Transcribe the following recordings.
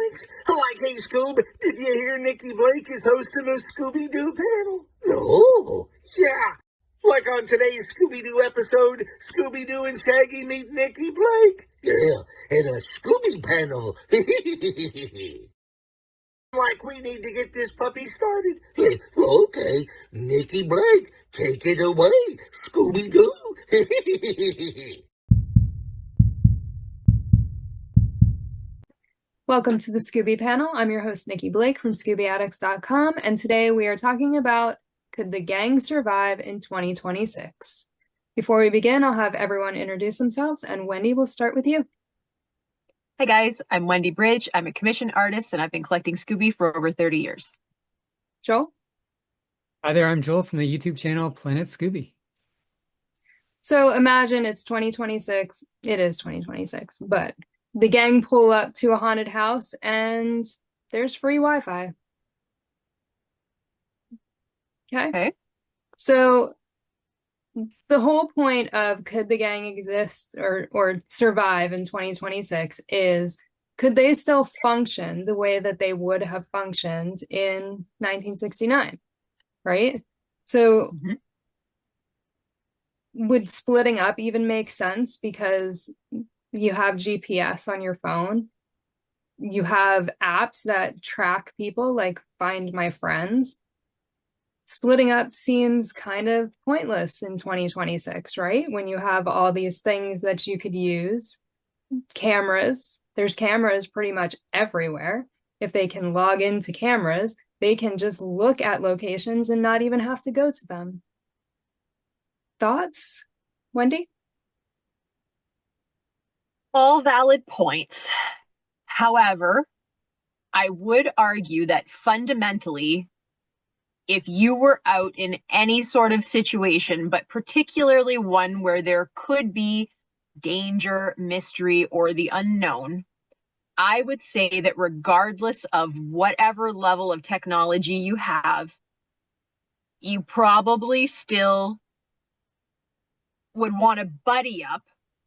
thanks. Like, hey, Scoob, did you hear Nikki Blake is hosting a Scooby-Doo panel? No. Yeah. Like on today's Scooby-Doo episode, Scooby-Doo and Shaggy meet Nikki Blake. Yeah, and a Scooby Panel. Like, we need to get this puppy started. Okay, Nikki Blake, take it away, Scooby-Doo. Welcome to the Scooby Panel. I'm your host, Nikki Blake from ScoobyAddicts.com, and today we are talking about could the gang survive in 2026? Before we begin, I'll have everyone introduce themselves, and Wendy, will start with you. Hi guys, I'm Wendy BRYDGE. I'm a commissioned artist, and I've been collecting Scooby for over 30 years. Joel? Hi there, I'm Joel from the YouTube channel Planet Scooby. So imagine it's 2026. It is 2026, but the gang pull up to a haunted house and there's free Wi-Fi. Okay. So the whole point of could the gang exist or survive in 2026 is could they still function the way that they would have functioned in 1969, right? So would splitting up even make sense because you have GPS on your phone, you have apps that track people like Find My Friends. Splitting up seems kind of pointless in 2026, right? When you have all these things that you could use. Cameras, there's cameras pretty much everywhere. If they can log into cameras, they can just look at locations and not even have to go to them. Thoughts, Wendy? All valid points. However, I would argue that fundamentally, if you were out in any sort of situation, but particularly one where there could be danger, mystery, or the unknown, I would say that regardless of whatever level of technology you have, you probably still would want to buddy up.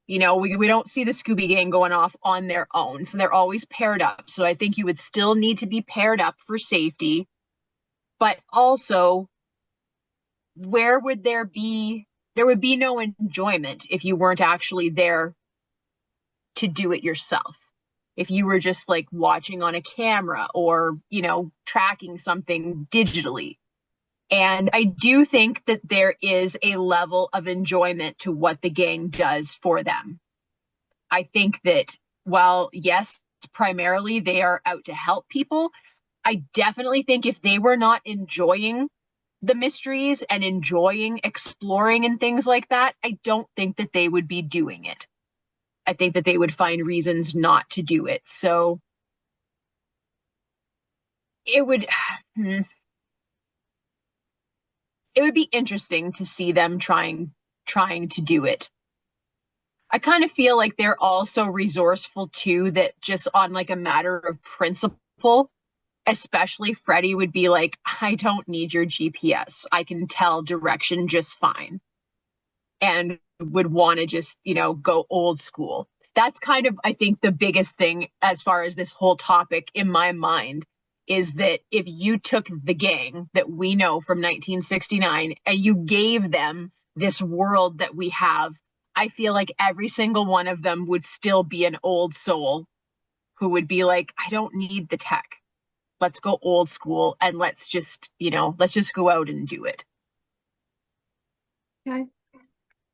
You know, we don't see the Scooby Gang going off on their own, so they're always paired up. So I think you would still need to be paired up for safety. But also, where would there would be no enjoyment if you weren't actually there to do it yourself. If you were just like watching on a camera or, you know, tracking something digitally. And I do think that there is a level of enjoyment to what the gang does for them. I think that while, yes, primarily they are out to help people, I definitely think if they were not enjoying the mysteries and enjoying exploring and things like that, I don't think that they would be doing it. I think that they would find reasons not to do it. So it would be interesting to see them trying to do it. I kind of feel like they're also resourceful too, that just on like a matter of principle, especially Freddy would be like, I don't need your GPS. I can tell direction just fine. And would want to just, you know, go old school. That's kind of, I think, the biggest thing as far as this whole topic in my mind is that if you took the gang that we know from 1969 and you gave them this world that we have, I feel like every single one of them would still be an old soul who would be like, I don't need the tech. Let's go old school and let's just, you know, let's just go out and do it. Okay.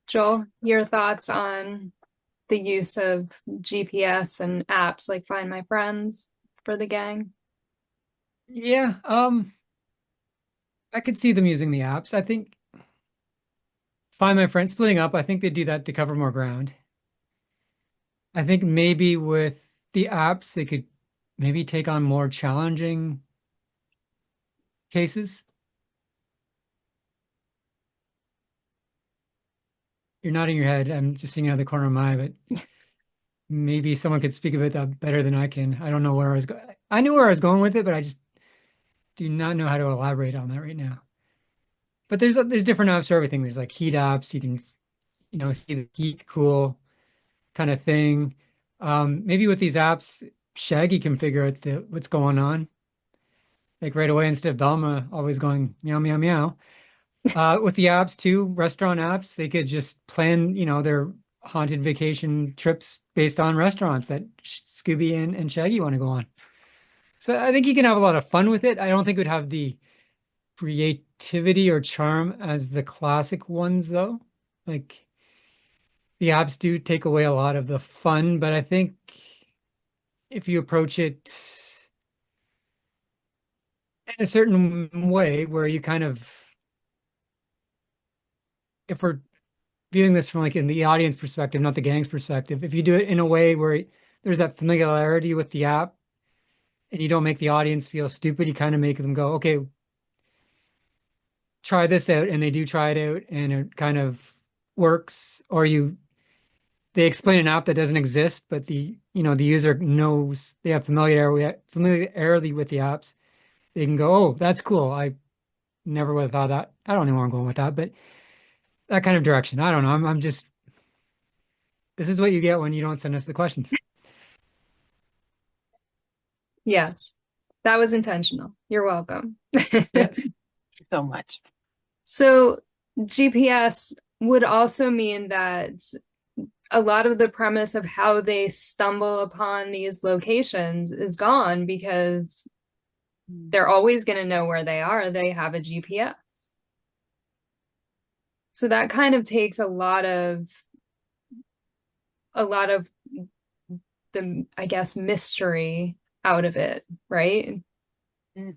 Joel, your thoughts on the use of GPS and apps like Find My Friends for the gang? Yeah, I could see them using the apps. I think Find My Friends splitting up, I think they do that to cover more ground. I think maybe with the apps, they could maybe take on more challenging cases. You're nodding your head. I'm just seeing out of the corner of my eye, but maybe someone could speak about that better than I can. I don't know where I was going. I knew where I was going with it, but I just do not know how to elaborate on that right now. But there's different apps for everything. There's like heat apps. You can, see the heat cool kind of thing. Maybe with these apps, Shaggy can figure out what's going on. Like right away, instead of Velma always going meow, meow, meow. With the apps too, restaurant apps, they could just plan, their haunted vacation trips based on restaurants that Scooby and Shaggy want to go on. So I think you can have a lot of fun with it. I don't think it would have the creativity or charm as the classic ones, though. Like the apps do take away a lot of the fun, but I think if you approach it in a certain way where you kind of, if we're viewing this from like in the audience perspective, not the gang's perspective, if you do it in a way where there's that familiarity with the app and you don't make the audience feel stupid, you kind of make them go, okay, try this out, and they do try it out and it kind of works, or they explain an app that doesn't exist, but the user knows they have familiarity with the apps. They can go, oh, that's cool. I never would have thought that. I don't know where I'm going with that, but that kind of direction. I don't know. I'm just, this is what you get when you don't send us the questions. Yes, that was intentional. You're welcome. Yes. So much. So GPS would also mean that a lot of the premise of how they stumble upon these locations is gone because they're always going to know where they are. They have a GPS. So that kind of takes a lot of the, I guess, mystery out of it, right? Mm.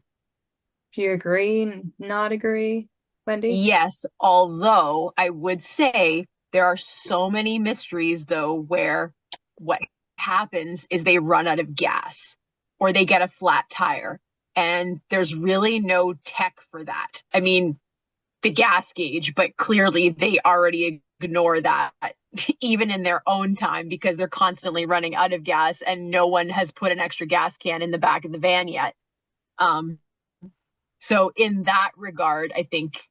Do you agree? Not agree, Wendy? Yes, although I would say there are so many mysteries, though, where what happens is they run out of gas or they get a flat tire, and there's really no tech for that. I mean, the gas gauge, but clearly they already ignore that even in their own time because they're constantly running out of gas and no one has put an extra gas can in the back of the van yet. So in that regard, I think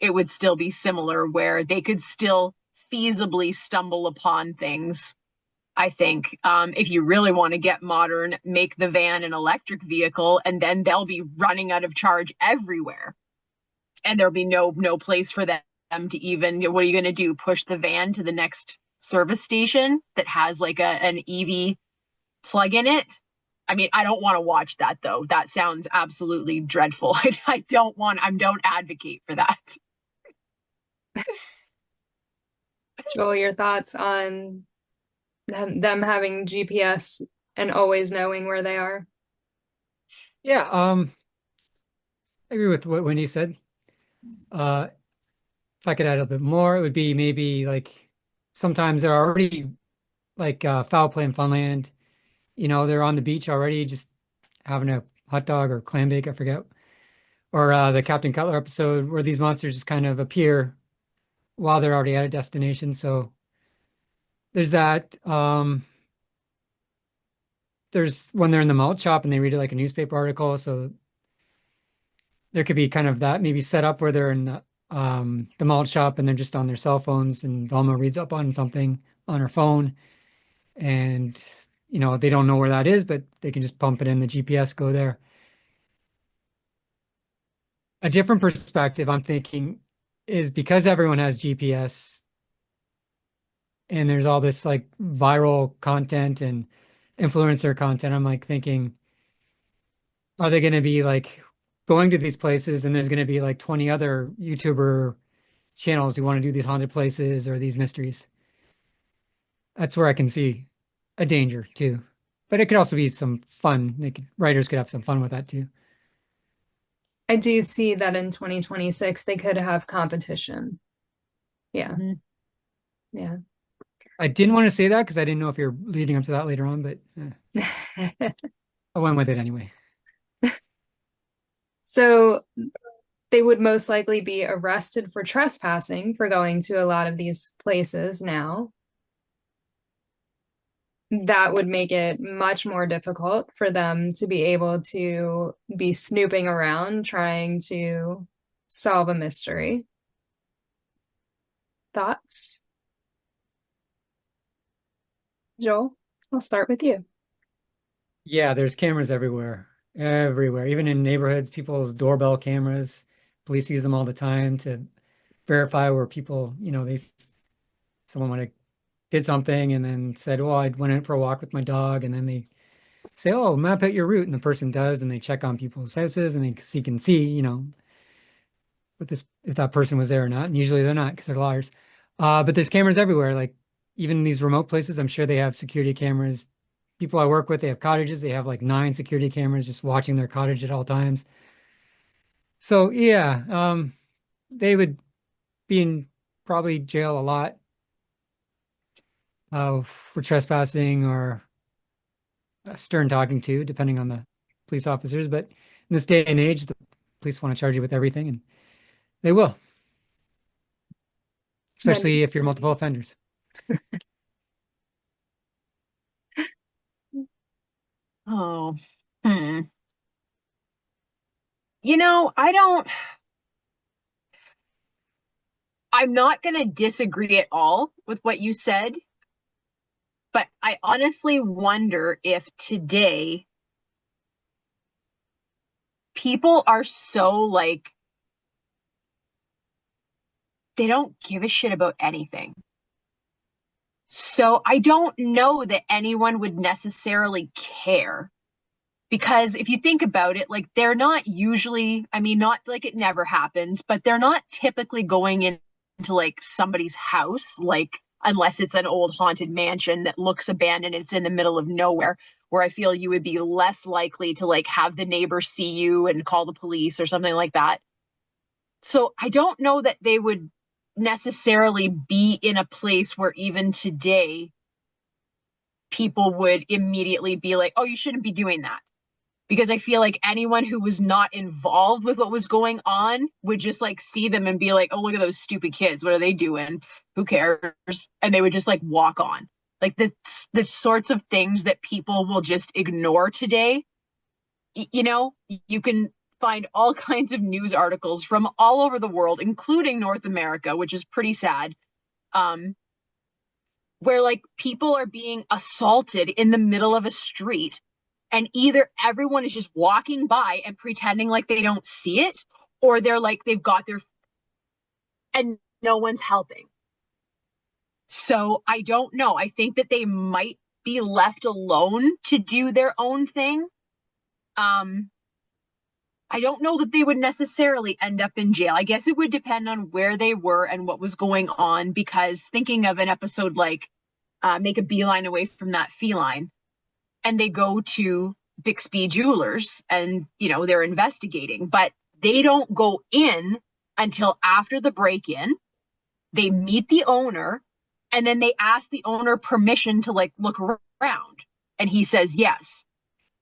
it would still be similar where they could still feasibly stumble upon things. I think if you really want to get modern, make the van an electric vehicle, and then they'll be running out of charge everywhere. And there'll be no place for them to even, what are you going to do? Push the van to the next service station that has like an EV plug in it? I mean, I don't want to watch that though. That sounds absolutely dreadful. I don't advocate for that. Joel, your thoughts on them having GPS and always knowing where they are? Yeah, I agree with what Wendy said. If I could add a bit more, it would be maybe like sometimes they're already like Foul Play in Funland. They're on the beach already, just having a hot dog or clam bake, I forget. Or the Captain Cutler episode where these monsters just kind of appear while they're already at a destination. So there's that. There's when they're in the malt shop and they read it like a newspaper article. So there could be kind of that maybe set up where they're in the malt shop and they're just on their cell phones and Velma reads up on something on her phone and they don't know where that is, but they can just pump it in the GPS, go there. A different perspective I'm thinking is because everyone has GPS and there's all this like viral content and influencer content, I'm like thinking, are they going to be like going to these places and there's going to be like 20 other YouTuber channels who want to do these haunted places or these mysteries? That's where I can see a danger too. But it could also be some fun. Writers could have some fun with that too. I do see that in 2026 they could have competition. Yeah. Mm-hmm. Yeah. I didn't want to say that because I didn't know if you're leading up to that later on, but I went with it anyway. So they would most likely be arrested for trespassing for going to a lot of these places now. That would make it much more difficult for them to be able to be snooping around trying to solve a mystery. Thoughts? Joel, I'll start with you. Yeah, there's cameras everywhere. Everywhere. Even in neighborhoods, people's doorbell cameras. Police use them all the time to verify where people, someone might have did something and then said, "Oh, I went out for a walk with my dog," and then they say, "Oh, map out your route," and the person does, and they check on people's houses and they can see, if that person was there or not. And usually they're not because they're liars. But there's cameras everywhere. Like even these remote places, I'm sure they have security cameras. People I work with, they have cottages. They have like 9 security cameras just watching their cottage at all times. So yeah, they would be in probably jail a lot for trespassing or stern talking to, depending on the police officers. But in this day and age, the police want to charge you with everything, and they will, Then, especially if you're multiple offenders. Oh, hmm. You know, I don't, I'm not going to disagree at all with what you said, but I honestly wonder if today people are so like, they don't give a shit about anything. So I don't know that anyone would necessarily care. Because if you think about it, like they're not usually, I mean, not like it never happens, but they're not typically going into like somebody's house, like unless it's an old haunted mansion that looks abandoned and it's in the middle of nowhere, where I feel you would be less likely to like have the neighbor see you and call the police or something like that. So I don't know that they would necessarily be in a place where even today people would immediately be like, oh, you shouldn't be doing that, because I feel like anyone who was not involved with what was going on would just like see them and be like, oh, look at those stupid kids. What are they doing? Who cares? And they would just like walk on. Like the sorts of things that people will just ignore today. You can find all kinds of news articles from all over the world, including North America, which is pretty sad, um, where like people are being assaulted in the middle of a street, and either everyone is just walking by and pretending like they don't see it, or they're like they've got their, and no one's helping. So I don't know. I think that they might be left alone to do their own thing. I don't know that they would necessarily end up in jail. I guess it would depend on where they were and what was going on, because thinking of an episode like Make a Beeline Away from That Feline, and they go to Bixby Jewelers and, they're investigating, but they don't go in until after the break-in. They meet the owner, and then they ask the owner permission to like look around, and he says yes.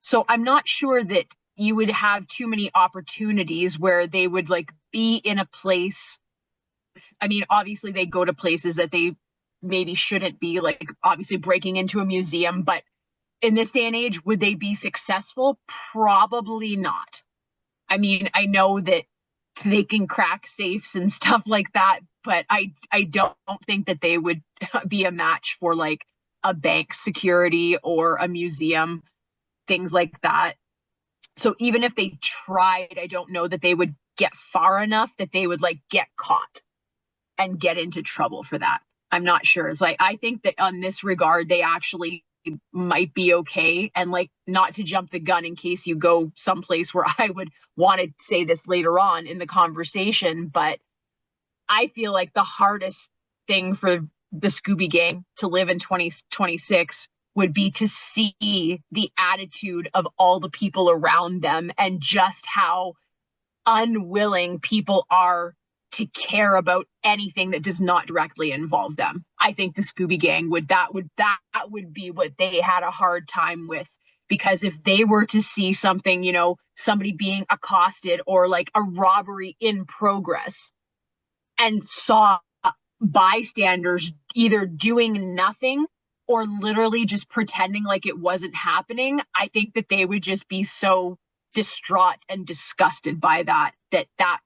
So I'm not sure that you would have too many opportunities where they would like be in a place. I mean, obviously they go to places that they maybe shouldn't be, like obviously breaking into a museum, but in this day and age, would they be successful? Probably not. I mean, I know that they can crack safes and stuff like that, but I don't think that they would be a match for like a bank security or a museum, things like that. So even if they tried, I don't know that they would get far enough that they would like get caught and get into trouble for that. I'm not sure. So I think that on this regard, they actually might be okay. And like, not to jump the gun in case you go someplace where I would want to say this later on in the conversation, but I feel like the hardest thing for the Scooby Gang to live in 2026 would be to see the attitude of all the people around them and just how unwilling people are to care about anything that does not directly involve them. I think the Scooby Gang would be what they had a hard time with, because if they were to see something, somebody being accosted or like a robbery in progress, and saw bystanders either doing nothing or literally just pretending like it wasn't happening, I think that they would just be so distraught and disgusted by that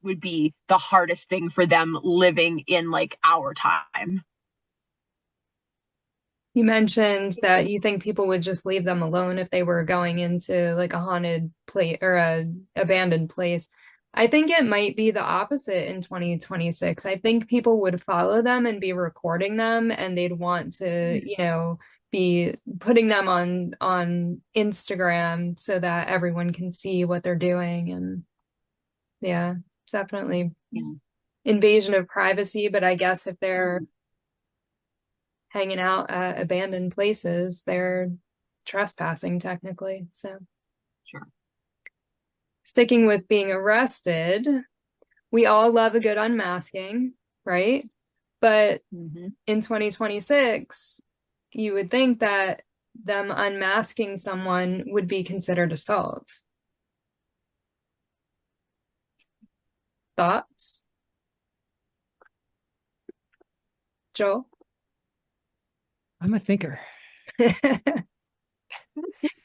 would be the hardest thing for them living in like our time. You mentioned that you think people would just leave them alone if they were going into like a haunted place or a abandoned place. I think it might be the opposite in 2026. I think people would follow them and be recording them, and they'd want to, be putting them on Instagram so that everyone can see what they're doing. And yeah, definitely invasion of privacy. But I guess if they're hanging out at abandoned places, they're trespassing technically. So, Sure. Sticking with being arrested, we all love a good unmasking, right? But in 2026, you would think that them unmasking someone would be considered assault. Thoughts? Joel? I'm a thinker. So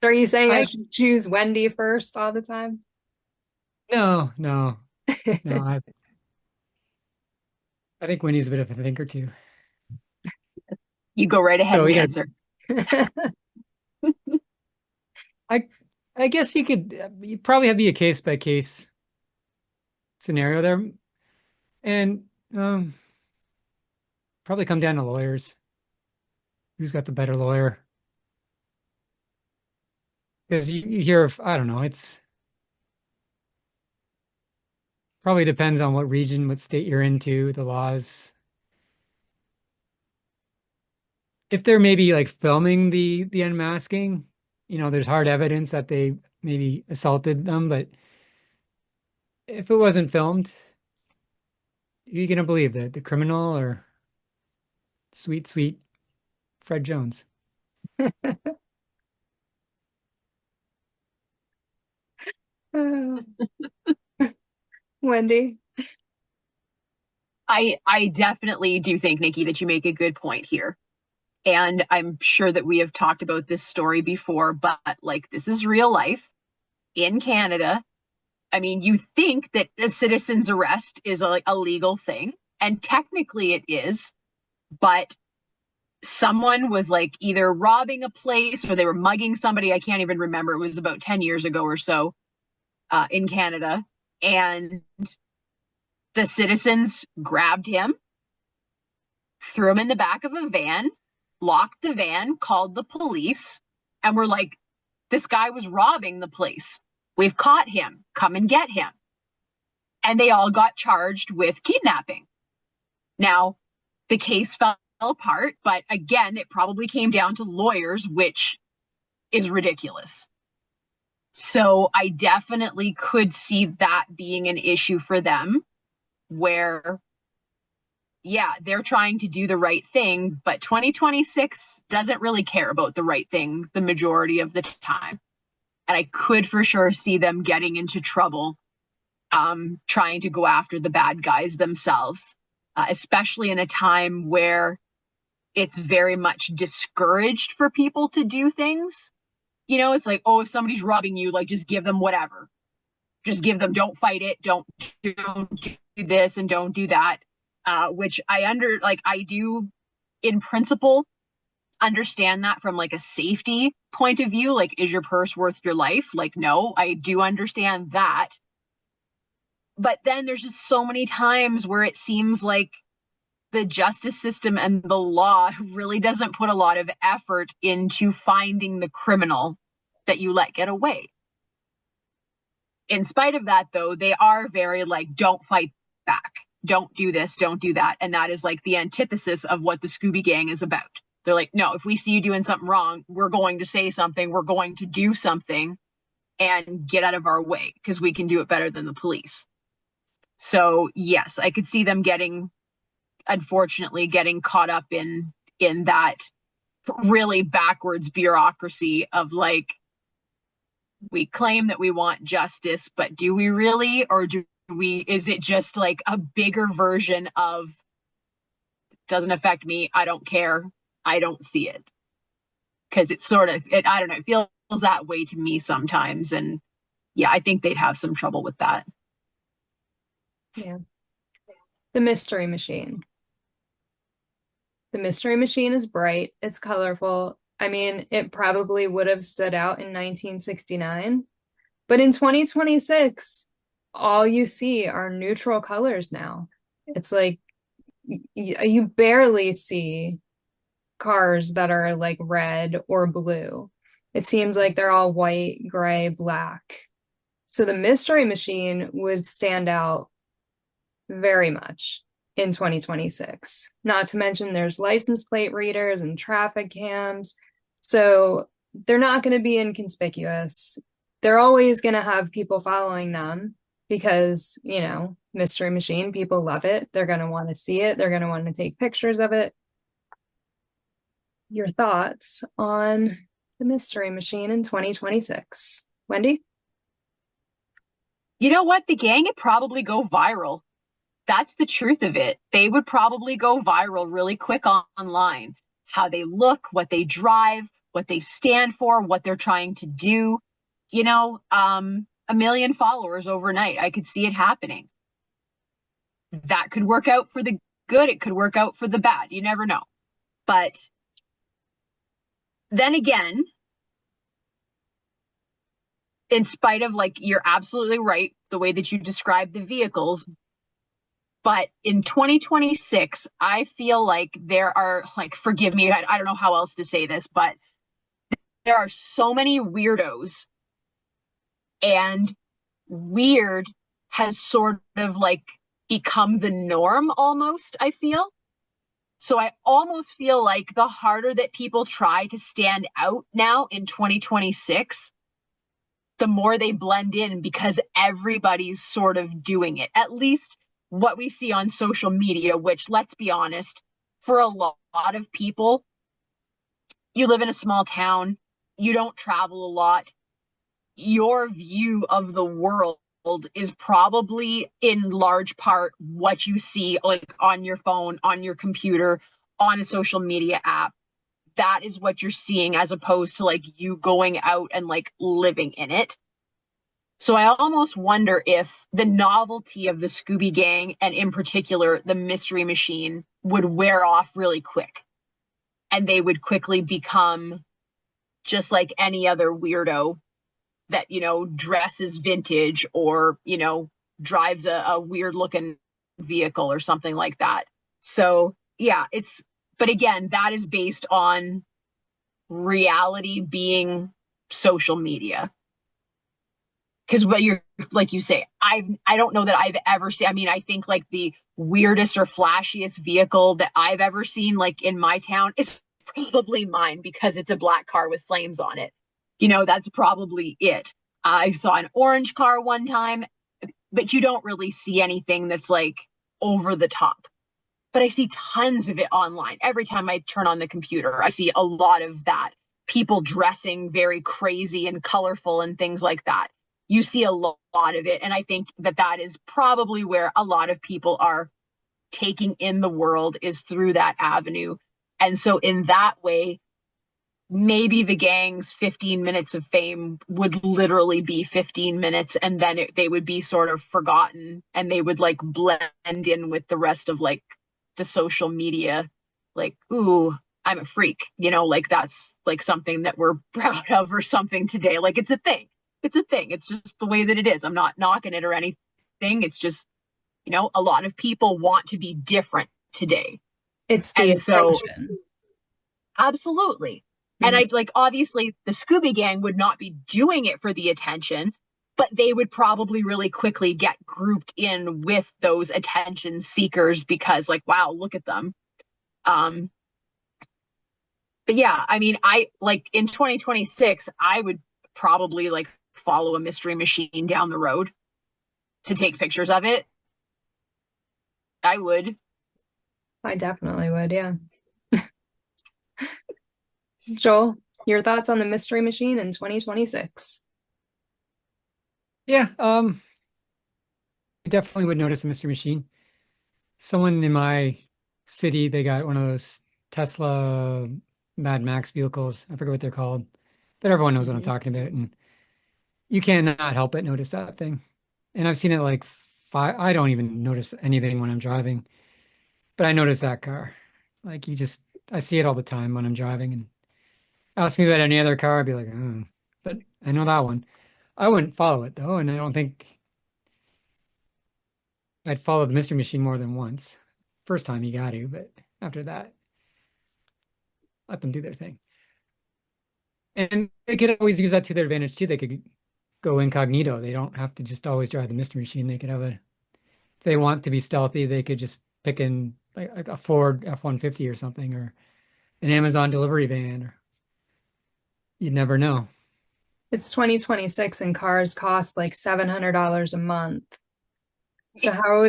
are you saying I should choose Wendy first all the time? No. I think Wendy's a bit of a thinker too. You go right ahead and answer. I guess you probably have to be a case by case scenario there, and probably come down to lawyers. Who's got the better lawyer? Because you hear of, I don't know, it's probably depends on what region, what state you're into, the laws. If they're maybe like filming the unmasking, there's hard evidence that they maybe assaulted them, but if it wasn't filmed, are you gonna believe that the criminal or sweet Fred Jones? Wendy? I definitely do think, Nikki, that you make a good point here. And I'm sure that we have talked about this story before, but like this is real life in Canada. I mean, you think that a citizen's arrest is a legal thing, and technically it is, but someone was like either robbing a place or they were mugging somebody. I can't even remember. It was about 10 years ago or so in Canada. And the citizens grabbed him, threw him in the back of a van, locked the van, called the police, and were like, this guy was robbing the place. We've caught him. Come and get him. And they all got charged with kidnapping. Now, the case fell apart, but again, it probably came down to lawyers, which is ridiculous. So I definitely could see that being an issue for them where, yeah, they're trying to do the right thing, but 2026 doesn't really care about the right thing the majority of the time. And I could for sure see them getting into trouble, trying to go after the bad guys themselves, especially in a time where it's very much discouraged for people to do things. It's like, oh, if somebody's robbing you, like, just give them whatever. Just give them, don't fight it, don't do this and don't do that. Which I do in principle understand that from like a safety point of view. Like, is your purse worth your life? Like, no, I do understand that. But then there's just so many times where it seems like the justice system and the law really doesn't put a lot of effort into finding the criminal that you let get away. In spite of that, though, they are very like, don't fight back. Don't do this, don't do that. And that is like the antithesis of what the Scooby Gang is about. They're like, no, if we see you doing something wrong, we're going to say something, we're going to do something and get out of our way because we can do it better than the police. So yes, I could see them unfortunately getting caught up in that really backwards bureaucracy of like, we claim that we want justice, but do we really? Or is it just like a bigger version of, doesn't affect me, I don't care, I don't see it? Because it's sort of, I don't know, it feels that way to me sometimes. And yeah, I think they'd have some trouble with that. Yeah. The mystery machine. The Mystery Machine is bright, it's colorful. I mean, it probably would have stood out in 1969, but in 2026, all you see are neutral colors now. It's like you barely see cars that are like red or blue. It seems like they're all white, gray, black. So the Mystery Machine would stand out very much in 2026. Not to mention there's license plate readers and traffic cams. So they're not going to be inconspicuous. They're always going to have people following them because, you know, Mystery Machine, people love it. They're going to want to see it. They're going to want to take pictures of it. Your thoughts on the Mystery Machine in 2026? Wendy? You know what? The gang would probably go viral. That's the truth of it. They would probably go viral really quick online. How they look, what they drive, what they stand for, what they're trying to do. You know, 1 million followers overnight. I could see it happening. That could work out for the good. It could work out for the bad. You never know. But then again, in spite of, like, you're absolutely right, the way that you described the vehicles, but in 2026, I feel like there are, like, forgive me, I don't know how else to say this, but there are so many weirdos, and weird has sort of like become the norm almost, I feel. So I almost feel like the harder that people try to stand out now in 2026, the more they blend in because everybody's sort of doing it. At least what we see on social media, which, let's be honest, for a lot of people, you live in a small town, you don't travel a lot, your view of the world is probably in large part what you see, like, on your phone, on your computer, on a social media app. That is what you're seeing, as opposed to, like, you going out and, like, living in it. So I almost wonder if the novelty of the Scooby Gang, and in particular the Mystery Machine, would wear off really quick, and they would quickly become just like any other weirdo that, you know, dresses vintage or, you know, drives a weird looking vehicle or something like that. So yeah, but again, that is based on reality being social media. Because what you're, like you say, I don't know that I've ever seen, I mean, I think like the weirdest or flashiest vehicle that I've ever seen, like, in my town is probably mine, because it's a black car with flames on it. You know, that's probably it. I saw an orange car one time, but you don't really see anything that's like over the top. But I see tons of it online. Every time I turn on the computer, I see a lot of that. People dressing very crazy and colorful and things like that. You see a lot of it. And I think that that is probably where a lot of people are taking in the world, is through that avenue. And so in that way, maybe the gang's 15 minutes of fame would literally be 15 minutes, and then they would be sort of forgotten, and they would like blend in with the rest of like the social media, like, ooh, I'm a freak, you know, like that's like something that we're proud of or something today. Like, it's a thing. It's a thing. It's just the way that it is. I'm not knocking it or anything. It's just, you know, a lot of people want to be different today. It's the And so, attention. absolutely. And I'd like, obviously the Scooby Gang would not be doing it for the attention, but they would probably really quickly get grouped in with those attention seekers because, like, wow, look at them. But yeah, I mean, I like in 2026, I would probably like follow a Mystery Machine down the road to take pictures of it. I would. I definitely would, yeah. Joel, your thoughts on the Mystery Machine in 2026? Yeah, I definitely would notice a Mystery Machine. Someone in my city, they got one of those Tesla Mad Max vehicles. I forget what they're called, but everyone knows what I'm talking about. And you cannot help but notice that thing. And I've seen it like I don't even notice anything when I'm driving, but I notice that car. Like, you just I see it all the time when I'm driving, and ask me about any other car, I'd be like, oh, but I know that one. I wouldn't follow it though, and I don't think I'd follow the mystery machine more than once. First time you got to, but after that, let them do their thing. And they could always use that to their advantage too. They could go incognito. They don't have to just always drive the mystery machine. They could have if they want to be stealthy, they could just pick in like a Ford F-150 or something, or an Amazon delivery van, or you'd never know. It's 2026 and cars cost like $700 a month. So how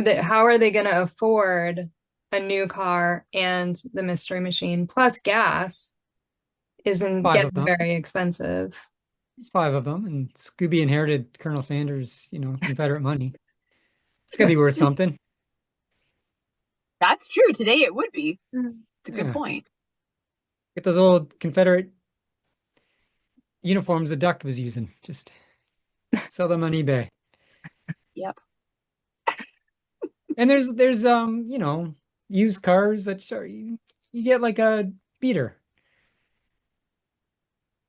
are they going to afford a new car and the mystery machine plus gas isn't Five of getting them. very expensive. There's five of them, and Scooby inherited Colonel Sanders', Confederate money. It's gotta be worth something. That's true. Today it would be. Mm. It's a good point. Get those old Confederate uniforms the Duck was using. Just sell them on eBay. Yep. And there's used cars that are you get like a beater.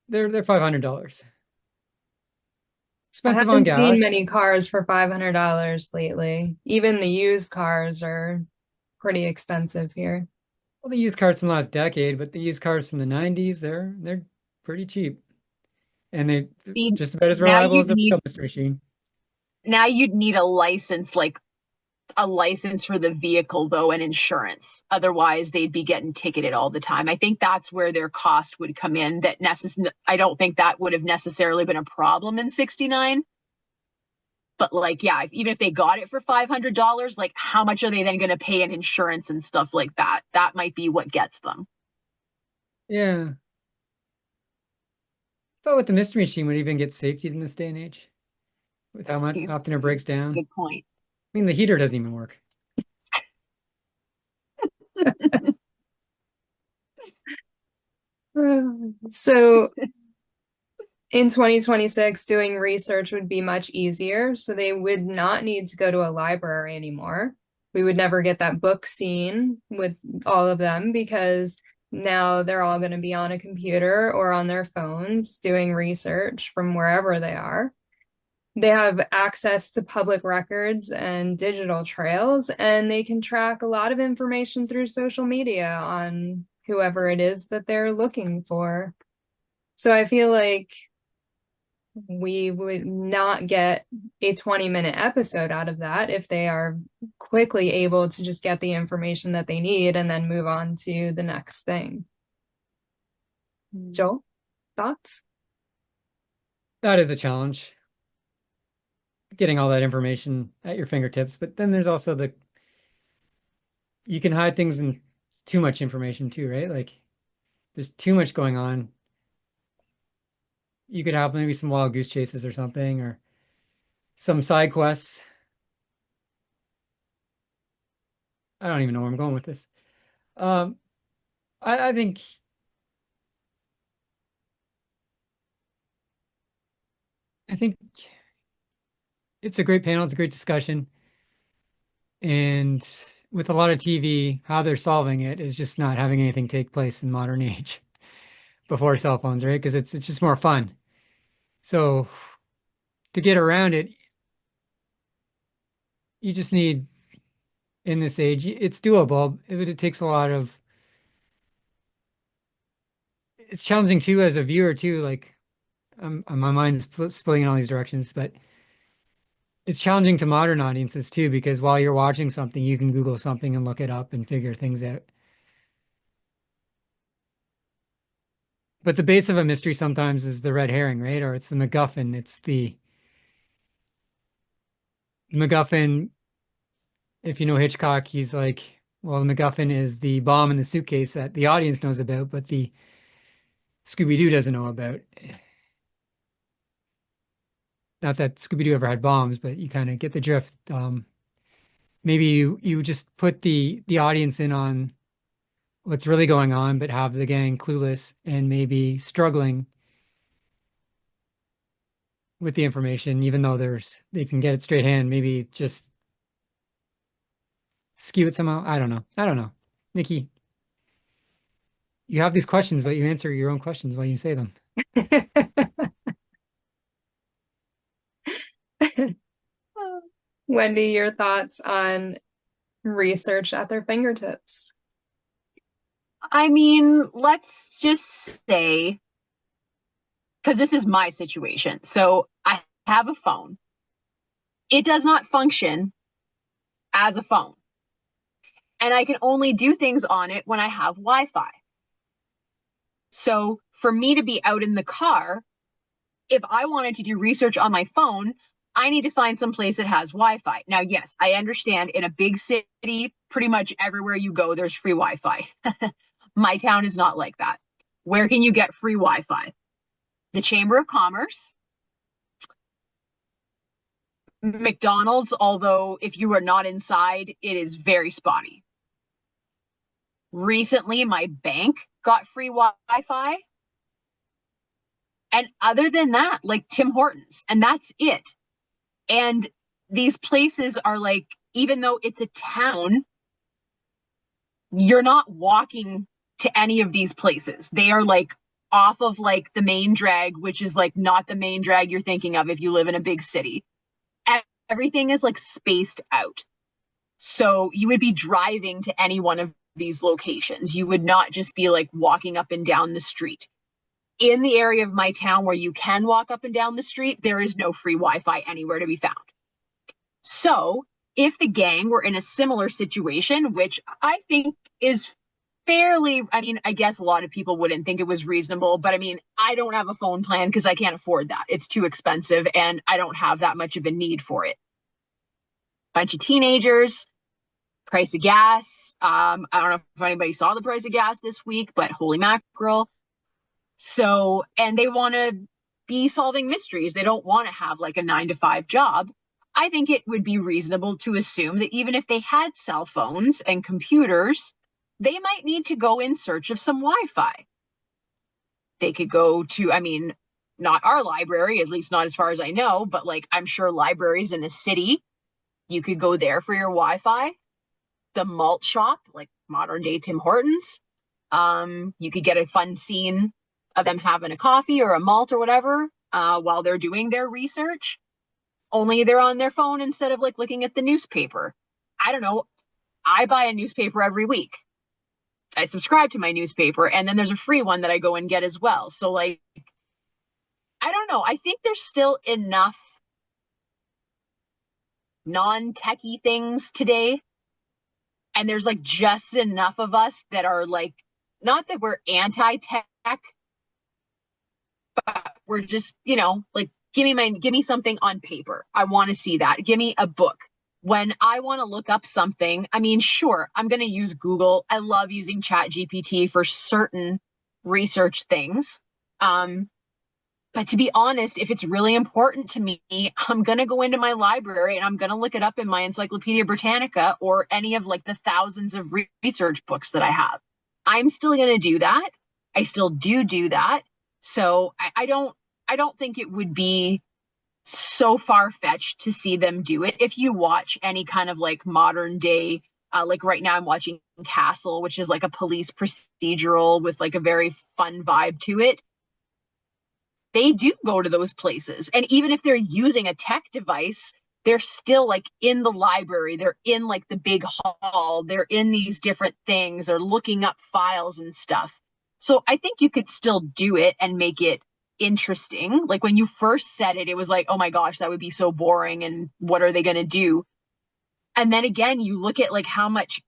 They're $500. I Expensive on haven't seen gas. many cars for $500 lately. Even the used cars are pretty expensive here. Well, the used cars from the last decade, but the used cars from the 90s, they're pretty cheap. And they See, just about as now reliable as you'd a need mystery machine. now you'd need a license, like a license for the vehicle though, and insurance. Otherwise, they'd be getting ticketed all the time. I think that's where their cost would come in. I don't think that would have necessarily been a problem in 69. But like, yeah, even if they got it for $500, like how much are they then going to pay in insurance and stuff like that? That might be what gets them. Yeah. Thought with the mystery machine would even get safety in this day and age, with how much often it breaks down. Good point. I mean, the heater doesn't even work. So in 2026, doing research would be much easier. So they would not need to go to a library anymore. We would never get that book scene with all of them because now they're all going to be on a computer or on their phones doing research from wherever they are. They have access to public records and digital trails, and they can track a lot of information through social media on whoever it is that they're looking for. So I feel like we would not get a 20-minute episode out of that if they are quickly able to just get the information that they need and then move on to the next thing. Joel, thoughts? That is a challenge, getting all that information at your fingertips. But then there's also you can hide things in too much information too, right? Like there's too much going on. You could have maybe some wild goose chases or something, or some side quests. I don't even know where I'm going with this. Um, I think it's a great panel. It's a great discussion. And with a lot of TV, how they're solving it is just not having anything take place in modern age before cell phones, right? Because it's just more fun. So to get around it, you just need in this age, it's doable, but it takes a lot of. It's challenging too as a viewer too. Like, my mind's splitting in all these directions, but it's challenging to modern audiences too because while you're watching something, you can Google something and look it up and figure things out. But the base of a mystery sometimes is the red herring, right? Or it's the MacGuffin. It's the MacGuffin. If you know Hitchcock, he's like, well, the MacGuffin is the bomb in the suitcase that the audience knows about, but the Scooby-Doo doesn't know about. Not that Scooby-Doo ever had bombs, but you kind of get the drift. Maybe you just put the audience in on what's really going on, but have the gang clueless and maybe struggling with the information, even though they can get it straight hand, maybe just skew it somehow. I don't know. Nikki. You have these questions, but you answer your own questions while you say them. Wendy, your thoughts on research at their fingertips? I mean, let's just say, because this is my situation. So I have a phone. It does not function as a phone. And I can only do things on it when I have Wi-Fi. So for me to be out in the car, if I wanted to do research on my phone, I need to find some place that has Wi-Fi. Now, yes, I understand in a big city, pretty much everywhere you go, there's free Wi-Fi. My town is not like that. Where can you get free Wi-Fi? The Chamber of Commerce, McDonald's, although if you are not inside, it is very spotty. Recently, my bank got free Wi-Fi. And other than that, like Tim Hortons, and that's it. And these places are like, even though it's a town, you're not walking to any of these places. They are like off of like the main drag, which is like not the main drag you're thinking of if you live in a big city. And everything is like spaced out. So you would be driving to any one of these locations. You would not just be like walking up and down the street. In the area of my town where you can walk up and down the street, there is no free Wi-Fi anywhere to be found. So if the gang were in a similar situation, which I think is fairly, I mean, I guess a lot of people wouldn't think it was reasonable, but I mean, I don't have a phone plan because I can't afford that. It's too expensive and I don't have that much of a need for it. Bunch of teenagers, price of gas. I don't know if anybody saw the price of gas this week, but holy mackerel. So, and they want to be solving mysteries. They don't want to have like a 9-to-5 job. I think it would be reasonable to assume that even if they had cell phones and computers, they might need to go in search of some Wi-Fi. They could go to, I mean, not our library, at least not as far as I know, but like I'm sure libraries in the city, you could go there for your Wi-Fi. The malt shop, like modern day Tim Hortons, you could get a fun scene of them having a coffee or a malt or whatever while they're doing their research. Only they're on their phone instead of like looking at the newspaper. I don't know. I buy a newspaper every week. I subscribe to my newspaper, and then there's a free one that I go and get as well. So like, I don't know. I think there's still enough non-techie things today. And there's like just enough of us that are like, not that we're anti-tech, but we're just, you know, like, give me something on paper. I want to see that. Give me a book. When I want to look up something, I mean, sure, I'm going to use Google. I love using ChatGPT for certain research things. But to be honest, if it's really important to me, I'm going to go into my library and I'm going to look it up in my Encyclopedia Britannica or any of like the thousands of research books that I have. I'm still going to do that. I still do that. So I don't think it would be so far-fetched to see them do it. If you watch any kind of like modern day, like right now I'm watching Castle, which is like a police procedural with like a very fun vibe to it. They do go to those places. And even if they're using a tech device, they're still like in the library. They're in like the big hall. They're in these different things. They're looking up files and stuff. So I think you could still do it and make it interesting. Like when you first said it, it was like, oh my gosh, that would be so boring. And what are they going to do? And then again, you look at like how much,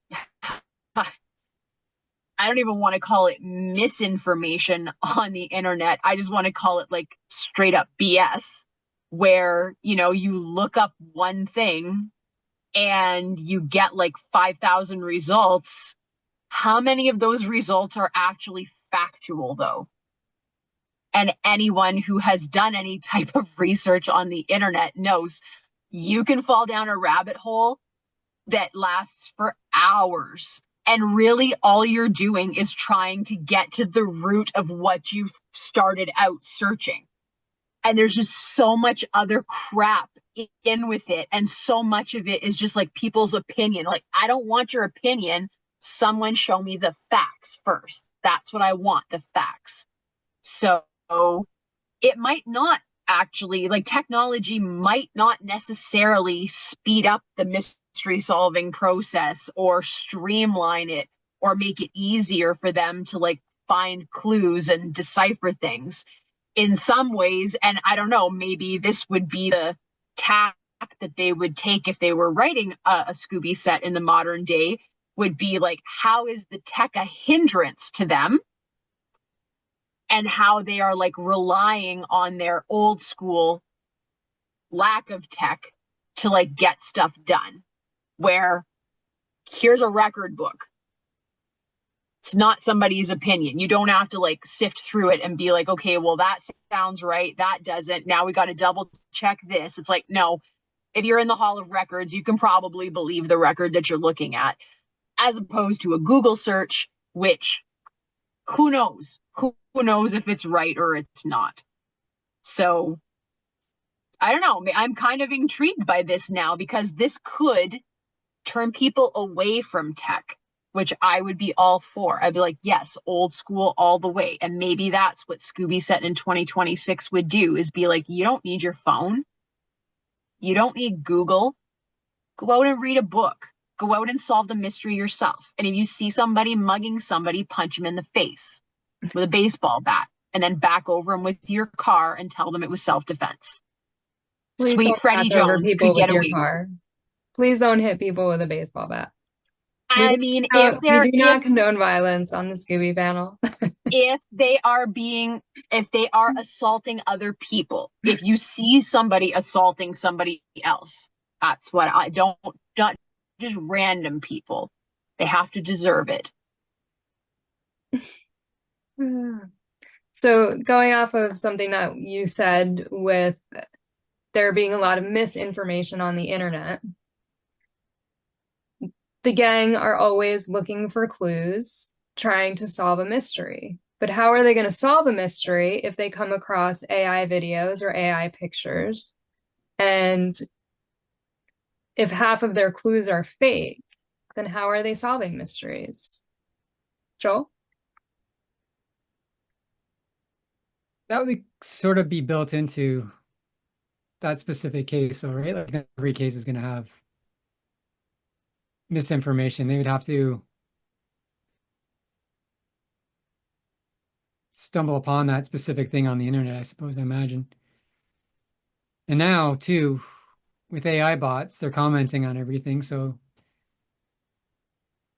I don't even want to call it misinformation on the internet. I just want to call it like straight up BS, where, you know, you look up one thing and you get like 5,000 results. How many of those results are actually factual though? And anyone who has done any type of research on the internet knows you can fall down a rabbit hole that lasts for hours. And really all you're doing is trying to get to the root of what you started out searching. And there's just so much other crap in with it. And so much of it is just like people's opinion. Like, I don't want your opinion. Someone show me the facts first. That's what I want, the facts. So it might not actually, like, technology might not necessarily speed up the mystery solving process or streamline it or make it easier for them to like find clues and decipher things in some ways. And I don't know, maybe this would be the tack that they would take if they were writing a Scooby set in the modern day, would be like, how is the tech a hindrance to them? And how they are like relying on their old school lack of tech to like get stuff done. Where here's a record book. It's not somebody's opinion. You don't have to like sift through it and be like, okay, well, that sounds right. That doesn't. Now we got to double check this. It's like, no, if you're in the Hall of Records, you can probably believe the record that you're looking at, as opposed to a Google search, which who knows? Who knows if it's right or it's not? So I don't know. I'm kind of intrigued by this now, because this could turn people away from tech, which I would be all for. I'd be like, yes, old school all the way. And maybe that's what Scooby Set in 2026 would do, is be like, you don't need your phone. You don't need Google. Go out and read a book. Go out and solve the mystery yourself. And if you see somebody mugging somebody, punch them in the face with a baseball bat, and then back over them with your car and tell them it was self-defense. Please Sweet don't Freddie knock over Jones people could with get your away with it. car. Please don't hit people with a baseball bat. I mean, if We do not condone violence on the Scooby panel. if they are assaulting other people, if you see somebody assaulting somebody else, that's what I don't, not just random people. They have to deserve it. So going off of something that you said with there being a lot of misinformation on the internet, the gang are always looking for clues, trying to solve a mystery. But how are they going to solve a mystery if they come across AI videos or AI pictures? And if half of their clues are fake, then how are they solving mysteries? Joel? That would sort of be built into that specific case, though, right? Like every case is going to have misinformation. They would have to stumble upon that specific thing on the internet, I suppose, I imagine. And now, too, with AI bots, they're commenting on everything. So,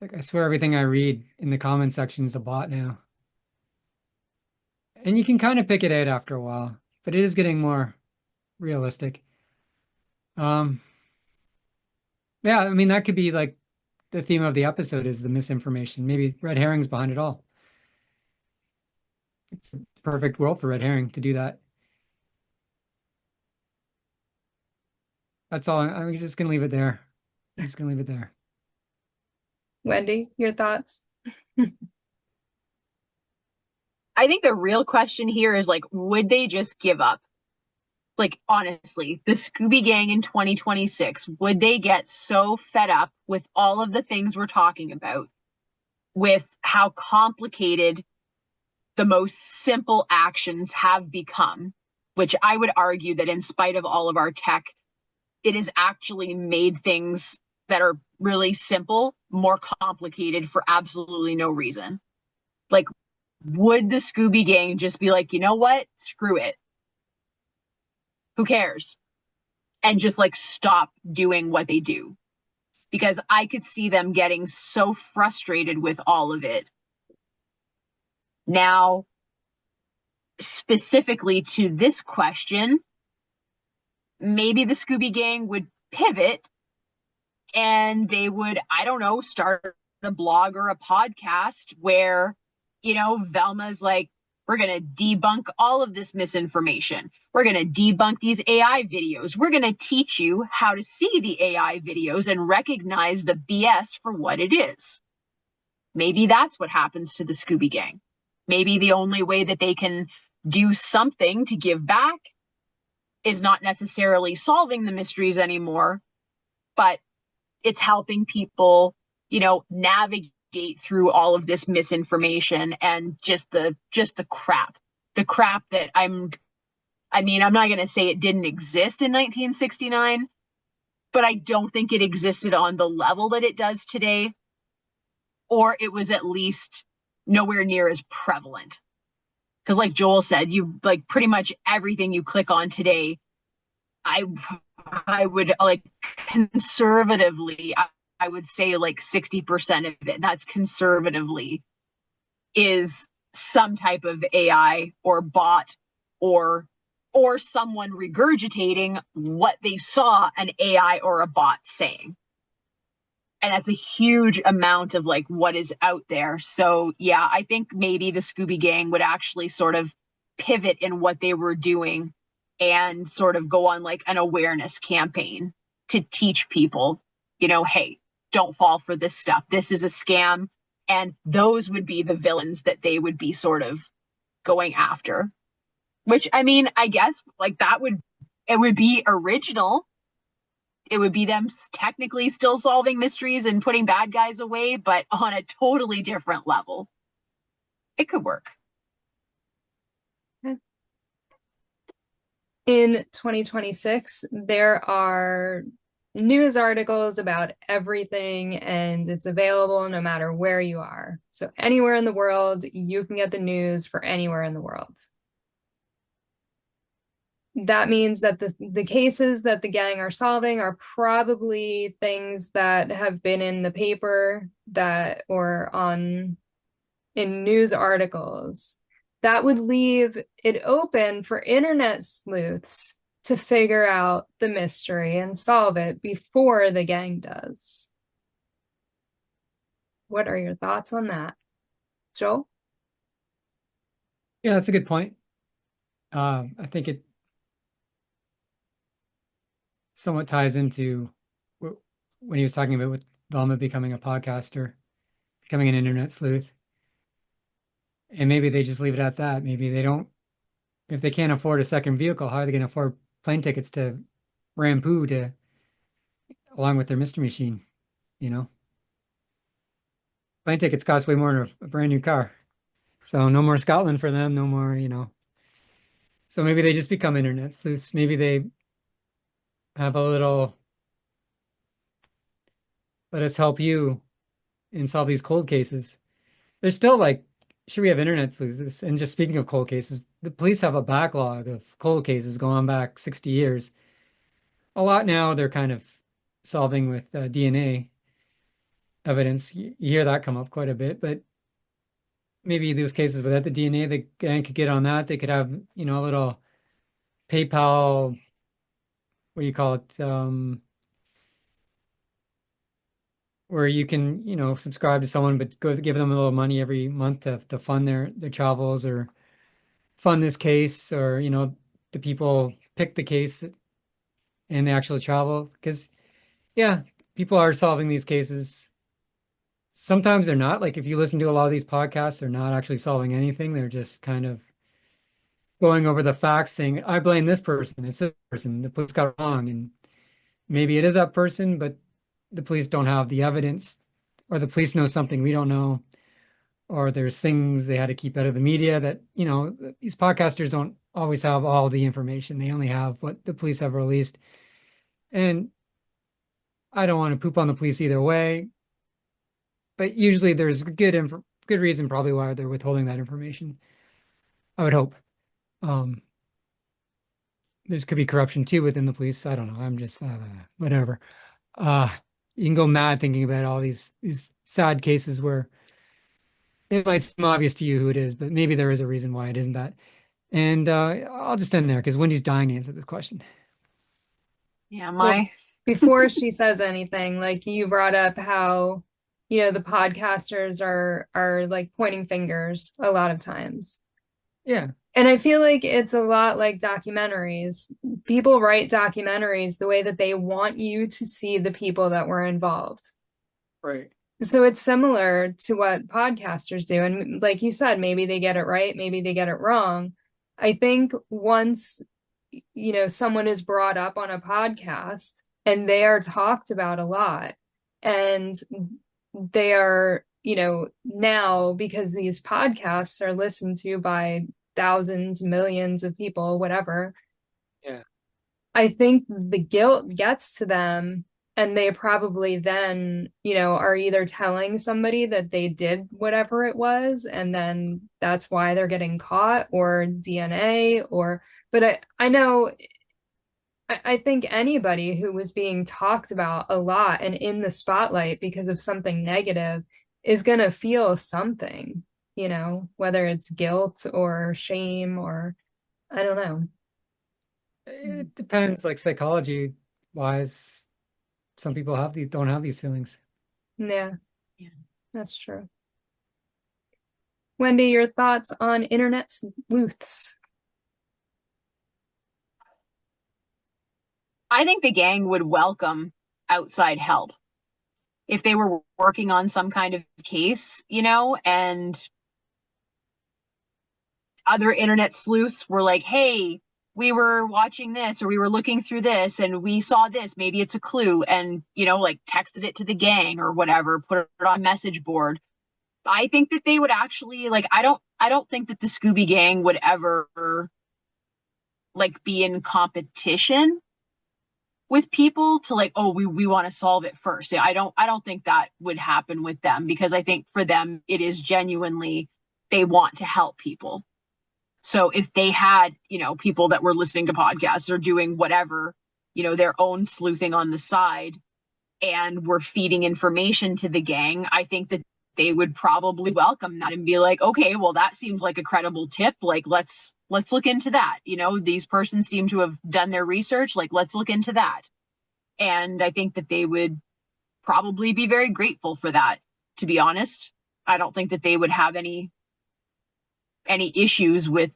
like, I swear everything I read in the comment section is a bot now. And you can kind of pick it out after a while, but it is getting more realistic. Yeah, I mean, that could be like the theme of the episode, is the misinformation. Maybe red herrings behind it all. It's a perfect world for red herring to do that. That's all. I'm just going to leave it there. I'm just going to leave it there. Wendy, your thoughts? I think the real question here is like, would they just give up? Like, honestly, the Scooby Gang in 2026, would they get so fed up with all of the things we're talking about, with how complicated the most simple actions have become, which I would argue that in spite of all of our tech, it has actually made things that are really simple more complicated for absolutely no reason. Like, would the Scooby Gang just be like, you know what? Screw it. Who cares? And just like stop doing what they do? Because I could see them getting so frustrated with all of it. Now, specifically to this question, maybe the Scooby Gang would pivot and they would, I don't know, start a blog or a podcast where, you know, Velma's like, we're going to debunk all of this misinformation. We're going to debunk these AI videos. We're going to teach you how to see the AI videos and recognize the BS for what it is. Maybe that's what happens to the Scooby Gang. Maybe the only way that they can do something to give back is not necessarily solving the mysteries anymore, but it's helping people, you know, navigate navigate through all of this misinformation and just the crap. The crap that I'm not going to say it didn't exist in 1969, but I don't think it existed on the level that it does today, or it was at least nowhere near as prevalent. Because like Joel said, you like pretty much everything you click on today, I would like conservatively, I would say like 60% of it, that's conservatively, is some type of AI or bot or someone regurgitating what they saw an AI or a bot saying. And that's a huge amount of like what is out there. So yeah, I think maybe the Scooby Gang would actually sort of pivot in what they were doing and sort of go on like an awareness campaign to teach people, you know, hey, don't fall for this stuff. This is a scam. And those would be the villains that they would be sort of going after. Which, I mean, I guess like it would be original. It would be them technically still solving mysteries and putting bad guys away, but on a totally different level. It could work. In 2026, there are news articles about everything, and it's available no matter where you are. So anywhere in the world, you can get the news for anywhere in the world. That means that the cases that the gang are solving are probably things that have been in the paper or in news articles. That would leave it open for internet sleuths to figure out the mystery and solve it before the gang does. What are your thoughts on that, Joel? Yeah, that's a good point. I think it somewhat ties into when he was talking about with Velma becoming a podcaster, becoming an internet sleuth. And maybe they just leave it at that. Maybe they don't, if they can't afford a second vehicle, how are they going to afford plane tickets to Rampoo along with their mystery machine, you know? Plane tickets cost way more than a brand new car. So no more Scotland for them, no more, you know. So maybe they just become internet sleuths. Maybe they have a little, let us help you and solve these cold cases. There's still like, sure, we have internet sleuths. And just speaking of cold cases, the police have a backlog of cold cases going back 60 years. A lot now they're kind of solving with DNA evidence. You hear that come up quite a bit, but maybe those cases without the DNA, the gang could get on that. They could have, you know, a little PayPal, what do you call it? Where you can, you know, subscribe to someone, but go give them a little money every month to fund their travels or fund this case, or, you know, the people pick the case and they actually travel. Because, yeah, people are solving these cases. Sometimes they're not. Like if you listen to a lot of these podcasts, they're not actually solving anything. They're just kind of going over the facts, saying, I blame this person, it's this person, the police got it wrong. And maybe it is that person, but the police don't have the evidence, or the police know something we don't know, or there's things they had to keep out of the media that, you know, these podcasters don't always have all the information. They only have what the police have released. And I don't want to poop on the police either way, but usually there's good reason probably why they're withholding that information. I would hope. There could be corruption too within the police. I don't know. I'm just whatever. You can go mad thinking about all these sad cases where it might seem obvious to you who it is, but maybe there is a reason why it isn't that. And I'll just end there because Wendy's dying to answer this question. Yeah, Well, before she says anything, like you brought up how, you know, the podcasters are like pointing fingers a lot of times. Yeah. And I feel like it's a lot like documentaries. People write documentaries the way that they want you to see the people that were involved. Right. So it's similar to what podcasters do. And like you said, maybe they get it right, maybe they get it wrong. I think once, you know, someone is brought up on a podcast and they are talked about a lot and they are you know, now because these podcasts are listened to by thousands, millions of people, whatever. Yeah. I think the guilt gets to them, and they probably then, you know, are either telling somebody that they did whatever it was, and then that's why they're getting caught, or DNA, or, but I know, I think anybody who was being talked about a lot and in the spotlight because of something negative is going to feel something, you know, whether it's guilt or shame or I don't know. It depends, like psychology wise, some people don't have these feelings. Yeah, Yeah. that's true. Wendy, your thoughts on internet sleuths? I think the gang would welcome outside help if they were working on some kind of case, you know, and other internet sleuths were like, hey, we were watching this or we were looking through this and we saw this, maybe it's a clue, and, you know, like texted it to the gang or whatever, put it on a message board. I think that they would actually like, I don't think that the Scooby gang would ever like be in competition with people to like, oh, we want to solve it first. Yeah, I don't think that would happen with them, because I think for them it is genuinely they want to help people. So if they had, you know, people that were listening to podcasts or doing whatever, you know, their own sleuthing on the side and were feeding information to the gang, I think that they would probably welcome that and be like, okay, well, that seems like a credible tip. Like, let's look into that. You know, these persons seem to have done their research. Like, let's look into that. And I think that they would probably be very grateful for that, to be honest. I don't think that they would have any issues with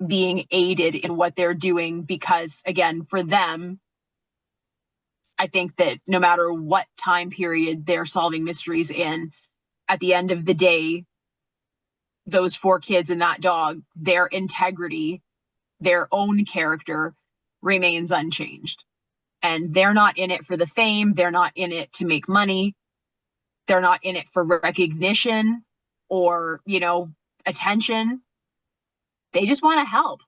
being aided in what they're doing, because again, for them, I think that no matter what time period they're solving mysteries in, at the end of the day, those 4 kids and that dog, their integrity, their own character remains unchanged. And they're not in it for the fame. They're not in it to make money. They're not in it for recognition or, you know, attention. They just want to help.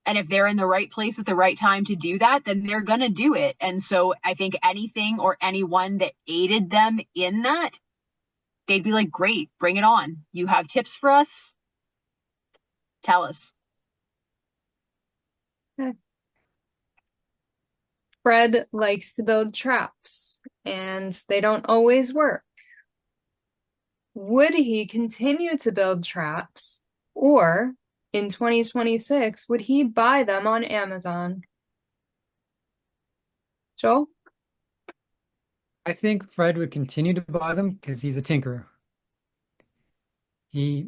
And if they're in the right place at the right time to do that, then they're going to do it. And so I think anything or anyone that aided them in that, they'd be like, great, bring it on. You have tips for us? Tell us. Fred likes to build traps, and they don't always work. Would he continue to build traps, or in 2026, would he buy them on Amazon? Joel? I think Fred would continue to buy them because he's a tinkerer. He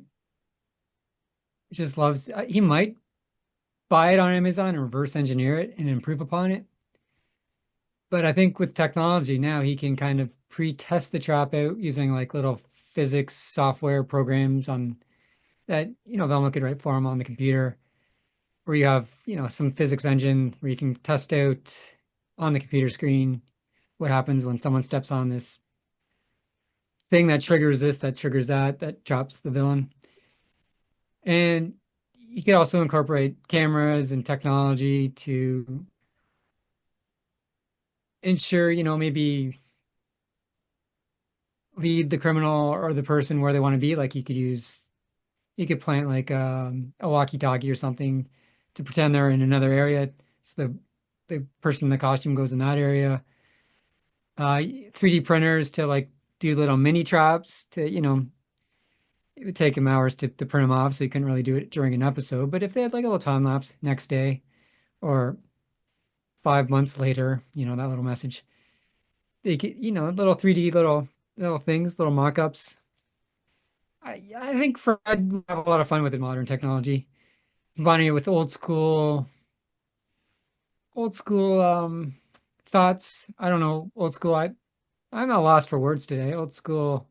just loves, he might buy it on Amazon and reverse engineer it and improve upon it. But I think with technology now, he can kind of pre-test the trap out using like little physics software programs on that, you know, Velma could write for him on the computer, where you have, you know, some physics engine where you can test out on the computer screen what happens when someone steps on this thing that triggers this, that triggers that, that drops the villain. And you could also incorporate cameras and technology to ensure, you know, maybe lead the criminal or the person where they want to be. Like you could plant like a walkie-talkie or something to pretend they're in another area. So the person in the costume goes in that area. 3D printers to like do little mini traps to, you know, it would take them hours to print them off, so you couldn't really do it during an episode. But if they had like a little time lapse next day or 5 months later, you know, that little message, they could, you know, little 3D little things, little mock-ups. I think Fred would have a lot of fun with the modern technology, combining it with old school thoughts. I don't know, old school. I'm at a loss for words today. Old school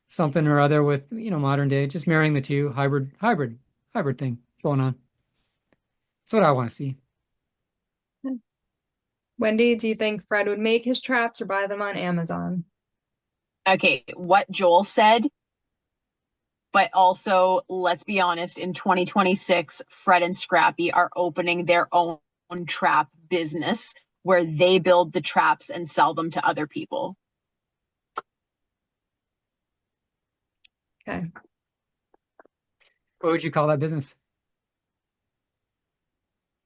something or other with, you know, modern day, just marrying the two, hybrid thing going on. That's what I want to see. Wendy, do you think Fred would make his traps or buy them on Amazon? Okay, what Joel said But also, let's be honest, in 2026, Fred and Scrappy are opening their own trap business where they build the traps and sell them to other people. Okay. What would you call that business?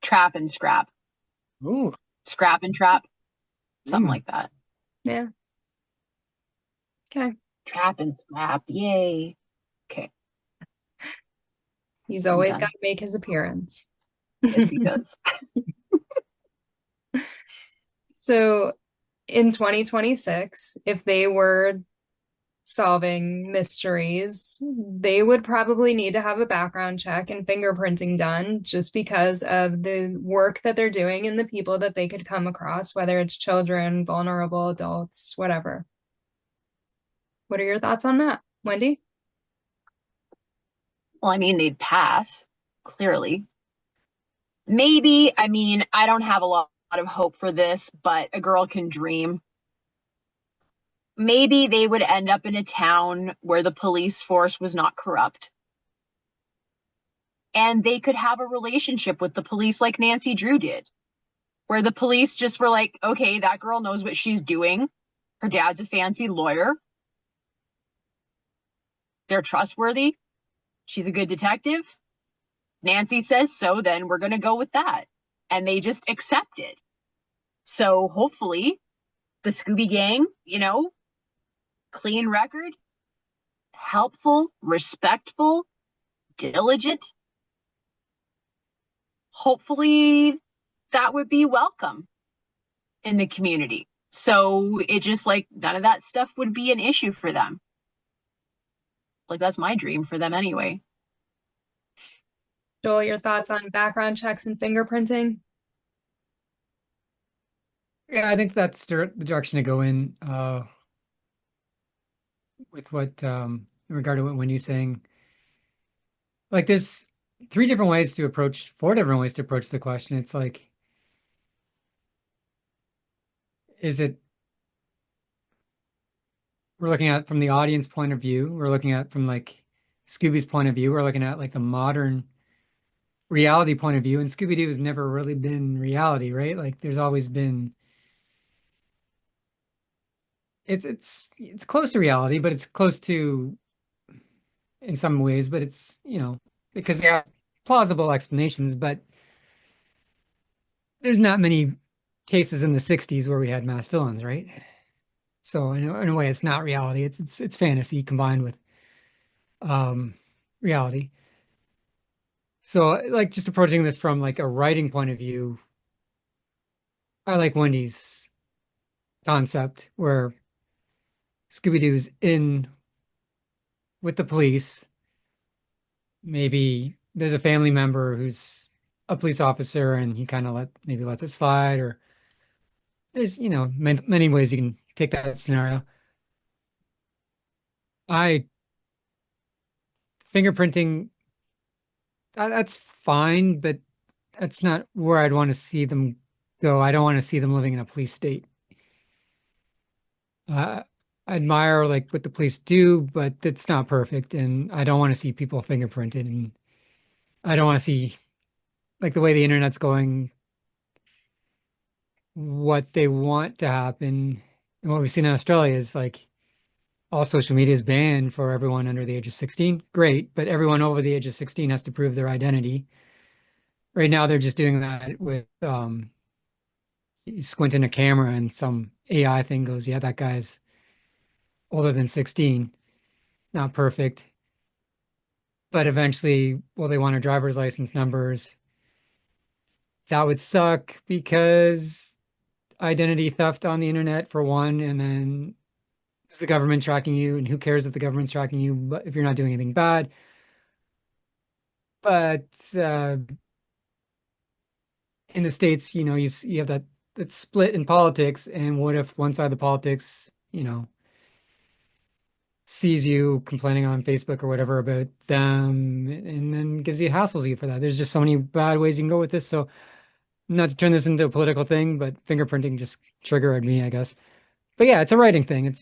Trap and scrap. Ooh. Scrap and trap. Something like that. Yeah. Okay. Trap and scrap. Yay. Okay. He's always got to make his appearance. Yes, he does. So in 2026, if they were solving mysteries, they would probably need to have a background check and fingerprinting done just because of the work that they're doing and the people that they could come across, whether it's children, vulnerable adults, whatever. What are your thoughts on that, Wendy? Well, I mean, they'd pass, clearly. Maybe, I mean, I don't have a lot of hope for this, but a girl can dream. Maybe they would end up in a town where the police force was not corrupt. And they could have a relationship with the police like Nancy Drew did, where the police just were like, okay, that girl knows what she's doing. Her dad's a fancy lawyer. They're trustworthy. She's a good detective. Nancy says so, then we're going to go with that. And they just accept it. So hopefully the Scooby Gang, clean record, helpful, respectful, diligent. Hopefully that would be welcome in the community. So it just none of that stuff would be an issue for them. That's my dream for them anyway. Joel, your thoughts on background checks and fingerprinting? Yeah, I think that's the direction to go in with what in regard to what Wendy's saying. There's four different ways to approach the question. It's is it we're looking at from the audience point of view, we're looking at from Scooby's point of view, we're looking at the modern reality point of view, and Scooby-Doo has never really been reality, right? There's always been it's close to reality, but it's close to in some ways, but it's because they have plausible explanations, but there's not many cases in the 60s where we had mass villains, right? So in a way, it's not reality. It's fantasy combined with reality. So just approaching this from a writing point of view, I like Wendy's concept where Scooby-Doo's in with the police. Maybe there's a family member who's a police officer and he kind of maybe lets it slide, or there's many ways you can take that scenario. Fingerprinting, that's fine, but that's not where I'd want to see them go. I don't want to see them living in a police state. I admire what the police do, but it's not perfect, and I don't want to see people fingerprinted, and I don't want to see the way the internet's going, what they want to happen. And what we've seen in Australia is all social media is banned for everyone under the age of 16. Great, but everyone over the age of 16 has to prove their identity. Right now, they're just doing that with you squint in a camera and some AI thing goes, yeah, that guy's older than 16. Not perfect. But eventually, well, they want a driver's license numbers. That would suck because identity theft on the internet for one, and then is the government tracking you? And who cares if the government's tracking you, but if you're not doing anything bad? But in the States, you have that split in politics, and what if one side of the politics, sees you complaining on Facebook or whatever about them, and then hassles you for that? There's just so many bad ways you can go with this. So not to turn this into a political thing, but fingerprinting just triggered me, I guess. But yeah, it's a writing thing.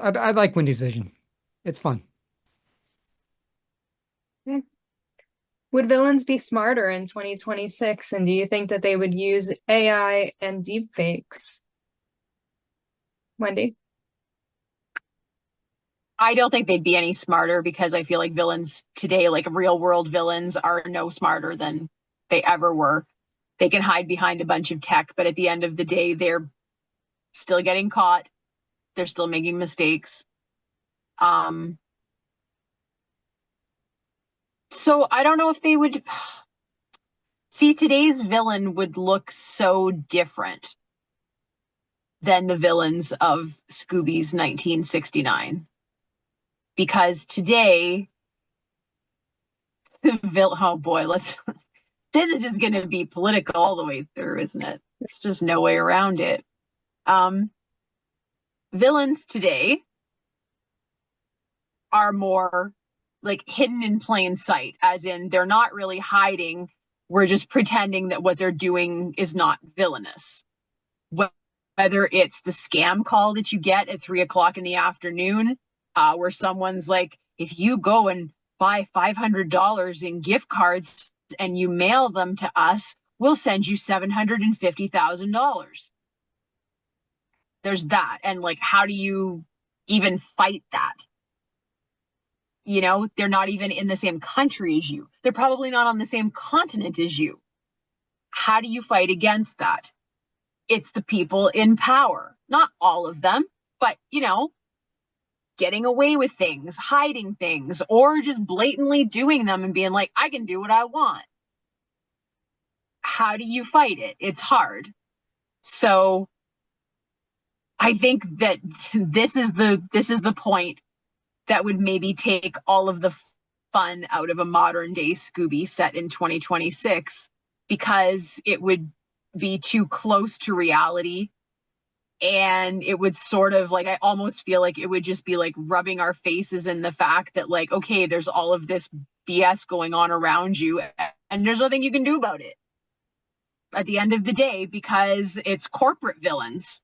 I like Wendy's vision. It's fun. Hmm. Would villains be smarter in 2026? And do you think that they would use AI and deepfakes? Wendy? I don't think they'd be any smarter because I feel like villains today, like real world villains, are no smarter than they ever were. They can hide behind a bunch of tech, but at the end of the day, they're still getting caught. They're still making mistakes. So I don't know if they would see today's villain would look so different than the villains of Scooby's 1969. Because today, the villain, oh boy, this is just going to be political all the way through, isn't it? It's just no way around it. Villains today are more like hidden in plain sight, as in they're not really hiding. We're just pretending that what they're doing is not villainous. Whether it's the scam call that you get at 3 o'clock in the afternoon, where someone's like, if you go and buy $500 in gift cards and you mail them to us, we'll send you $750,000. There's that. And like, how do you even fight that? You know, they're not even in the same country as you. They're probably not on the same continent as you. How do you fight against that? It's the people in power. Not all of them, but, you know, getting away with things, hiding things, or just blatantly doing them and being like, I can do what I want. How do you fight it? It's hard. So I think that this is the point that would maybe take all of the fun out of a modern day Scooby set in 2026, because it would be too close to reality. And it would sort of like, I almost feel like it would just be like rubbing our faces in the fact that like, okay, there's all of this BS going on around you and there's nothing you can do about it at the end of the day, because it's corporate villains.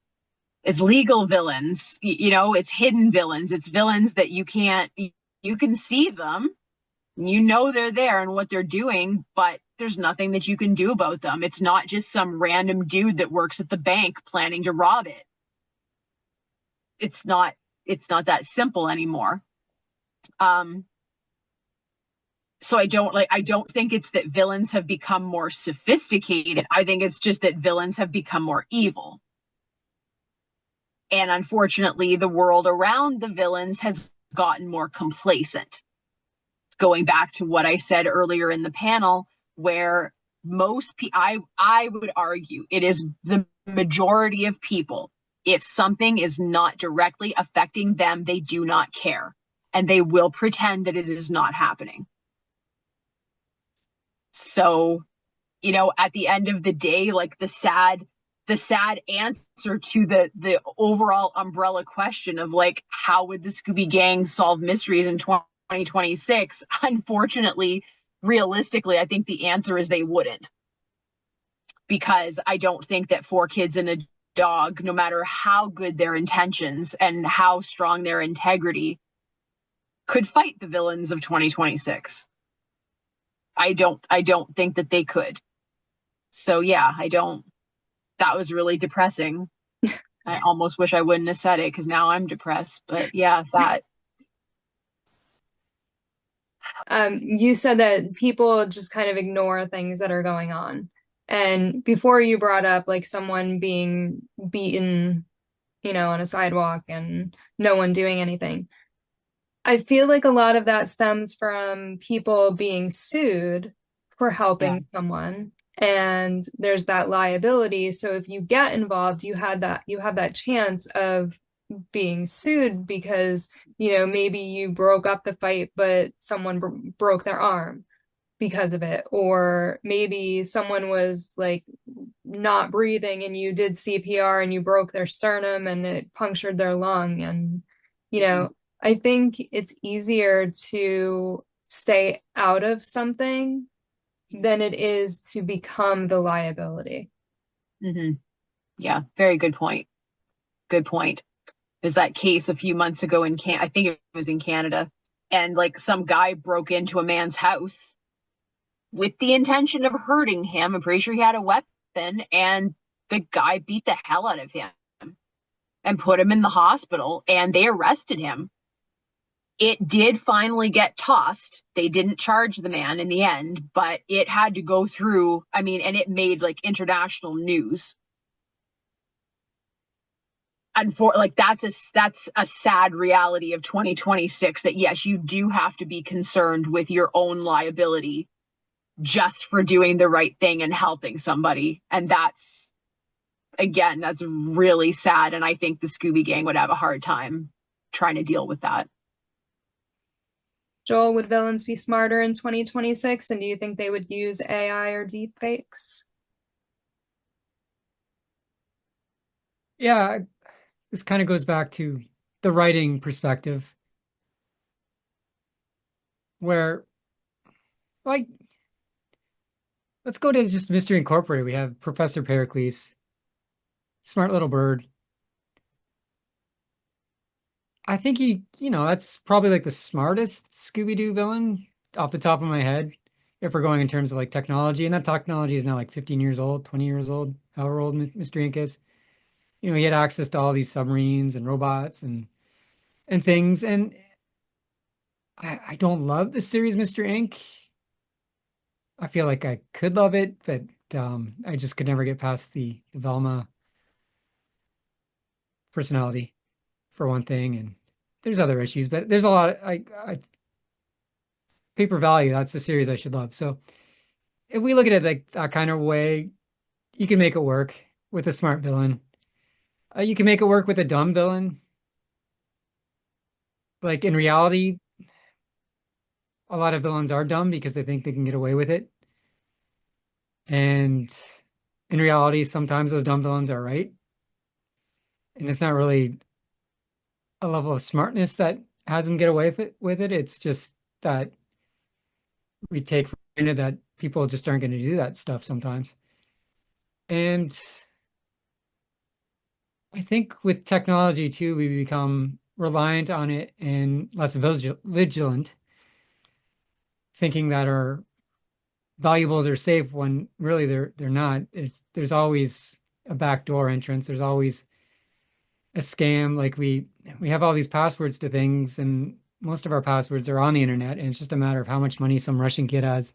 It's legal villains, you know, it's hidden villains. It's villains that you can see them, you know they're there and what they're doing, but there's nothing that you can do about them. It's not just some random dude that works at the bank planning to rob it. It's not that simple anymore. So I don't think it's that villains have become more sophisticated. I think it's just that villains have become more evil. And unfortunately, the world around the villains has gotten more complacent. Going back to what I said earlier in the panel, where I would argue it is the majority of people, if something is not directly affecting them, they do not care. And they will pretend that it is not happening. So, you know, at the end of the day, like the sad answer to the overall umbrella question of like, how would the Scooby Gang solve mysteries in 2026? Unfortunately, realistically, I think the answer is they wouldn't. Because I don't think that 4 kids and a dog, no matter how good their intentions and how strong their integrity, could fight the villains of 2026. I don't think that they could. So yeah, that was really depressing. I almost wish I wouldn't have said it because now I'm depressed. But yeah, that. You said that people just kind of ignore things that are going on. And before you brought up like someone being beaten, you know, on a sidewalk and no one doing anything. I feel like a lot of that stems from people being sued for helping someone. And there's that liability. So if you get involved, you have that chance of being sued because, you know, maybe you broke up the fight, but someone broke their arm because of it. Or maybe someone was like not breathing and you did CPR and you broke their sternum and it punctured their lung. And, you know, I think it's easier to stay out of something than it is to become the liability. Mm-hmm. Yeah, very good point. Good point. There's that case a few months ago I think it was in Canada, and like some guy broke into a man's house with the intention of hurting him. I'm pretty sure he had a weapon, and the guy beat the hell out of him and put him in the hospital, and they arrested him. It did finally get tossed. They didn't charge the man in the end, but it had to go through, I mean, and it made like international news. And for like that's a sad reality of 2026, that yes, you do have to be concerned with your own liability just for doing the right thing and helping somebody. And that's, again, that's really sad, and I think the Scooby Gang would have a hard time trying to deal with that. Joel, would villains be smarter in 2026? And do you think they would use AI or deepfakes? Yeah, this kind of goes back to the writing perspective, where, like, let's go to just Mystery Incorporated. We have Professor Pericles, smart little bird. I think that's probably like the smartest Scooby-Doo villain off the top of my head, if we're going in terms of like technology. And that technology is now like 15 years old, 20 years old, however old Mr. Ink is. He had access to all these submarines and robots and things. And I don't love the series Mr. Ink. I feel like I could love it, but I just could never get past the Velma personality, for one thing. And there's other issues, but there's a lot. I paper value. That's the series I should love. So if we look at it like that kind of way, you can make it work with a smart villain. You can make it work with a dumb villain. Like in reality, a lot of villains are dumb because they think they can get away with it. And in reality, sometimes those dumb villains are right. And it's not really a level of smartness that has them get away with it. It's just that we take for granted that people just aren't going to do that stuff sometimes. And I think with technology too, we become reliant on it and less vigilant, thinking that our valuables are safe when really they're not. There's always a backdoor entrance. There's always a scam. Like we have all these passwords to things, and most of our passwords are on the internet, and it's just a matter of how much money some Russian kid has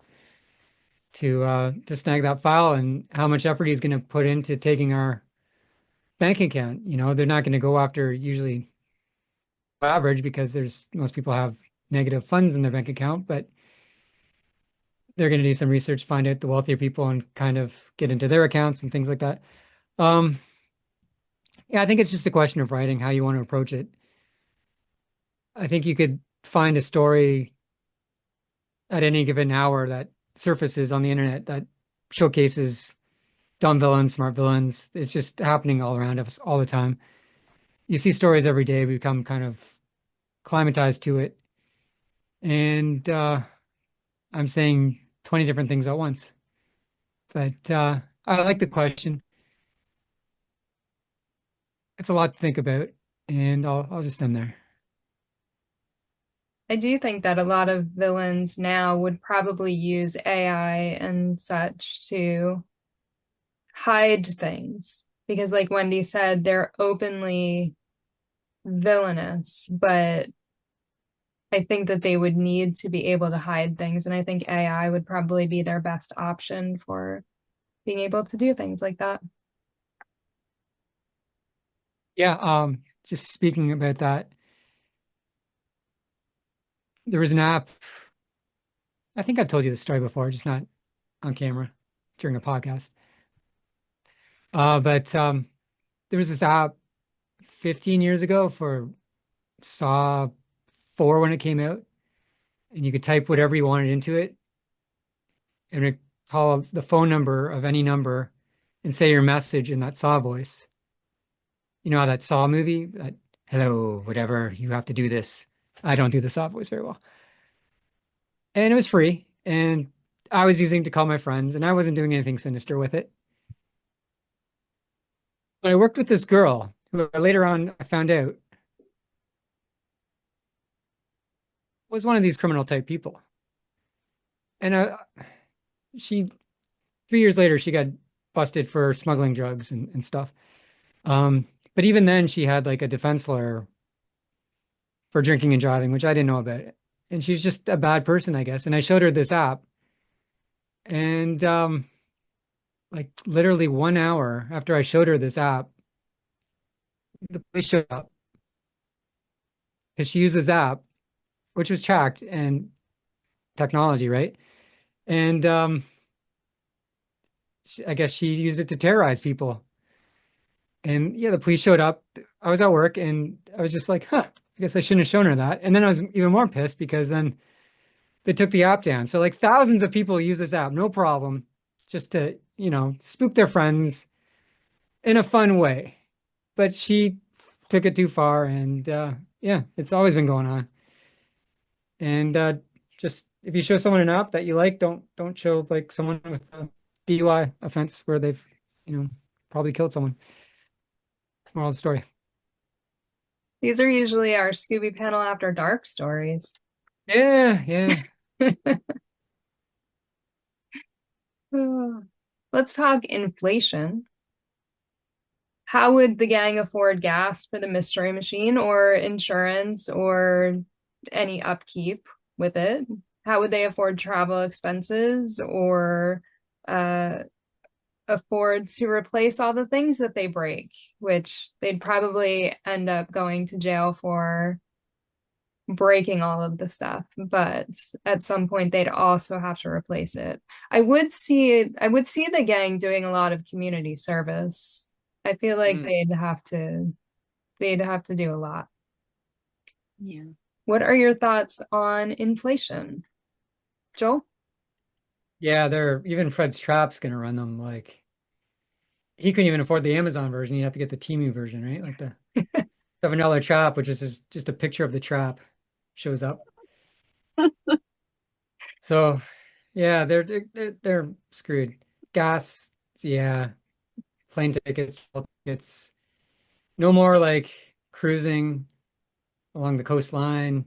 to snag that file and how much effort he's going to put into taking our bank account. They're not going to go after usually average, because most people have negative funds in their bank account, but they're going to do some research, find out the wealthier people, and kind of get into their accounts and things like that. Yeah, I think it's just a question of writing, how you want to approach it. I think you could find a story at any given hour that surfaces on the internet that showcases dumb villains, smart villains. It's just happening all around us all the time. You see stories every day. We become kind of climatized to it. And I'm saying 20 different things at once. But I like the question. It's a lot to think about, and I'll just end there. I do think that a lot of villains now would probably use AI and such to hide things, because like Wendy said, they're openly villainous, but I think that they would need to be able to hide things, and I think AI would probably be their best option for being able to do things like that. Yeah, just speaking about that, there was an app. I think I've told you the story before, just not on camera during a podcast. But there was this app 15 years ago for Saw 4 when it came out, and you could type whatever you wanted into it, and it call the phone number of any number and say your message in that Saw voice. You know how that Saw movie, that hello, whatever, you have to do this. I don't do the Saw voice very well. And it was free, and I was using it to call my friends, and I wasn't doing anything sinister with it. But I worked with this girl who later on I found out was one of these criminal type people. And she 3 years later, she got busted for smuggling drugs and stuff. But even then, she had like a defense lawyer for drinking and driving, which I didn't know about. And she's just a bad person, I guess. And I showed her this app, and like literally 1 hour after I showed her this app, the police showed up because she used this app, which was tracked and technology, right? And I guess she used it to terrorize people. And yeah, the police showed up. I was at work and I was just like, huh, I guess I shouldn't have shown her that. And then I was even more pissed because then they took the app down. So like thousands of people use this app, no problem, just to, spook their friends in a fun way. But she took it too far, and yeah, it's always been going on. And just if you show someone an app that you like, don't show like someone with a DUI offense where they've, probably killed someone. Moral of the story. These are usually our Scooby Panel After Dark stories. Yeah. Let's talk inflation. How would the gang afford gas for the mystery machine or insurance or any upkeep with it? How would they afford travel expenses or afford to replace all the things that they break, which they'd probably end up going to jail for breaking all of the stuff, but at some point they'd also have to replace it. I would see the gang doing a lot of community service. I feel like they'd have to do a lot. Yeah. What are your thoughts on inflation, Joel? Yeah, even Fred's Trap's gonna run them. Like he couldn't even afford the Amazon version. You have to get the Temu version, right? Like the $7 trap, which is just a picture of the trap shows up. So yeah, they're screwed. Gas, yeah, plane tickets, it's no more like cruising along the coastline.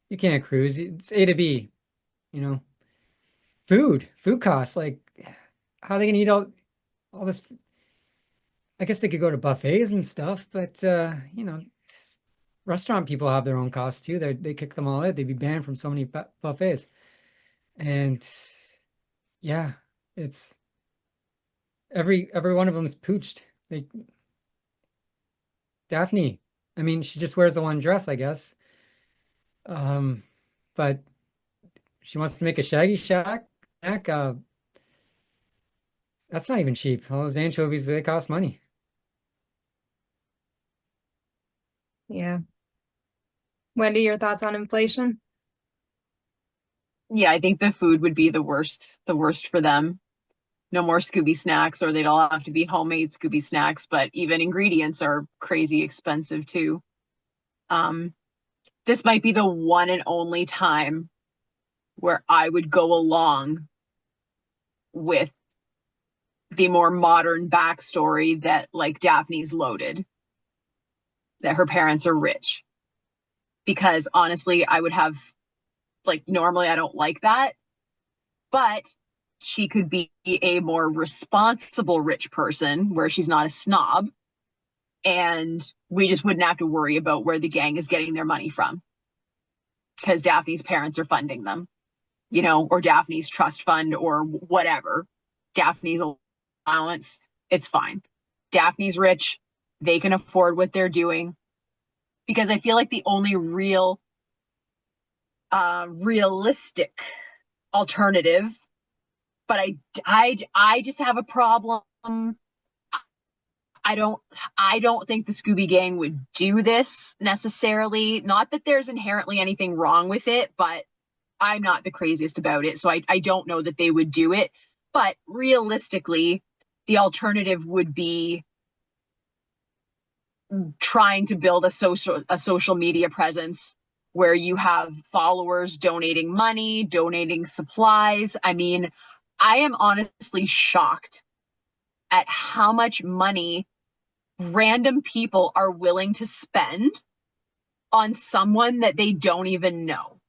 You can't cruise. It's A to B, you know. Food costs, like how are they gonna eat all this? I guess they could go to buffets and stuff, but restaurant people have their own costs too. They kick them all out. They'd be banned from so many buffets. And yeah, it's every one of them's pooched. Daphne, I mean, she just wears the one dress, I guess. But she wants to make a Shaggy Shack. That's not even cheap. All those anchovies, they cost money. Yeah. Wendy, your thoughts on inflation? Yeah, I think the food would be the worst for them. No more Scooby snacks, or they'd all have to be homemade Scooby snacks, but even ingredients are crazy expensive too. This might be the one and only time where I would go along with the more modern backstory that like Daphne's loaded, that her parents are rich. Because honestly, I would have, like, normally I don't like that, but she could be a more responsible rich person where she's not a snob, and we just wouldn't have to worry about where the gang is getting their money from because Daphne's parents are funding them, or Daphne's trust fund or whatever. Daphne's allowance, it's fine. Daphne's rich. They can afford what they're doing. Because I feel like the only realistic alternative, but I just have a problem. I don't think the Scooby Gang would do this necessarily. Not that there's inherently anything wrong with it, but I'm not the craziest about it, so I don't know that they would do it. But realistically, the alternative would be trying to build a social media presence where you have followers donating money, donating supplies. I mean, I am honestly shocked at how much money random people are willing to spend on someone that they don't even know.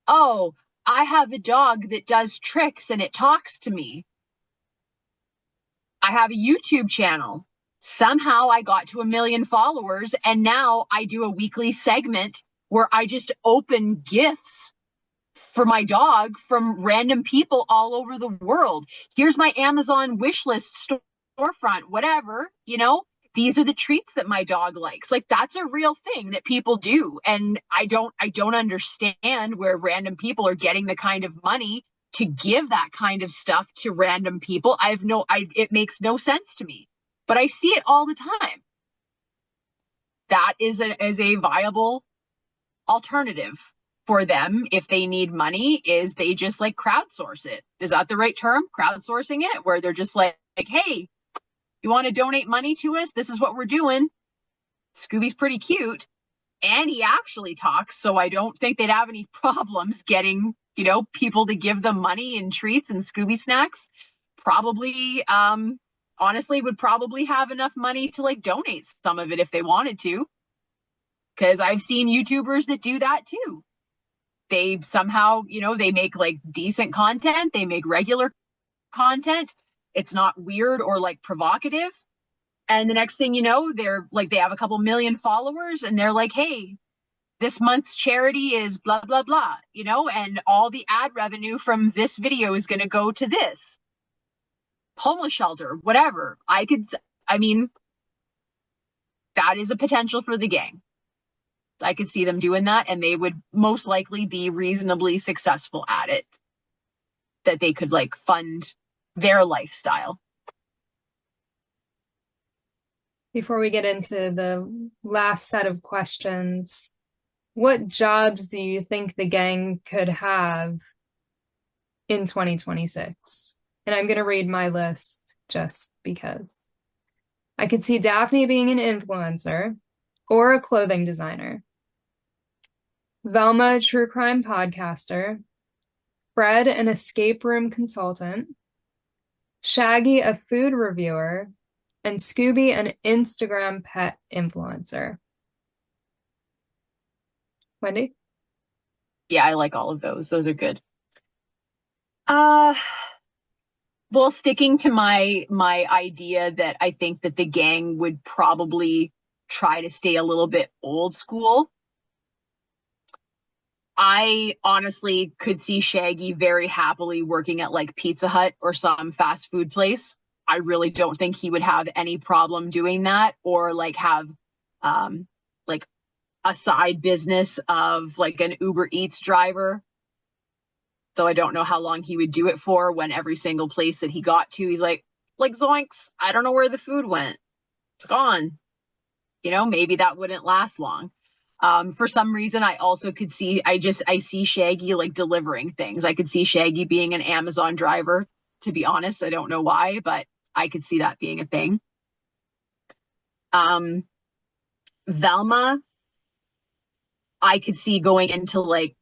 oh, I have a dog that does tricks and it talks to me. I have a YouTube channel. Somehow I got to 1 million followers, and now I do a weekly segment where I just open gifts for my dog from random people all over the world. Here's my Amazon wish list storefront, whatever, you know, these are the treats that my dog likes. Like, that's a real thing that people do. And I don't understand where random people are getting the kind of money to give that kind of stuff to random people. It makes no sense to me, but I see it all the time. That is a viable alternative for them if they need money, is they just like crowdsource it. Is that the right term? Crowdsourcing it, where they're just like, hey, you want to donate money to us? This is what we're doing. Scooby's pretty cute, and he actually talks, so I don't think they'd have any problems getting, you know, people to give them money and treats and Scooby snacks. Probably, honestly, would probably have enough money to like donate some of it if they wanted to. Because I've seen YouTubers that do that too. They somehow, you know, they make like decent content. They make regular content. It's not weird or like provocative. And the next thing you know, they're like, they have a couple million followers and they're like, hey, this month's charity is blah, blah, blah, you know, and all the ad revenue from this video is going to go to this homeless shelter, whatever. I mean, that is a potential for the gang. I could see them doing that, and they would most likely be reasonably successful at it, that they could like fund their lifestyle. Before we get into the last set of questions, what jobs do you think the gang could have in 2026? And I'm going to read my list just because. I could see Daphne being an influencer or a clothing designer. Velma, a true crime podcaster. Fred, an escape room consultant. Shaggy, a food reviewer. And Scooby, an Instagram pet influencer. Wendy? Yeah, I like all of those. Those are good. Well, sticking to my idea that I think that the gang would probably try to stay a little bit old school. I honestly could see Shaggy very happily working at like Pizza Hut or some fast food place. I really don't think he would have any problem doing that, or like have like a side business of like an Uber Eats driver. Though I don't know how long he would do it for, when every single place that he got to, he's like zoinks, I don't know where the food went. It's gone. You know, maybe that wouldn't last long. For some reason, I also could see, I see Shaggy like delivering things. I could see Shaggy being an Amazon driver, to be honest. I don't know why, but I could see that being a thing. Velma, I could see going into like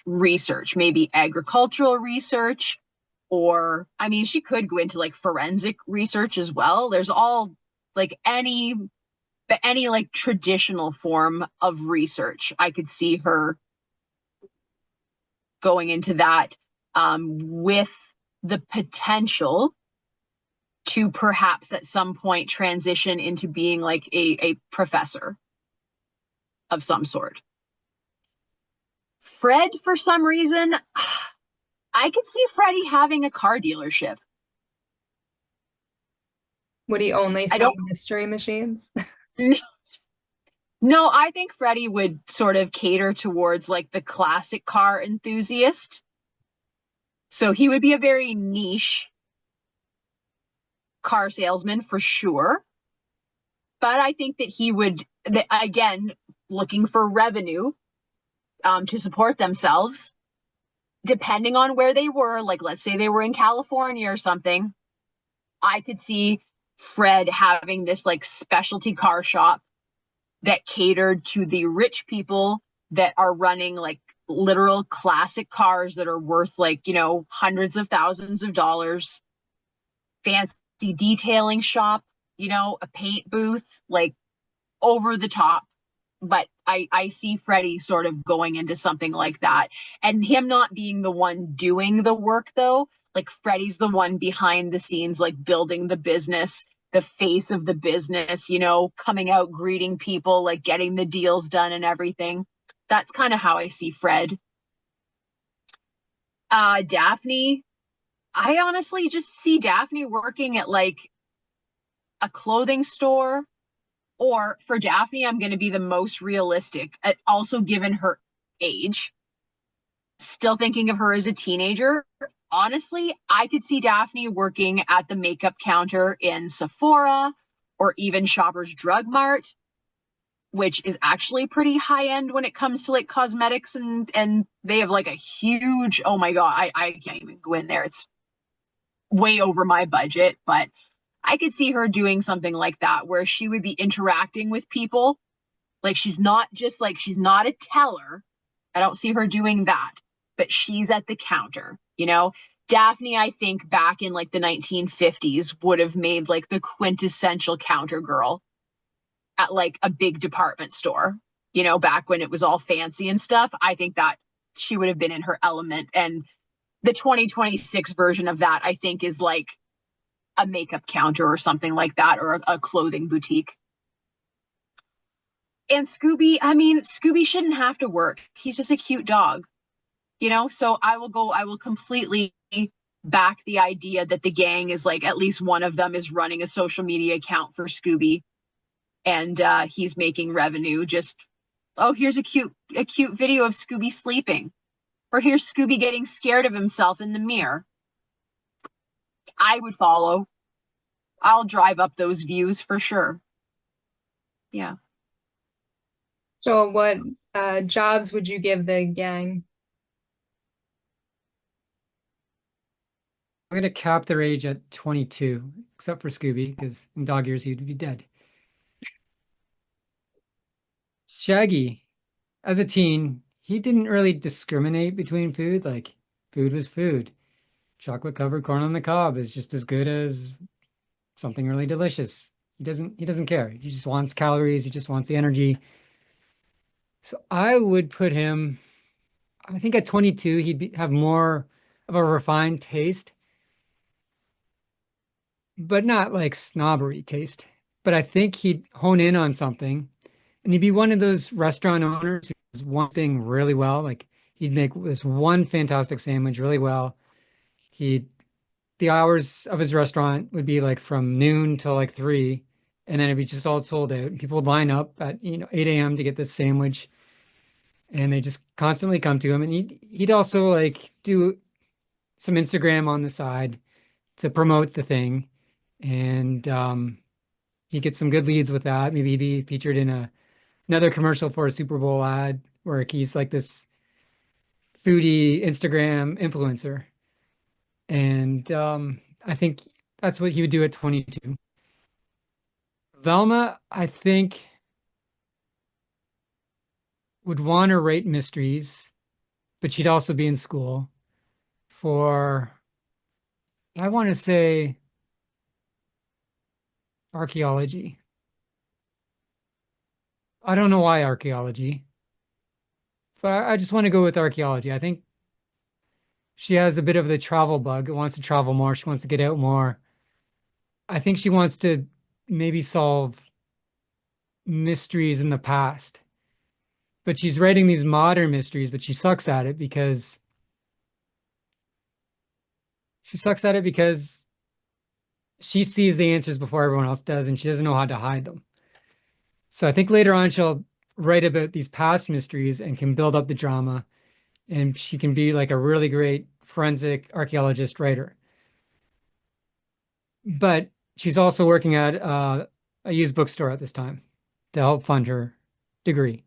research, maybe agricultural research, or, I mean, she could go into like forensic research as well. There's all like any like traditional form of research. I could see her going into that, with the potential to perhaps at some point transition into being like a professor of some sort. Fred, for some reason, I could see Freddie having a car dealership. Would he only sell mystery machines? No, I think Freddie would sort of cater towards like the classic car enthusiast. So he would be a very niche car salesman for sure. But I think that he would, again, looking for revenue to support themselves, depending on where they were, like let's say they were in California or something, I could see Fred having this like specialty car shop that catered to the rich people that are running like literal classic cars that are worth like, you know, hundreds of thousands of dollars, fancy detailing shop, you know, a paint booth, like over the top but I see Freddie sort of going into something like that. And him not being the one doing the work though, like Freddie's the one behind the scenes, like building the business, the face of the business, you know, coming out, greeting people, like getting the deals done and everything. That's kind of how I see Fred. Daphne, I honestly just see Daphne working at like a clothing store. Or for Daphne, I'm going to be the most realistic, also given her age. Still thinking of her as a teenager. Honestly, I could see Daphne working at the makeup counter in Sephora or even Shoppers Drug Mart, which is actually pretty high end when it comes to like cosmetics, and they have like a huge, oh my God, I can't even go in there. It's way over my budget, but I could see her doing something like that where she would be interacting with people. Like she's not a teller. I don't see her doing that, but she's at the counter, you know? Daphne, I think back in like the 1950s would have made like the quintessential counter girl at like a big department store, you know, back when it was all fancy and stuff. I think that she would have been in her element. And the 2026 version of that, I think, is like a makeup counter or something like that, or a clothing boutique. And Scooby, I mean, Scooby shouldn't have to work. He's just a cute dog, you know? So I will completely back the idea that the gang is like, at least one of them is running a social media account for Scooby. And he's making revenue. Just, oh, here's a cute video of Scooby sleeping. Or here's Scooby getting scared of himself in the mirror. I would follow. I'll drive up those views for sure. Yeah. So what jobs would you give the gang? I'm going to cap their age at 22, except for Scooby, because in dog years he'd be dead. Shaggy, as a teen, he didn't really discriminate between food. Like, food was food. Chocolate covered corn on the cob is just as good as something really delicious. He doesn't care. He just wants calories, he just wants the energy. So I would put him, I think at 22 have more of a refined taste, but not like snobbery taste. But I think he'd hone in on something, and he'd be one of those restaurant owners who does one thing really well. Like he'd make this one fantastic sandwich really well. He'd The hours of his restaurant would be like from noon till like 3, and then it'd be just all sold out. People would line up at 8 a.m. to get this sandwich, and they just constantly come to him. And he'd also like do some Instagram on the side to promote the thing, and he'd get some good leads with that. Maybe he'd be featured in another commercial for a Super Bowl ad where he's like this foodie Instagram influencer. And I think that's what he would do at 22. Velma, I think, would want to rate mysteries, but she'd also be in school for, I want to say, archaeology. I don't know why archaeology, but I just want to go with archaeology. I think she has a bit of the travel bug. Wants to travel more. She wants to get out more. I think she wants to maybe solve mysteries in the past. But she's writing these modern mysteries, but she sucks at it because she sees the answers before everyone else does, and she doesn't know how to hide them. So I think later on she'll write about these past mysteries and can build up the drama, and she can be like a really great forensic archaeologist writer. But she's also working at a used bookstore at this time to help fund her degree.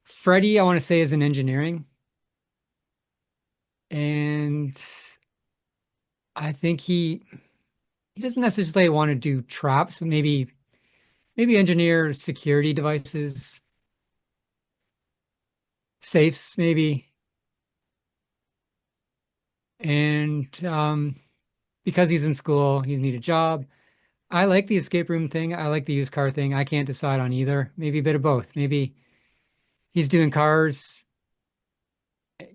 Freddie, I want to say, is in engineering. And I think he doesn't necessarily want to do traps, but maybe engineer security devices, safes, maybe. And because he's in school, he's need a job. I like the escape room thing. I like the used car thing. I can't decide on either. Maybe a bit of both. Maybe he's doing cars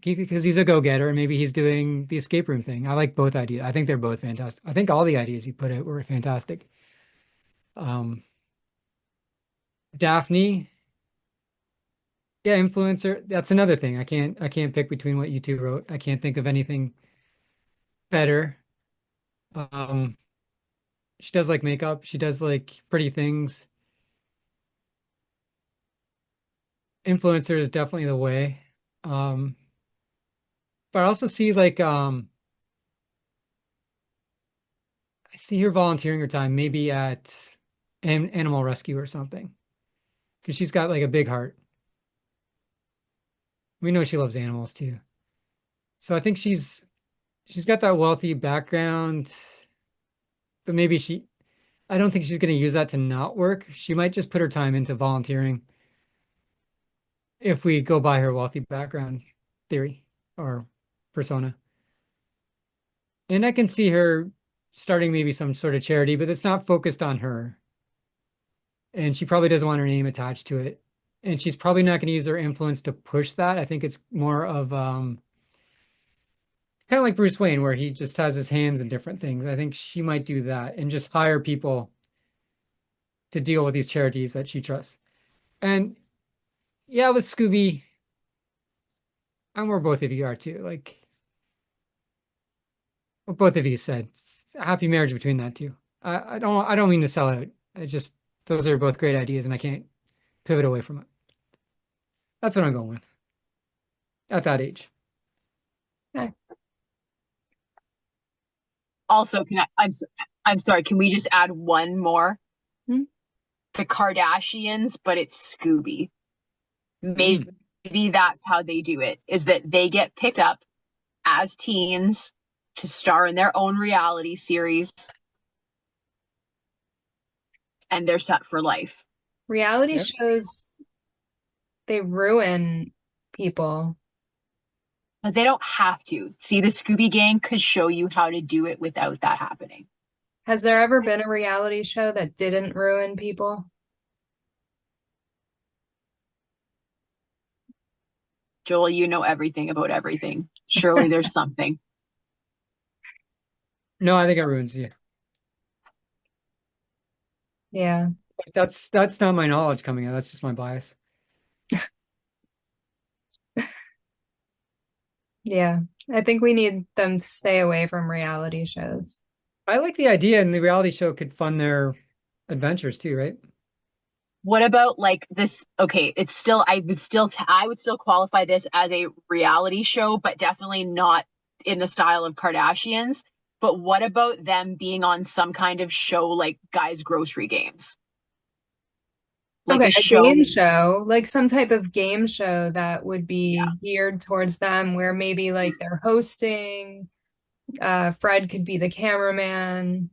because he's a go-getter. Maybe he's doing the escape room thing. I like both ideas. I think they're both fantastic. I think all the ideas you put out were fantastic. Um, Daphne, yeah, influencer. That's another thing. I can't pick between what you two wrote. I can't think of anything better. Um, she does like makeup. She does like pretty things. Influencer is definitely the way. Um, but I also see like I see her volunteering her time maybe at an animal rescue or something because she's got like a big heart. We know she loves animals too. So I think she's got that wealthy background, but maybe I don't think she's going to use that to not work. She might just put her time into volunteering if we go by her wealthy background theory or persona. And I can see her starting maybe some sort of charity, but it's not focused on her. And she probably doesn't want her name attached to it. And she's probably not going to use her influence to push that. I think it's more of kind of like Bruce Wayne, where he just has his hands in different things. I think she might do that and just hire people to deal with these charities that she trusts. And yeah, with Scooby, I'm where both of you are too. Like what both of you said, it's a happy marriage between that two. I don't mean to sell out. I just those are both great ideas, and I can't pivot away from it. That's what I'm going with at that age. Okay. Also, I'm sorry, can we just add one more? Hmm? The Kardashians, but it's Scooby. Maybe that's how they do it, is that they get picked up as teens to star in their own reality series and they're set for life. Reality Yep. shows, they ruin people. But they don't have to. See, the Scooby Gang could show you how to do it without that happening. Has there ever been a reality show that didn't ruin people? Joel, you know everything about everything. Surely there's something. No, I think it ruins you. Yeah. That's not my knowledge coming out. That's just my bias. Yeah. I think we need them to stay away from reality shows. I like the idea, and the reality show could fund their adventures too, right? What about like this? Okay, it's still, I would still qualify this as a reality show, but definitely not in the style of Kardashians. But what about them being on some kind of show like Guys Grocery Games? Like Okay, a a show. game show, like some type of game show that would be geared towards them, where maybe like they're hosting, Fred could be the cameraman.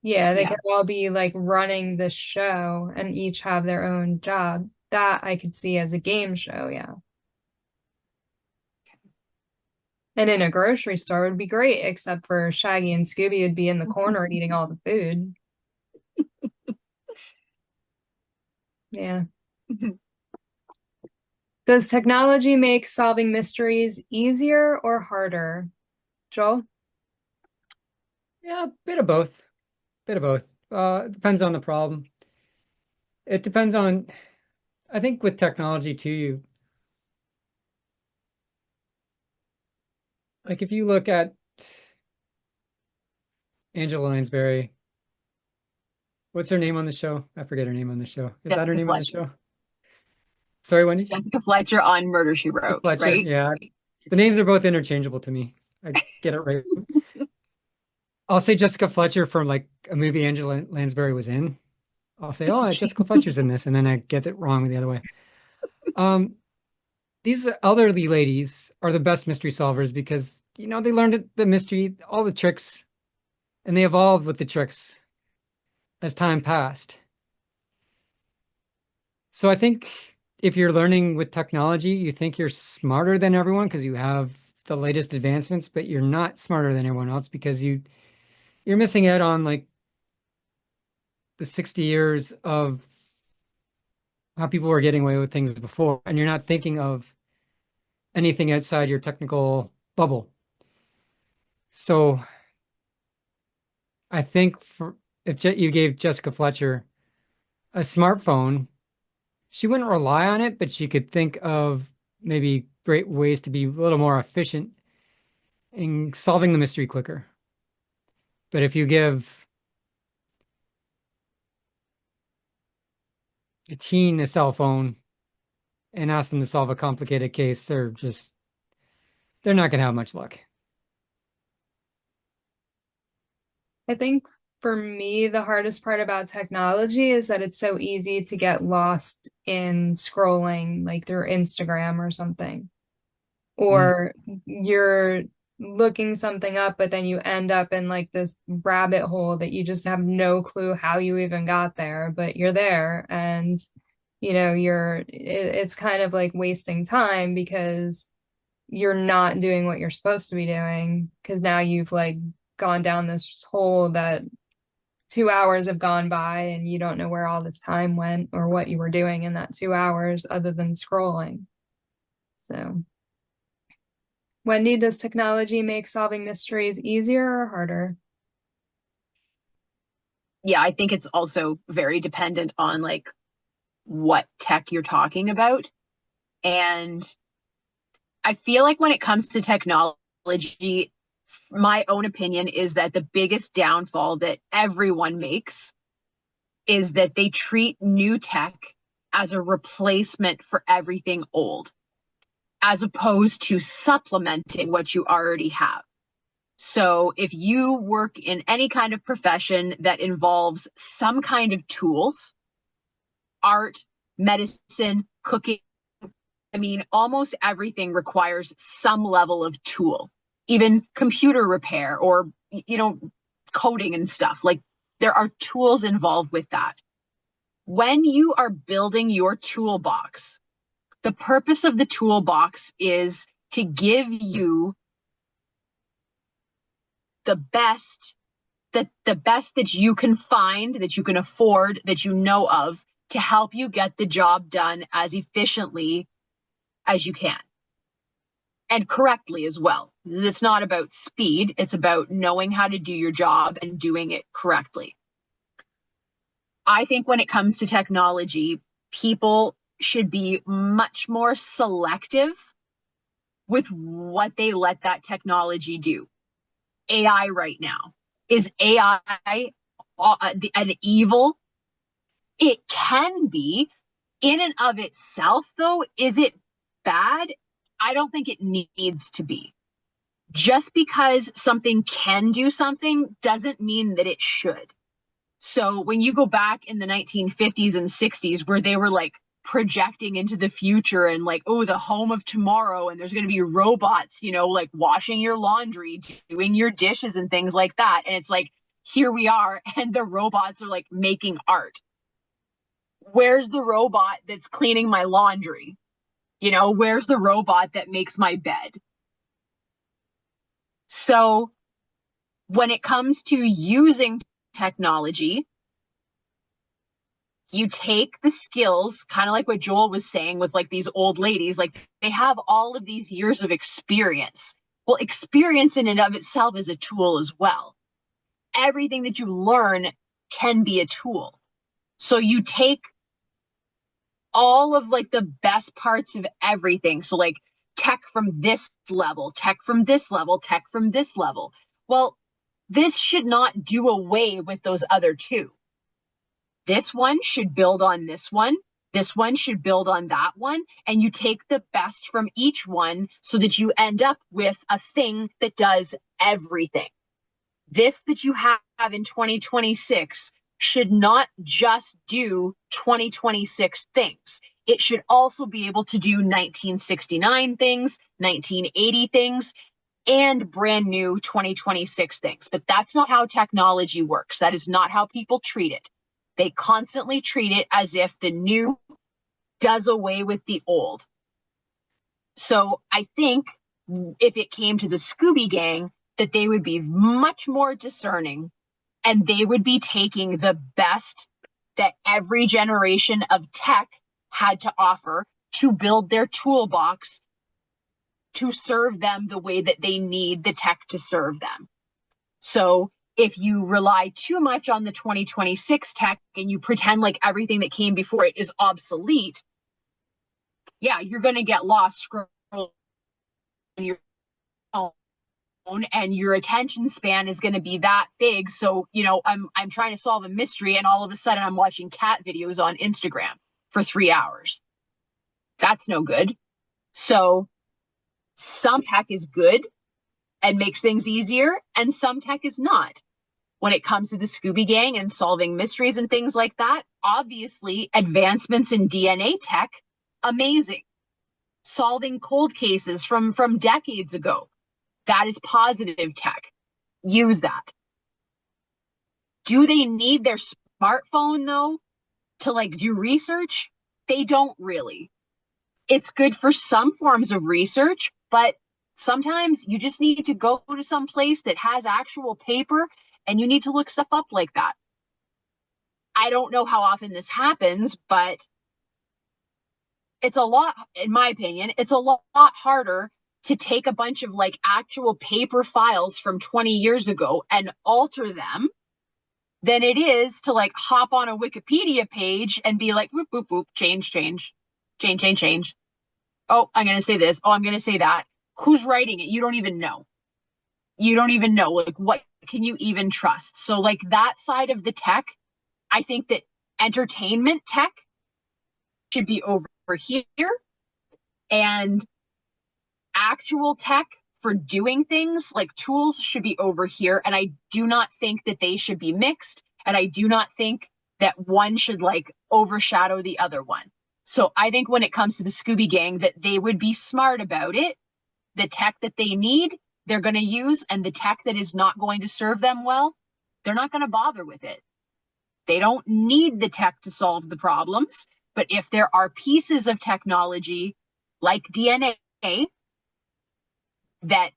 Yeah, they Yeah. could all be like running the show and each have their own job. That I could see as a game show, yeah. And in a grocery store would be great, except for Shaggy and Scooby would be in the corner eating all the food. Yeah. Does technology make solving mysteries easier or harder? Joel? Yeah, a bit of both. Bit of both. It depends on the problem. It depends on, I think with technology too, like if you look at Angela Lansbury, what's her name on the show? I forget her name on the show. Is that her Jessica name on the Fletcher. show? Sorry, Wendy? Jessica Fletcher on Murder, She Jessica Wrote, Fletcher. right? Yeah. The names are both interchangeable to me. I get it right. I'll say Jessica Fletcher from like a movie Angela Lansbury was in. I'll say, oh, Jessica Fletcher's in this, and then I get it wrong the other way. Um, these elderly ladies are the best mystery solvers because they learned the mystery, all the tricks, and they evolved with the tricks as time passed. So I think if you're learning with technology, you think you're smarter than everyone because you have the latest advancements, but you're not smarter than everyone else because you're missing out on like the 60 years of how people were getting away with things before, and you're not thinking of anything outside your technical bubble. So I think if you gave Jessica Fletcher a smartphone, she wouldn't rely on it, but she could think of maybe great ways to be a little more efficient in solving the mystery quicker. But if you give a teen a cell phone and ask them to solve a complicated case, they're not going to have much luck. I think for me, the hardest part about technology is that it's so easy to get lost in scrolling, like through Instagram or something. Or you're looking something up, but then you end up in like this rabbit hole that you just have no clue how you even got there, but you're there. And, you know, it's kind of like wasting time because you're not doing what you're supposed to be doing, because now you've like gone down this hole that 2 hours have gone by and you don't know where all this time went or what you were doing in that 2 hours other than scrolling. So, Wendy, does technology make solving mysteries easier or harder? Yeah, I think it's also very dependent on like what tech you're talking about. And I feel like when it comes to technology, my own opinion is that the biggest downfall that everyone makes is that they treat new tech as a replacement for everything old, as opposed to supplementing what you already have. So if you work in any kind of profession that involves some kind of tools, art, medicine, cooking, I mean, almost everything requires some level of tool, even computer repair or, you know, coding and stuff. Like there are tools involved with that. When you are building your toolbox, the purpose of the toolbox is to give you the best that you can find, that you can afford, that you know of, to help you get the job done as efficiently as you can. And correctly as well. It's not about speed, it's about knowing how to do your job and doing it correctly. I think when it comes to technology, people should be much more selective with what they let that technology do. AI right now. Is AI an evil? It can be. In and of itself, though, is it bad? I don't think it needs to be. Just because something can do something doesn't mean that it should. So when you go back in the 1950s and 60s where they were like projecting into the future and like, oh, the home of tomorrow, and there's going to be robots, you know, like washing your laundry, doing your dishes and things like that. And it's like, here we are, and the robots are like making art. Where's the robot that's cleaning my laundry? You know, where's the robot that makes my bed? So when it comes to using technology, you take the skills, kind of like what Joel was saying with like these old ladies, like they have all of these years of experience. Well, experience in and of itself is a tool as well. Everything that you learn can be a tool. So you take all of like the best parts of everything. So like tech from this level, tech from this level, tech from this level. Well, this should not do away with those other two. This one should build on this one. This one should build on that one. And you take the best from each one so that you end up with a thing that does everything. This that you have in 2026 should not just do 2026 things. It should also be able to do 1969 things, 1980 things, and brand new 2026 things. But that's not how technology works. That is not how people treat it. They constantly treat it as if the new does away with the old. So I think if it came to the Scooby Gang, that they would be much more discerning and they would be taking the best that every generation of tech had to offer to build their toolbox to serve them the way that they need the tech to serve them. So if you rely too much on the 2026 tech and you pretend like everything that came before it is obsolete, yeah, you're going to get lost scrolling your phone, and your attention span is going to be that big. So, I'm trying to solve a mystery and all of a sudden I'm watching cat videos on Instagram for 3 hours. That's no good. So some tech is good and makes things easier, and some tech is not. When it comes to the Scooby Gang and solving mysteries and things like that, obviously advancements in DNA tech, amazing. Solving cold cases from decades ago, that is positive tech. Use that. Do they need their smartphone though to do research? They don't really. It's good for some forms of research, but sometimes you just need to go to some place that has actual paper and you need to look stuff up like that. I don't know how often this happens, but it's a lot, in my opinion, it's a lot harder to take a bunch of actual paper files from 20 years ago and alter them than it is to hop on a Wikipedia page and be like, whoop, whoop, whoop, change. Oh, I'm going to say this. Oh, I'm going to say that. Who's writing it? You don't even know. What can you even trust? So that side of the tech, I think that entertainment tech should be over here, and actual tech for doing things like tools should be over here. And I do not think that they should be mixed. And I do not think that one should overshadow the other one. So I think when it comes to the Scooby Gang, that they would be smart about it. The tech that they need, they're going to use, and the tech that is not going to serve them well, they're not going to bother with it. They don't need the tech to solve the problems. But if there are pieces of technology like DNA that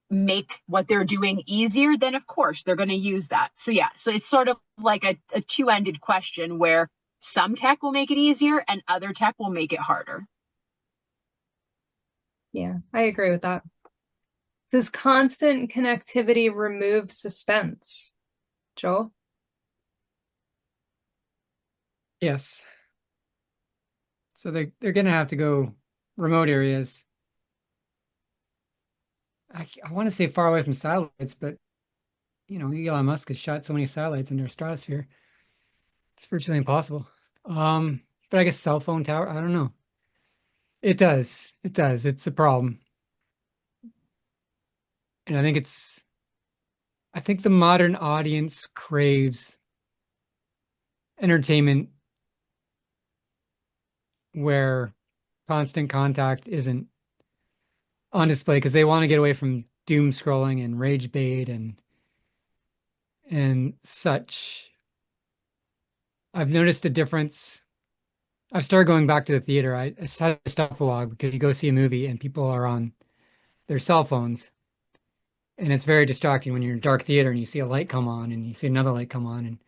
make what they're doing easier, then of course they're going to use that. So yeah, so it's sort of like a two-ended question where some tech will make it easier and other tech will make it harder. Yeah, I agree with that. Does constant connectivity remove suspense? Joel? Yes. So they're going to have to go remote areas. I want to say far away from satellites, but Elon Musk has shot so many satellites into our stratosphere. It's virtually impossible. But I guess cell phone tower, I don't know. It does. It's a problem. And I think the modern audience craves entertainment where constant contact isn't on display because they want to get away from doom scrolling and rage bait and such. I've noticed a difference. I've started going back to the theater. I started to stop a log because you go see a movie and people are on their cell phones. And it's very distracting when you're in dark theater and you see a light come on and you see another light come on. And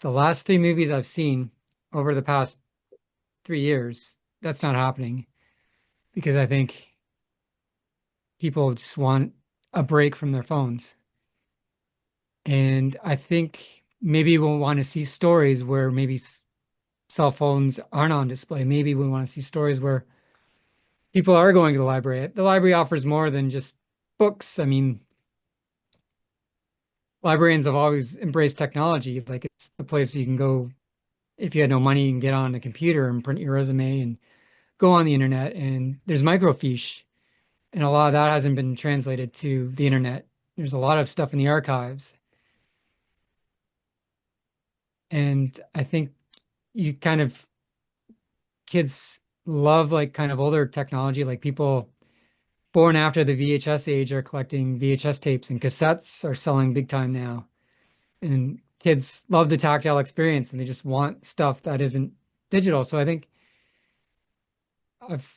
the last 3 movies I've seen over the past 3 years, that's not happening because I think people just want a break from their phones. And I think maybe we'll want to see stories where maybe cell phones aren't on display. Maybe we want to see stories where people are going to the library. The library offers more than just books. I mean, librarians have always embraced technology. It's the place you can go if you had no money and get on a computer and print your resume and go on the internet. And there's microfiche, and a lot of that hasn't been translated to the internet. There's a lot of stuff in the archives. And I think kids love kind of older technology, like people born after the VHS age are collecting VHS tapes, and cassettes are selling big time now. And kids love the tactile experience and they just want stuff that isn't digital. So I think I've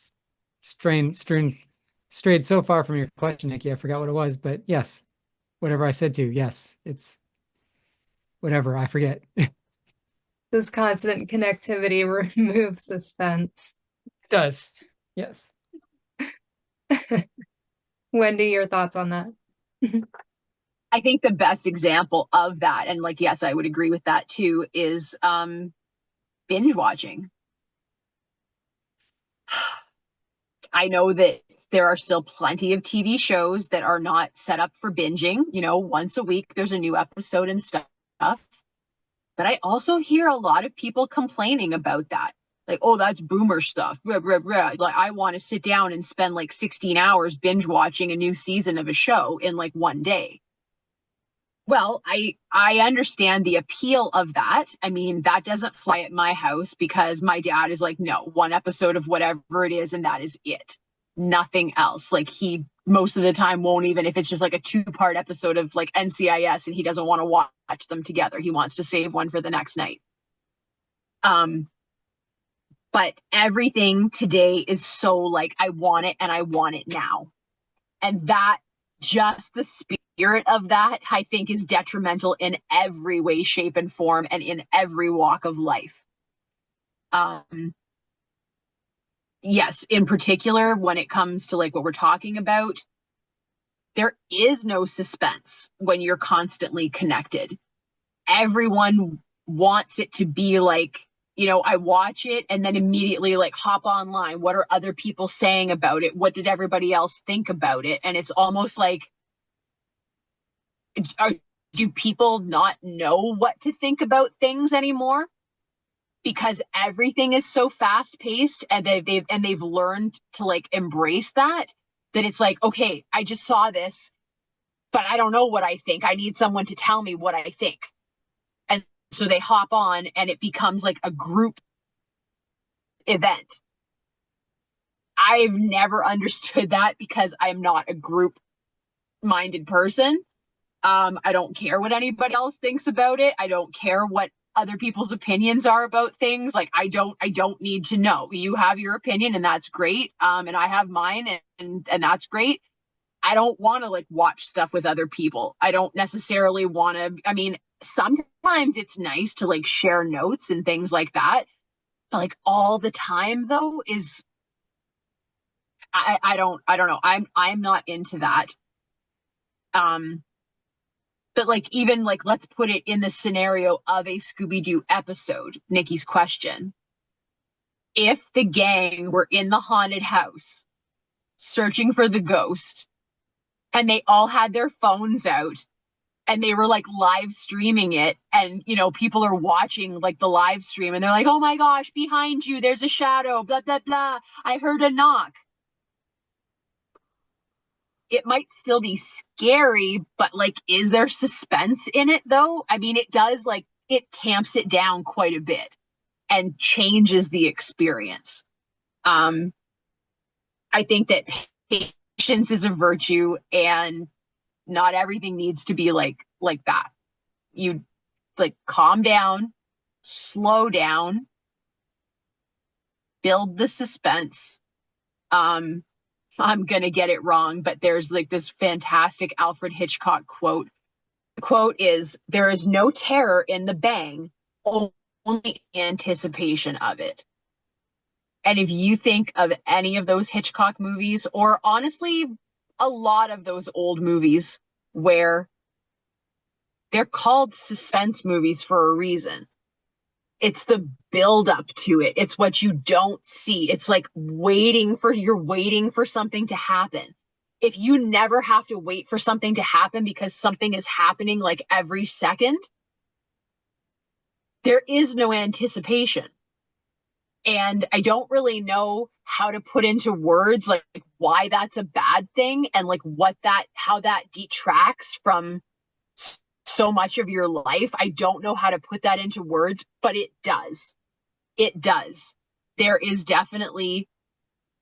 strayed so far from your question, Nikki, I forgot what it was, but yes, whatever I said to, yes, it's whatever, I forget. This constant connectivity removes suspense. It does. Yes. Wendy, your thoughts on that? I think the best example of that, and like, yes, I would agree with that too, is binge watching. I know that there are still plenty of TV shows that are not set up for binging. You know, once a week there's a new episode and stuff. But I also hear a lot of people complaining about that. Like, oh, that's boomer stuff. Blah, blah, blah. Like, I want to sit down and spend like 16 hours binge watching a new season of a show in like one day. Well, I understand the appeal of that. I mean, that doesn't fly at my house because my dad is like, no, one episode of whatever it is, and that is it. Nothing else. Like, he most of the time won't, even if it's just like a 2-part episode of like NCIS and he doesn't want to watch them together. He wants to save one for the next night. But everything today is so like, I want it and I want it now. And that, just the spirit of that, I think, is detrimental in every way, shape, and form, and in every walk of life. Yes, in particular, when it comes to like what we're talking about, there is no suspense when you're constantly connected. Everyone wants it to be like, you know, I watch it and then immediately like hop online. What are other people saying about it? What did everybody else think about it? And it's almost like, do people not know what to think about things anymore? Because everything is so fast paced, and they've learned to like embrace that it's like, okay, I just saw this, but I don't know what I think. I need someone to tell me what I think. And so they hop on and it becomes like a group event. I've never understood that because I'm not a group minded person. I don't care what anybody else thinks about it. I don't care what other people's opinions are about things. Like, I don't need to know. You have your opinion and that's great. And I have mine and that's great. I don't want to like watch stuff with other people. I don't necessarily want to, I mean, sometimes it's nice to like share notes and things like that. But like all the time though is, I don't know. I'm not into that. But like, even like, let's put it in the scenario of a Scooby-Doo episode, Nikki's question. If the gang were in the haunted house searching for the ghost and they all had their phones out and they were like live streaming it, and, you know, people are watching like the live stream and they're like, oh my gosh, behind you, there's a shadow, blah, blah, blah. I heard a knock. It might still be scary, but like, is there suspense in it though? I mean, it does, like, it tamps it down quite a bit and changes the experience. I think that patience is a virtue, and not everything needs to be like that. You like calm down, slow down, build the suspense. I'm going to get it wrong, but there's like this fantastic Alfred Hitchcock quote. The quote is, there is no terror in the bang, only anticipation of it. And if you think of any of those Hitchcock movies, or honestly, a lot of those old movies where they're called suspense movies for a reason. It's the build up to it. It's what you don't see. It's like you're waiting for something to happen. If you never have to wait for something to happen because something is happening like every second, there is no anticipation. And I don't really know how to put into words like why that's a bad thing, and like how that detracts from so much of your life. I don't know how to put that into words, but it does. It does. There is definitely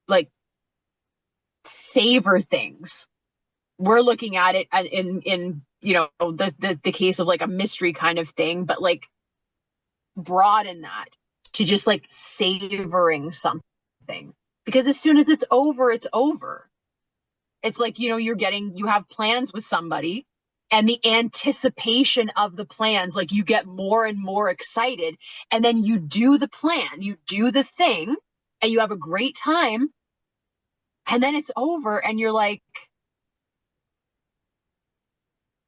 like, savor things. We're looking at it in you know, the case of like a mystery kind of thing, but like broaden that to just like savoring something, because as soon as it's over, it's over. It's like, you know, you have plans with somebody and the anticipation of the plans, like you get more and more excited, and then you do the plan, you do the thing, and you have a great time, and then it's over and you're like,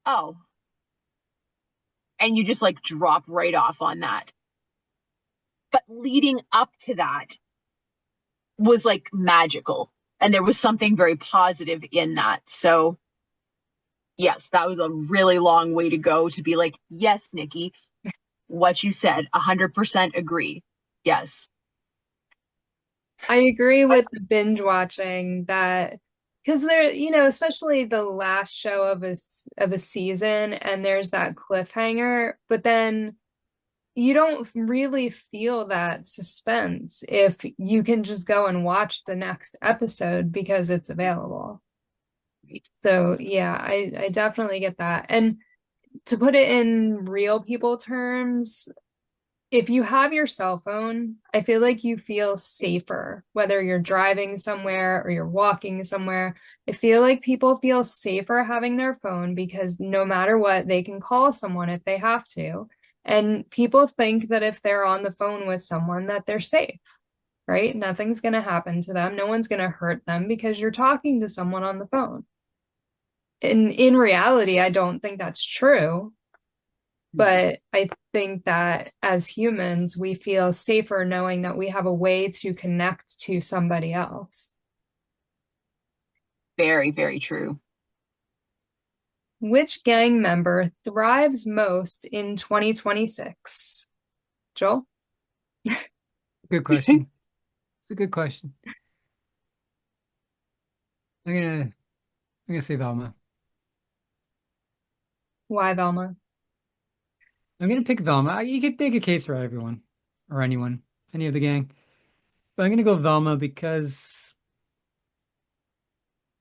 oh, and you just like drop right off on that. But leading up to that was like magical, and there was something very positive in that. So yes, that was a really long way to go to be like, yes, Nikki, what you said, 100% agree. Yes. I agree with the binge watching that, because there, you know, especially the last show of a season, and there's that cliffhanger, but then you don't really feel that suspense if you can just go and watch the next episode because it's available. So yeah, I definitely get that. And to put it in real people terms, if you have your cell phone, I feel like you feel safer, whether you're driving somewhere or you're walking somewhere. I feel like people feel safer having their phone because no matter what, they can call someone if they have to. And people think that if they're on the phone with someone, that they're safe, right? Nothing's going to happen to them. No one's going to hurt them because you're talking to someone on the phone. And in reality, I don't think that's true. But I think that as humans, we feel safer knowing that we have a way to connect to somebody else. Very, very true. Which gang member thrives most in 2026? Joel? Good question. It's a good question. I'm gonna say Velma. Why Velma? I'm gonna pick Velma. You could make a case for everyone or anyone, any of the gang. But I'm gonna go Velma because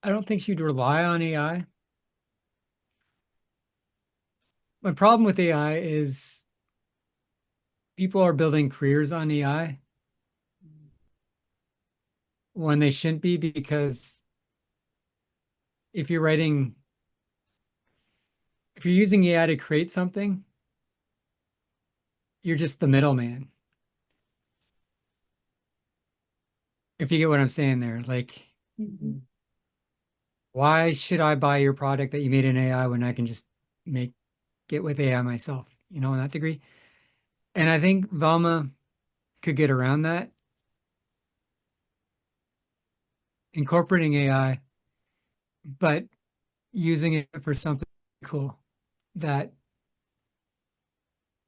I don't think she'd rely on AI. My problem with AI is people are building careers on AI when they shouldn't be, because if you're using AI to create something, you're just the middleman. If you get what I'm saying there, like, why should I buy your product that you made in AI when I can just make it with AI myself, in that degree? And I think Velma could get around that, incorporating AI, but using it for something cool that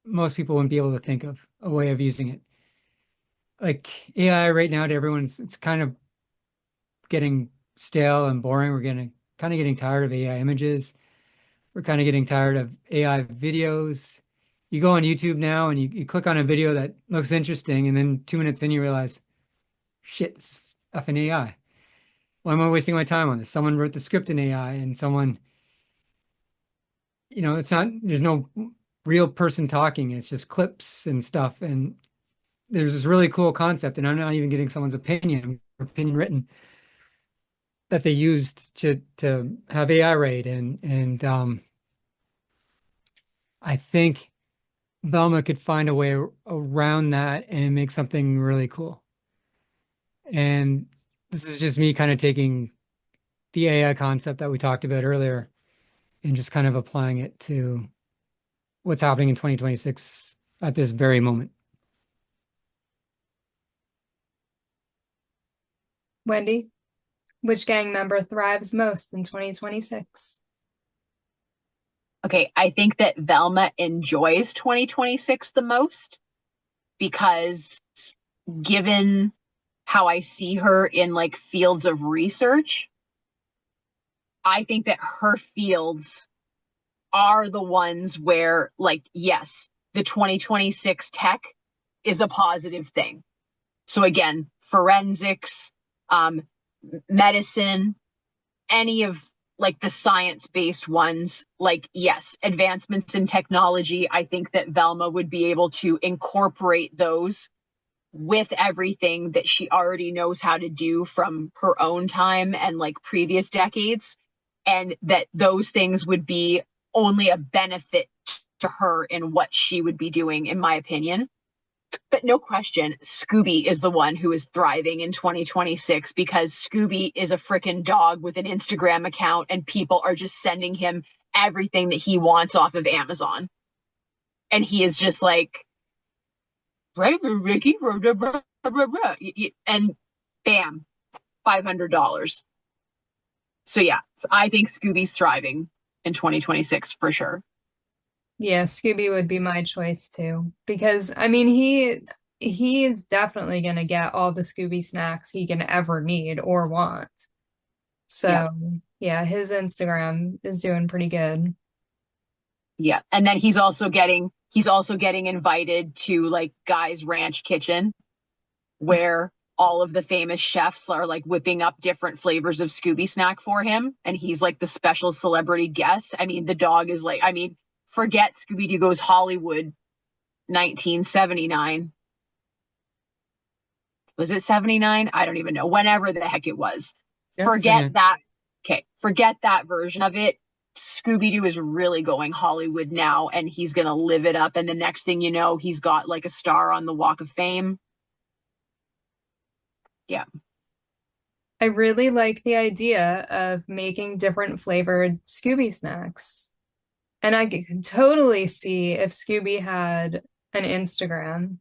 most people wouldn't be able to think of a way of using it. Like AI right now to everyone, it's kind of getting stale and boring. We're kind of getting tired of AI images. We're kind of getting tired of AI videos. You go on YouTube now and you click on a video that looks interesting, and then 2 minutes in you realize, shit, it's effing AI. Why am I wasting my time on this? Someone wrote the script in AI, and someone, there's no real person talking. It's just clips and stuff. And there's this really cool concept, and I'm not even getting someone's opinion written, that they used to have AI write. And I think Velma could find a way around that and make something really cool. And this is just me kind of taking the AI concept that we talked about earlier and just kind of applying it to what's happening in 2026 at this very moment. Wendy, which gang member thrives most in 2026? Okay, I think that Velma enjoys 2026 the most because given how I see her in like fields of research, I think that her fields are the ones where, like, yes, the 2026 tech is a positive thing. So again, forensics, medicine, any of like the science-based ones, like, yes, advancements in technology, I think that Velma would be able to incorporate those with everything that she already knows how to do from her own time and like previous decades, and that those things would be only a benefit to her in what she would be doing, in my opinion. But no question, Scooby is the one who is thriving in 2026 because Scooby is a freaking dog with an Instagram account and people are just sending him everything that he wants off of Amazon. And he is just like, Ricky, and bam, $500. So yeah, I think Scooby's thriving in 2026 for sure. Yeah, Scooby would be my choice too. Because I mean he is definitely gonna get all the Scooby snacks he can ever need or want. So yeah, his Instagram is doing pretty good. Yeah. And then he's also getting invited to like Guy's Ranch Kitchen, where all of the famous chefs are like whipping up different flavors of Scooby snack for him. And he's like the special celebrity guest. I mean, the dog is like, I mean, forget Scooby-Doo Goes Hollywood 1979. Was it 79? I don't even know. Whenever the heck it was. Yep, Forget that. Okay. Forget that version of it. Scooby-Doo is really going Hollywood now, and he's going to live it up. And the next thing you know, he's got like a star on the Walk of Fame. Yeah. I really like the idea of making different flavored Scooby snacks. And I could totally see if Scooby had an Instagram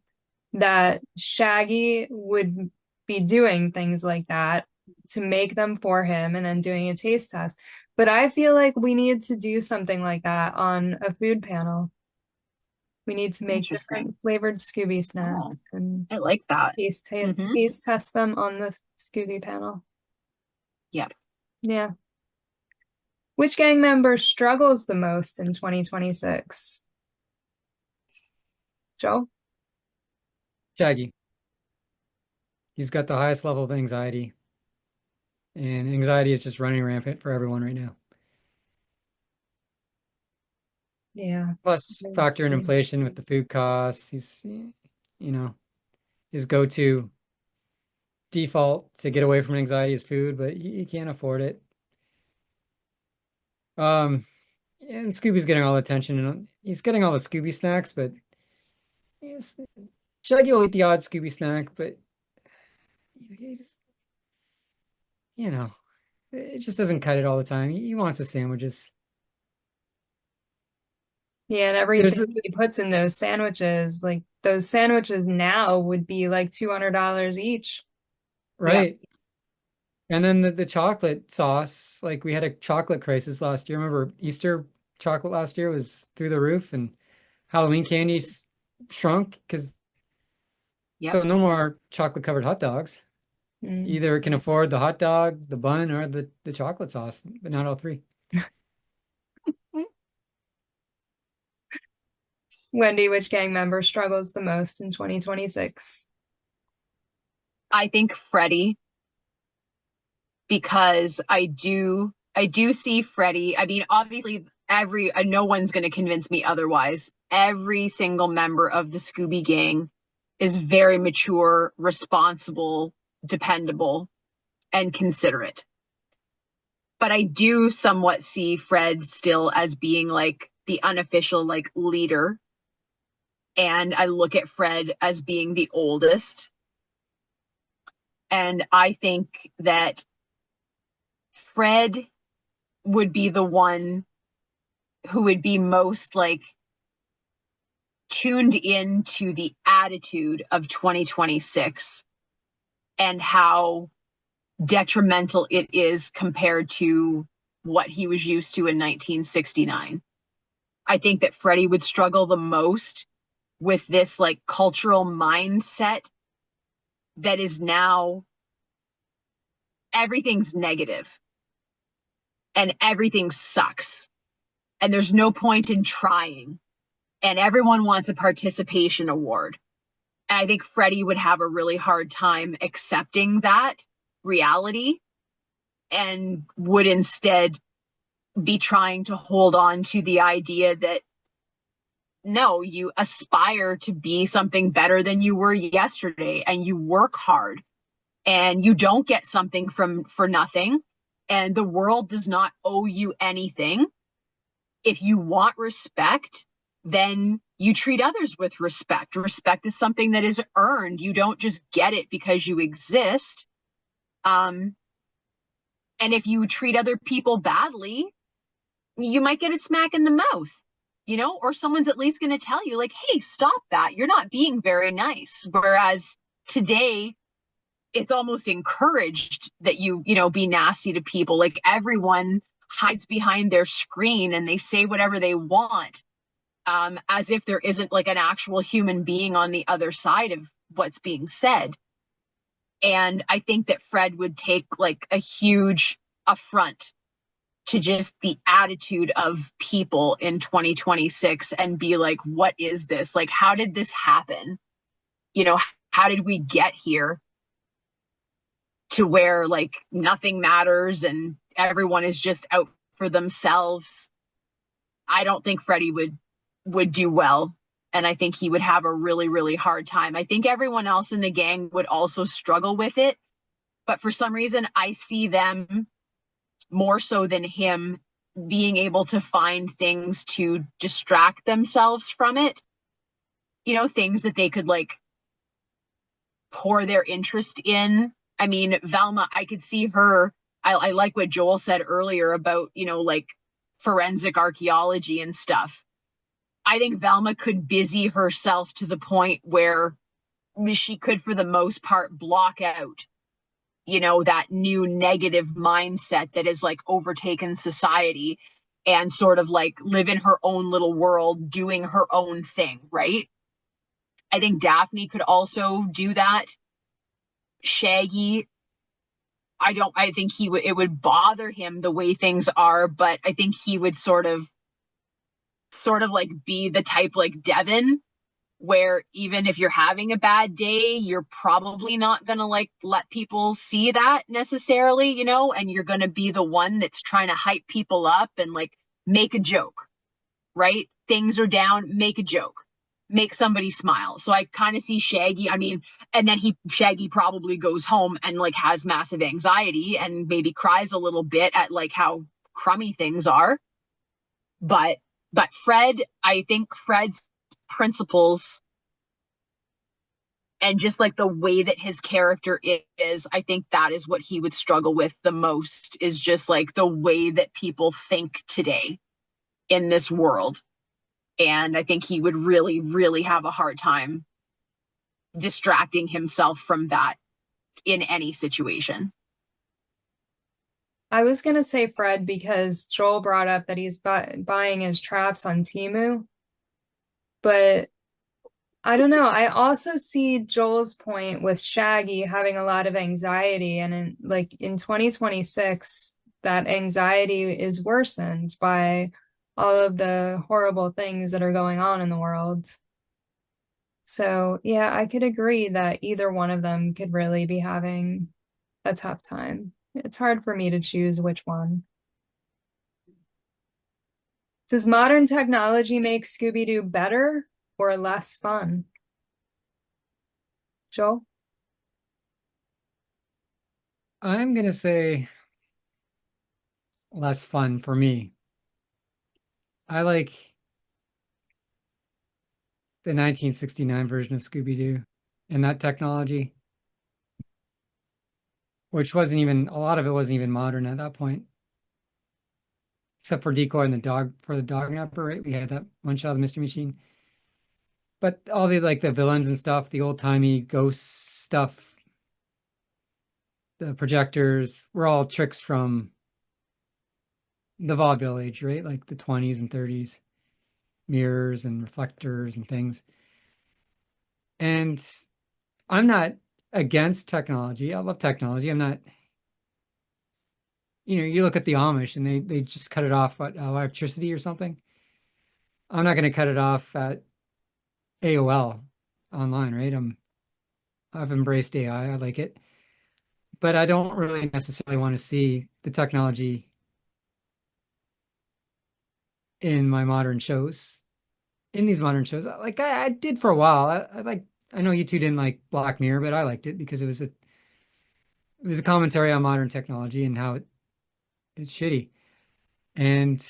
that Shaggy would be doing things like that to make them for him and then doing a taste test. But I feel like we need to do something like that on a food panel. We need to make different flavored Scooby snacks and I like that. taste test them on the Scooby panel. Yep. Yeah. Which gang member struggles the most in 2026? Joe? Shaggy. He's got the highest level of anxiety. And anxiety is just running rampant for everyone right now. Yeah. Plus, factor in inflation with the food costs. He's, you know, his go-to default to get away from anxiety is food, but he can't afford it. And Scooby's getting all the attention, and he's getting all the Scooby snacks, but Shaggy will eat the odd Scooby snack, but he just, it just doesn't cut it all the time. He wants the sandwiches. Yeah, and everything he puts in those sandwiches, like those sandwiches now would be like $200 each. Right. Yeah. And then the chocolate sauce, like we had a chocolate crisis last year. Remember Easter chocolate last year was through the roof, and Halloween candies shrunk because so no more chocolate covered hot dogs. Either can afford the hot dog, the bun, or the chocolate sauce, but not all three. Wendy, which gang member struggles the most in 2026? I think Freddie, because I do see Freddie. I mean, obviously no one's going to convince me otherwise. Every single member of the Scooby gang is very mature, responsible, dependable, and considerate. But I do somewhat see Fred still as being like the unofficial like leader. And I look at Fred as being the oldest. And I think that Fred would be the one who would be most like tuned into the attitude of 2026 and how detrimental it is compared to what he was used to in 1969. I think that Freddie would struggle the most with this like cultural mindset that is now everything's negative and everything sucks and there's no point in trying and everyone wants a participation award. And I think Freddie would have a really hard time accepting that reality and would instead be trying to hold on to the idea that no, you aspire to be something better than you were yesterday and you work hard and you don't get something for nothing and the world does not owe you anything if you want respect, then you treat others with respect. Respect is something that is earned. You don't just get it because you exist. And if you treat other people badly, you might get a smack in the mouth, or someone's at least going to tell you, like, hey, stop that. You're not being very nice. Whereas today, it's almost encouraged that you be nasty to people. Like, everyone hides behind their screen and they say whatever they want, as if there isn't like an actual human being on the other side of what's being said. And I think that Fred would take like a huge affront to just the attitude of people in 2026 and be like, what is this? Like, how did this happen? How did we get here to where like nothing matters and everyone is just out for themselves? I don't think Freddie would do well. And I think he would have a really, really hard time. I think everyone else in the gang would also struggle with it. But for some reason, I see them more so than him being able to find things to distract themselves from it. Things that they could like pour their interest in. I mean, Velma, I could see her. I like what Joel said earlier about, like forensic archaeology and stuff. I think Velma could busy herself to the point where she could, for the most part, block out, that new negative mindset that is like overtaken society and sort of like live in her own little world, doing her own thing, right? I think Daphne could also do that. Shaggy, I think it would bother him the way things are, but I think he would sort of like be the type like Devin, where even if you're having a bad day, you're probably not going to like let people see that necessarily, and you're going to be the one that's trying to hype people up and like make a joke, right? Things are down, make a joke, make somebody smile. So I kind of see Shaggy, and then Shaggy probably goes home and like has massive anxiety and maybe cries a little bit at like how crummy things are. But Fred, I think Fred's principles and just like the way that his character is, I think that is what he would struggle with the most, is just like the way that people think today in this world. And I think he would really, really have a hard time distracting himself from that in any situation. I was going to say Fred because Joel brought up that he's buying his traps on Temu. But I don't know. I also see Joel's point with Shaggy having a lot of anxiety. And in 2026, that anxiety is worsened by all of the horrible things that are going on in the world. So, yeah, I could agree that either one of them could really be having a tough time. It's hard for me to choose which one. Does modern technology make Scooby-Doo better or less fun? Joel? I'm going to say less fun for me. I like the 1969 version of Scooby-Doo and that technology, which a lot of it wasn't even modern at that point. Except for Decoy and the dog napper, right? We had that one shot of the Mystery Machine. But all the like the villains and stuff, the old-timey ghost stuff, the projectors were all tricks from the vaudeville age, right? Like the 20s and 30s, mirrors and reflectors and things. And I'm not against technology. I love technology. I'm not, you look at the Amish and they just cut it off at electricity or something. I'm not going to cut it off at AOL online, right? I've embraced AI. I like it. But I don't really necessarily want to see the technology in these modern shows. Like I did for a while. I know you two didn't like Black Mirror, but I liked it because it was a commentary on modern technology and how it's shitty. And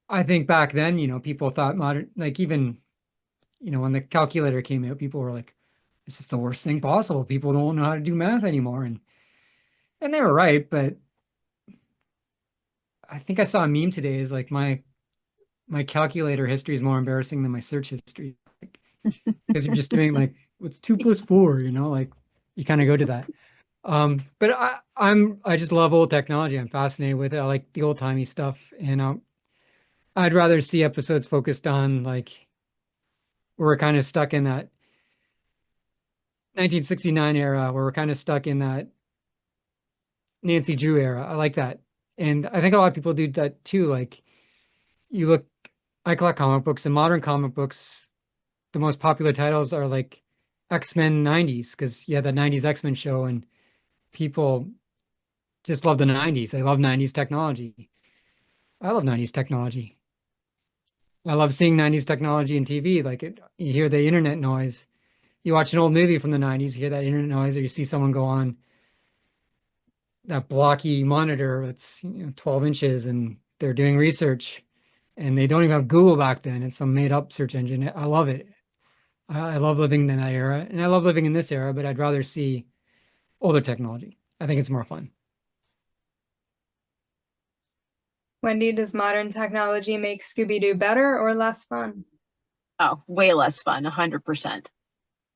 I think back then, people thought modern, like even, when the calculator came out, people were like, this is the worst thing possible. People don't know how to do math anymore. And they were right, but I think I saw a meme today is like my calculator history is more embarrassing than my search history. Because you're just doing like what's 2 + 4, like you kind of go to that. But I just love old technology. I'm fascinated with it. I like the old timey stuff, and I'd rather see episodes focused on like where we're kind of stuck in that 1969 era, where we're kind of stuck in that Nancy Drew era. I like that, and I think a lot of people do that too. Like you look, I collect comic books, and modern comic books, the most popular titles are like X-Men 90s, because you had that 90s X-Men show, and people just love the 90s. They love 90s technology. I love 90s technology. I love seeing 90s technology in TV. Like you hear the internet noise. You watch an old movie from the 90s, you hear that internet noise, or you see someone go on that blocky monitor that's 12 inches and they're doing research and they don't even have Google back then. It's some made up search engine. I love it. I love living in that era, and I love living in this era, but I'd rather see older technology. I think it's more fun. Wendy, does modern technology make Scooby-Doo better or less fun? Oh, way less fun, 100%.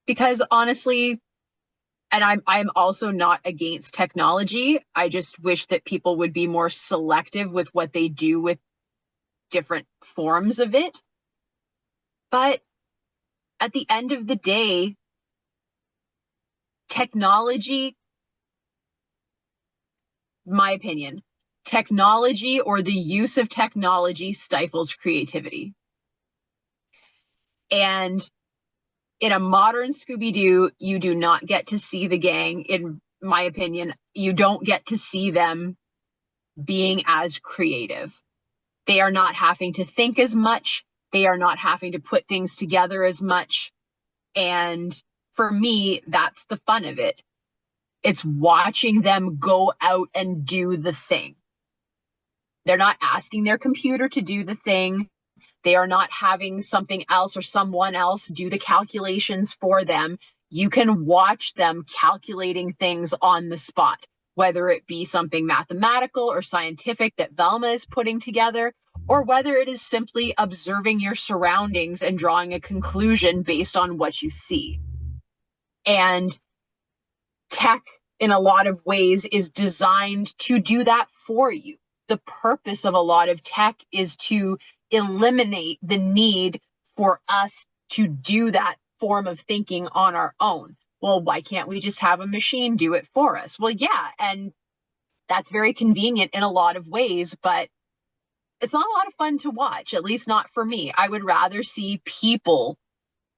Because honestly, and I'm also not against technology. I just wish that people would be more selective with what they do with different forms of it. But at the end of the day, technology, my opinion, technology or the use of technology stifles creativity. And in a modern Scooby-Doo, you do not get to see the gang, in my opinion. You don't get to see them being as creative. They are not having to think as much. They are not having to put things together as much. And for me, that's the fun of it. It's watching them go out and do the thing. They're not asking their computer to do the thing. They are not having something else or someone else do the calculations for them. You can watch them calculating things on the spot, whether it be something mathematical or scientific that Velma is putting together, or whether it is simply observing your surroundings and drawing a conclusion based on what you see. And tech, in a lot of ways, is designed to do that for you. The purpose of a lot of tech is to eliminate the need for us to do that form of thinking on our own. Well, why can't we just have a machine do it for us? Well, yeah, and that's very convenient in a lot of ways, but it's not a lot of fun to watch, at least not for me. I would rather see people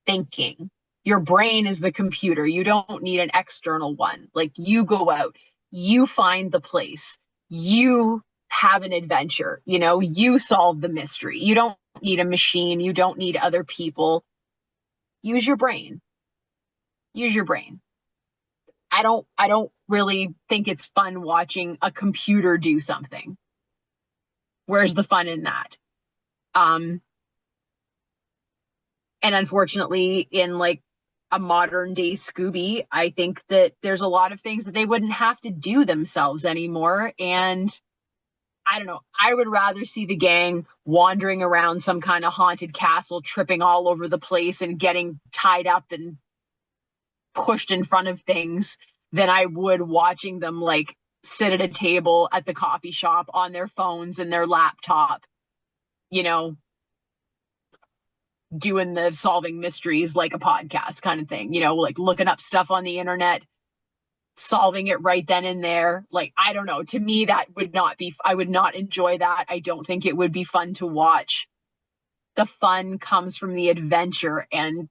thinking. Your brain is the computer. You don't need an external one. Like, you go out, you find the place, you have an adventure, you solve the mystery. You don't need a machine. You don't need other people. Use your brain. Use your brain. I don't really think it's fun watching a computer do something. Where's the fun in that? And unfortunately, in like a modern day Scooby, I think that there's a lot of things that they wouldn't have to do themselves anymore. And I don't know, I would rather see the gang wandering around some kind of haunted castle, tripping all over the place and getting tied up and pushed in front of things, than I would watching them like sit at a table at the coffee shop on their phones and their laptop, doing the solving mysteries like a podcast kind of thing, like looking up stuff on the internet, solving it right then and there. Like, I don't know, to me that would not be, I would not enjoy that. I don't think it would be fun to watch. The fun comes from the adventure, and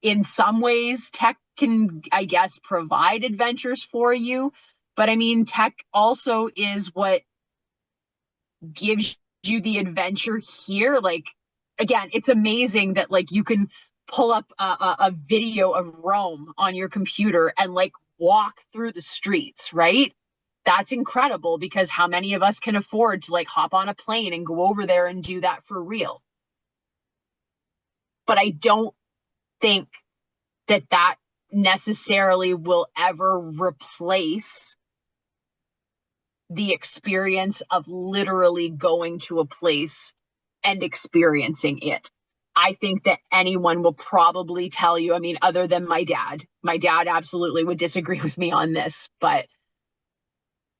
in some ways tech can, I guess, provide adventures for you, but I mean, tech also is what gives you the adventure here. Like, again, it's amazing that like you can pull up a video of Rome on your computer and like walk through the streets, right? that's incredible, because how many of us can afford to like hop on a plane and go over there and do that for real? But I don't think that that necessarily will ever replace the experience of literally going to a place and experiencing it. I think that anyone will probably tell you, I mean, other than my dad absolutely would disagree with me on this, but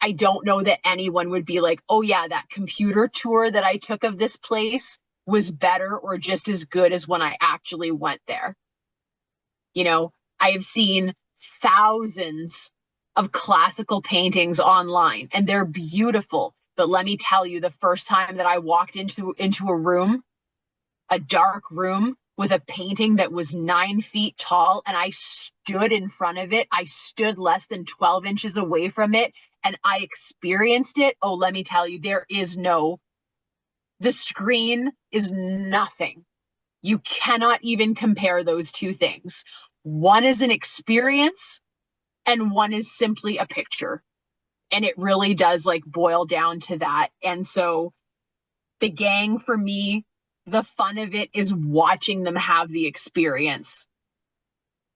I don't know that anyone would be like, oh yeah, that computer tour that I took of this place was better or just as good as when I actually went there. You know, I have seen thousands of classical paintings online, and they're beautiful. But let me tell you, the first time that I walked into a room, a dark room with a painting that was 9 feet tall, and I stood in front of it, I stood less than 12 inches away from it, and I experienced it. Oh, let me tell you, the screen is nothing. You cannot even compare those two things. One is an experience and one is simply a picture. And it really does like boil down to that. And so the gang, for me, the fun of it is watching them have the experience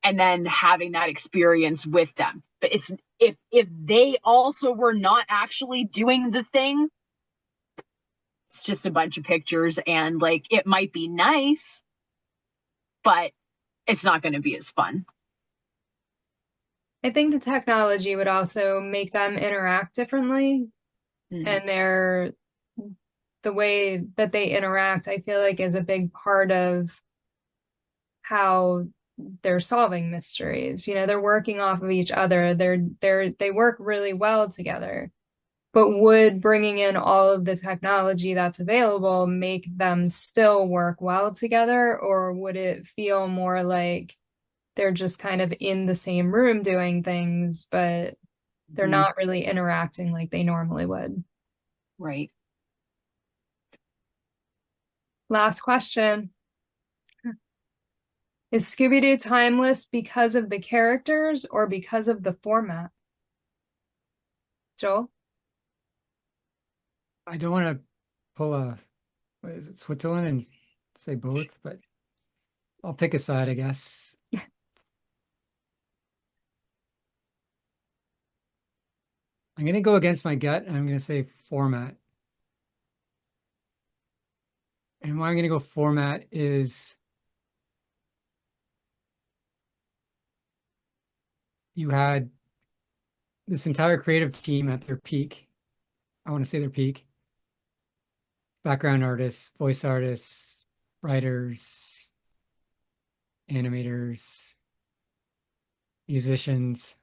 and then having that experience with them. But it's if they also were not actually doing the thing, it's just a bunch of pictures, and like it might be nice, but it's not going to be as fun. I think the technology would also make them interact differently. And the way that they interact, I feel like, is a big part of how they're solving mysteries. You know, they're working off of each other. They work really well together. But would bringing in all of the technology that's available make them still work well together, or would it feel more like they're just kind of in the same room doing things, but they're not really interacting like they normally would? Right. Last question. Is Scooby-Doo timeless because of the characters or because of the format? Joel? I don't want to pull what is it, Switzerland, and say both, but I'll pick a side, I guess. I'm going to go against my gut, and I'm going to say format. And why I'm going to go format is you had this entire creative team at their peak. I want to say their peak. Background artists, voice artists, writers, animators, musicians.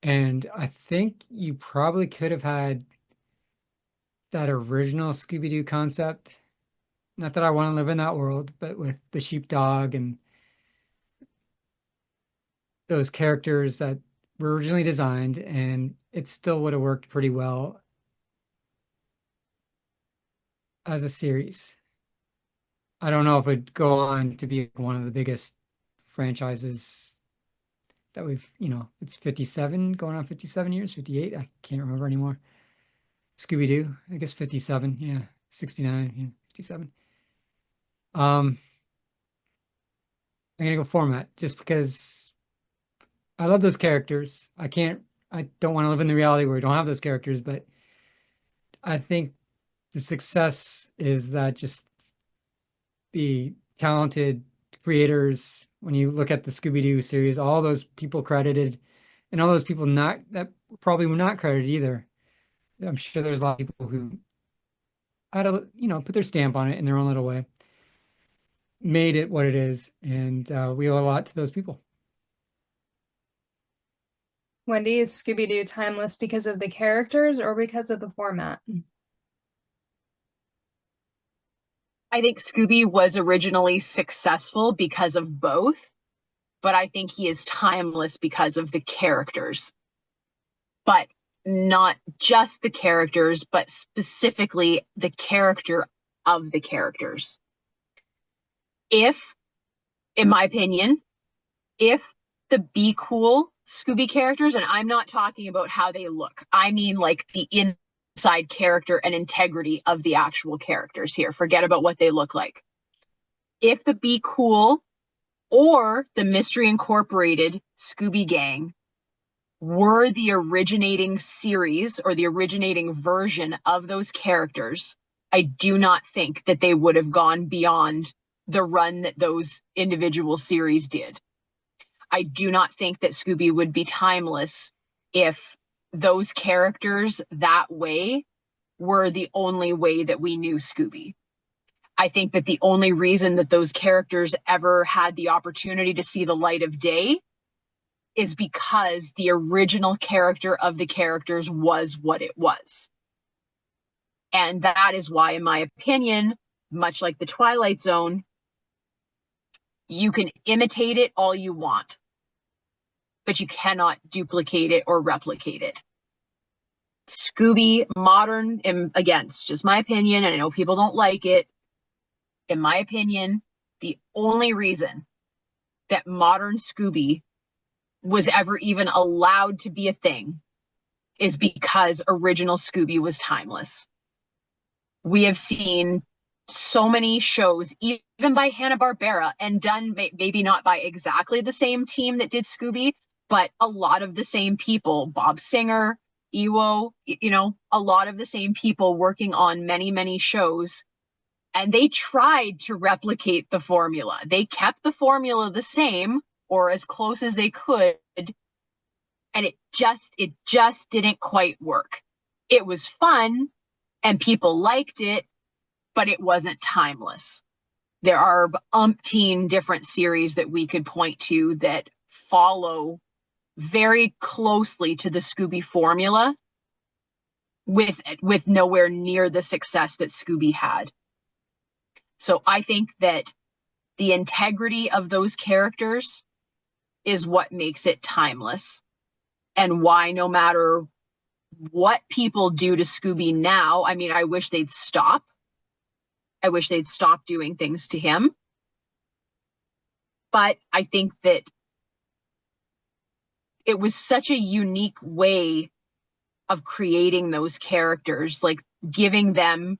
And I think you probably could have had that original Scooby-Doo concept. Not that I want to live in that world, but with the sheepdog and those characters that were originally designed, and it still would have worked pretty well as a series. I don't know if it'd go on to be one of the biggest franchises that we've, it's 57, going on 57 years, 58, I can't remember anymore. Scooby-Doo, I guess 57, yeah, 69, yeah, 57. I'm gonna go format just because I love those characters. I don't want to live in the reality where we don't have those characters, but I think the success is that just the talented creators, when you look at the Scooby-Doo series, all those people credited and all those people that probably were not credited either. I'm sure there's a lot of people who had to, put their stamp on it in their own little way, made it what it is, and we owe a lot to those people. Wendy, is Scooby-Doo timeless because of the characters or because of the format? I think Scooby was originally successful because of both, but I think he is timeless because of the characters. But not just the characters, but specifically the character of the characters. If, in my opinion, if the Be Cool Scooby characters, and I'm not talking about how they look. I mean like the inside character and integrity of the actual characters here. Forget about what they look like. If the Be Cool or the Mystery Incorporated Scooby Gang were the originating series or the originating version of those characters, I do not think that they would have gone beyond the run that those individual series did. I do not think that Scooby would be timeless if those characters that way were the only way that we knew Scooby. I think that the only reason that those characters ever had the opportunity to see the light of day is because the original character of the characters was what it was. And that is why, in my opinion, much like the Twilight Zone, you can imitate it all you want, but you cannot duplicate it or replicate it. Scooby, modern, and again, it's just my opinion, and I know people don't like it. In my opinion, the only reason that modern Scooby was ever even allowed to be a thing is because original Scooby was timeless. We have seen so many shows, even by Hanna-Barbera, and done maybe not by exactly the same team that did Scooby, but a lot of the same people, Bob Singer, Ewo, you know, a lot of the same people working on many, many shows. And they tried to replicate the formula. They kept the formula the same or as close as they could. And it just didn't quite work. It was fun and people liked it, but it wasn't timeless. There are umpteen different series that we could point to that follow very closely to the Scooby formula with nowhere near the success that Scooby had. So I think that the integrity of those characters is what makes it timeless, and why no matter what people do to Scooby now, I mean, I wish they'd stop. I wish they'd stop doing things to him. But I think that it was such a unique way of creating those characters, like giving them,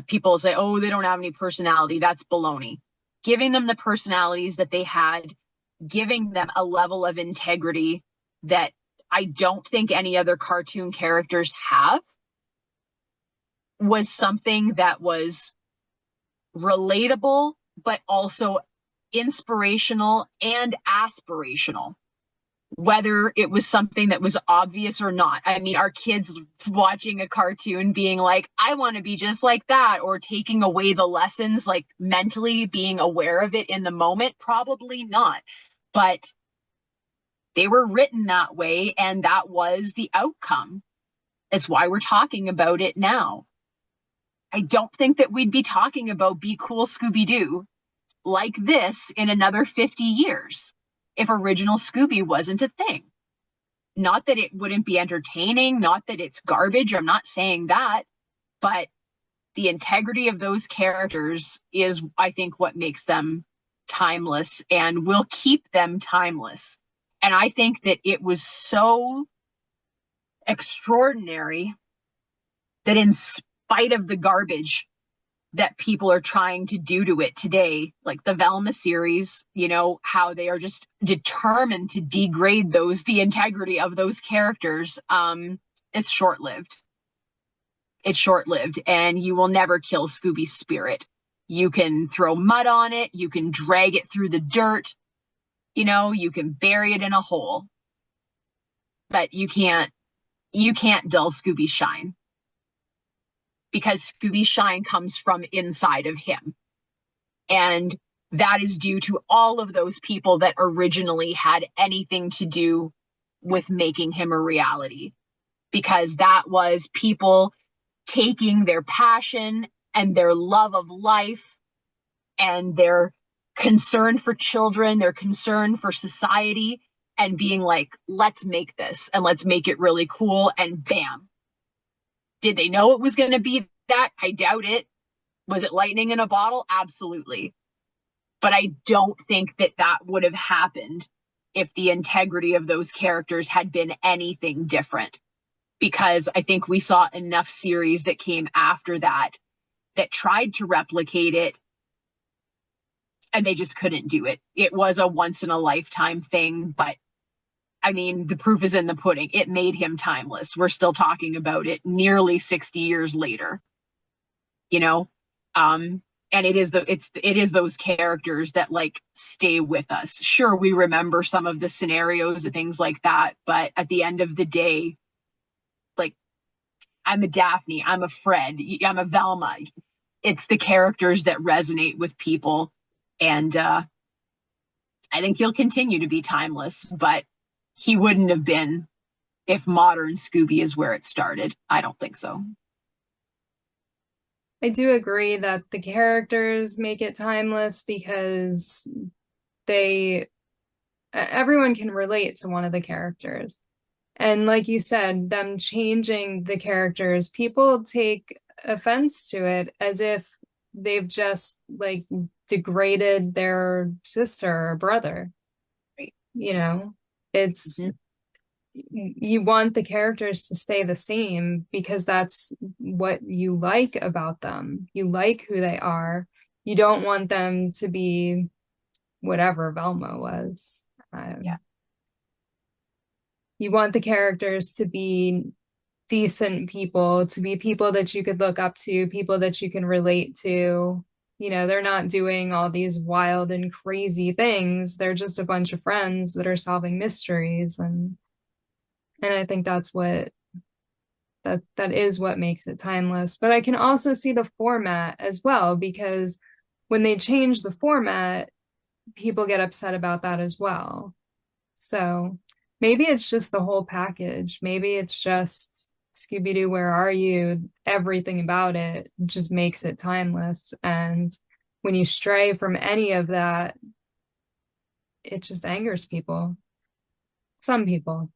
people say, oh, they don't have any personality. That's baloney. Giving them the personalities that they had, giving them a level of integrity that I don't think any other cartoon characters have, was something that was relatable, but also inspirational and aspirational, whether it was something that was obvious or not. I mean, are kids watching a cartoon being like, I want to be just like that, or taking away the lessons, like mentally being aware of it in the moment? Probably not. But they were written that way, and that was the outcome. That's why we're talking about it now. I don't think that we'd be talking about Be Cool Scooby-Doo like this in another 50 years if original Scooby wasn't a thing. Not that it wouldn't be entertaining, not that it's garbage, I'm not saying that, but the integrity of those characters is, I think, what makes them timeless and will keep them timeless. And I think that it was so extraordinary that in spite of the garbage that people are trying to do to it today, like the Velma series, you know, how they are just determined to degrade the integrity of those characters, it's short-lived. It's short-lived, and you will never kill Scooby's spirit. You can throw mud on it, you can drag it through the dirt, you know, you can bury it in a hole, but you can't dull Scooby's shine, because Scooby's shine comes from inside of him. And that is due to all of those people that originally had anything to do with making him a reality, because that was people taking their passion and their love of life and their concern for children, their concern for society, and being like, let's make this and let's make it really cool. And bam. Did they know it was going to be that? I doubt it. Was it lightning in a bottle? Absolutely. But I don't think that would have happened if the integrity of those characters had been anything different. Because I think we saw enough series that came after that tried to replicate it, and they just couldn't do it. It was a once in a lifetime thing, but I mean, the proof is in the pudding. It made him timeless. We're still talking about it nearly 60 years later. You know? And it is those characters that like stay with us. Sure, we remember some of the scenarios and things like that, but at the end of the day, like, I'm a Daphne, I'm a Fred, I'm a Velma. It's the characters that resonate with people. And I think he'll continue to be timeless, but he wouldn't have been if modern Scooby is where it started. I don't think so. I do agree that the characters make it timeless because everyone can relate to one of the characters. And like you said, them changing the characters, people take offense to it as if they've just like degraded their sister or brother. Right. You know, it's you want the characters to stay the same because that's what you like about them. You like who they are. You don't want them to be whatever Velma was. Yeah. You want the characters to be decent people, to be people that you could look up to, people that you can relate to. You know, they're not doing all these wild and crazy things. They're just a bunch of friends that are solving mysteries. And I think that's what that is what makes it timeless. But I can also see the format as well, because when they change the format, people get upset about that as well. So maybe it's just the whole package. Maybe it's just Scooby-Doo, Where Are You? Everything about it just makes it timeless. And when you stray from any of that, it just angers people. Some people.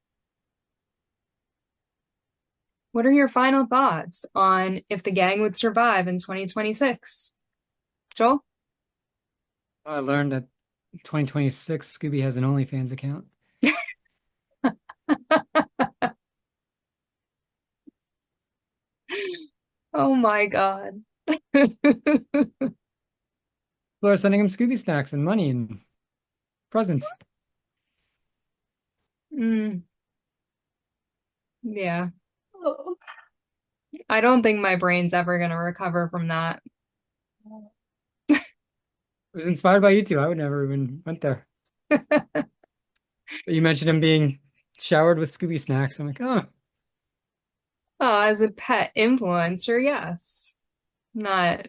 What are your final thoughts on if the gang would survive in 2026? Joel? I learned that 2026 Scooby has an OnlyFans account. Oh my God. People are sending him Scooby snacks and money and presents. Yeah. I don't think my brain's ever going to recover from that. It was inspired by you two. I would never even went there. But you mentioned him being showered with Scooby snacks. I'm like, oh. Oh, as a pet influencer, yes. Not.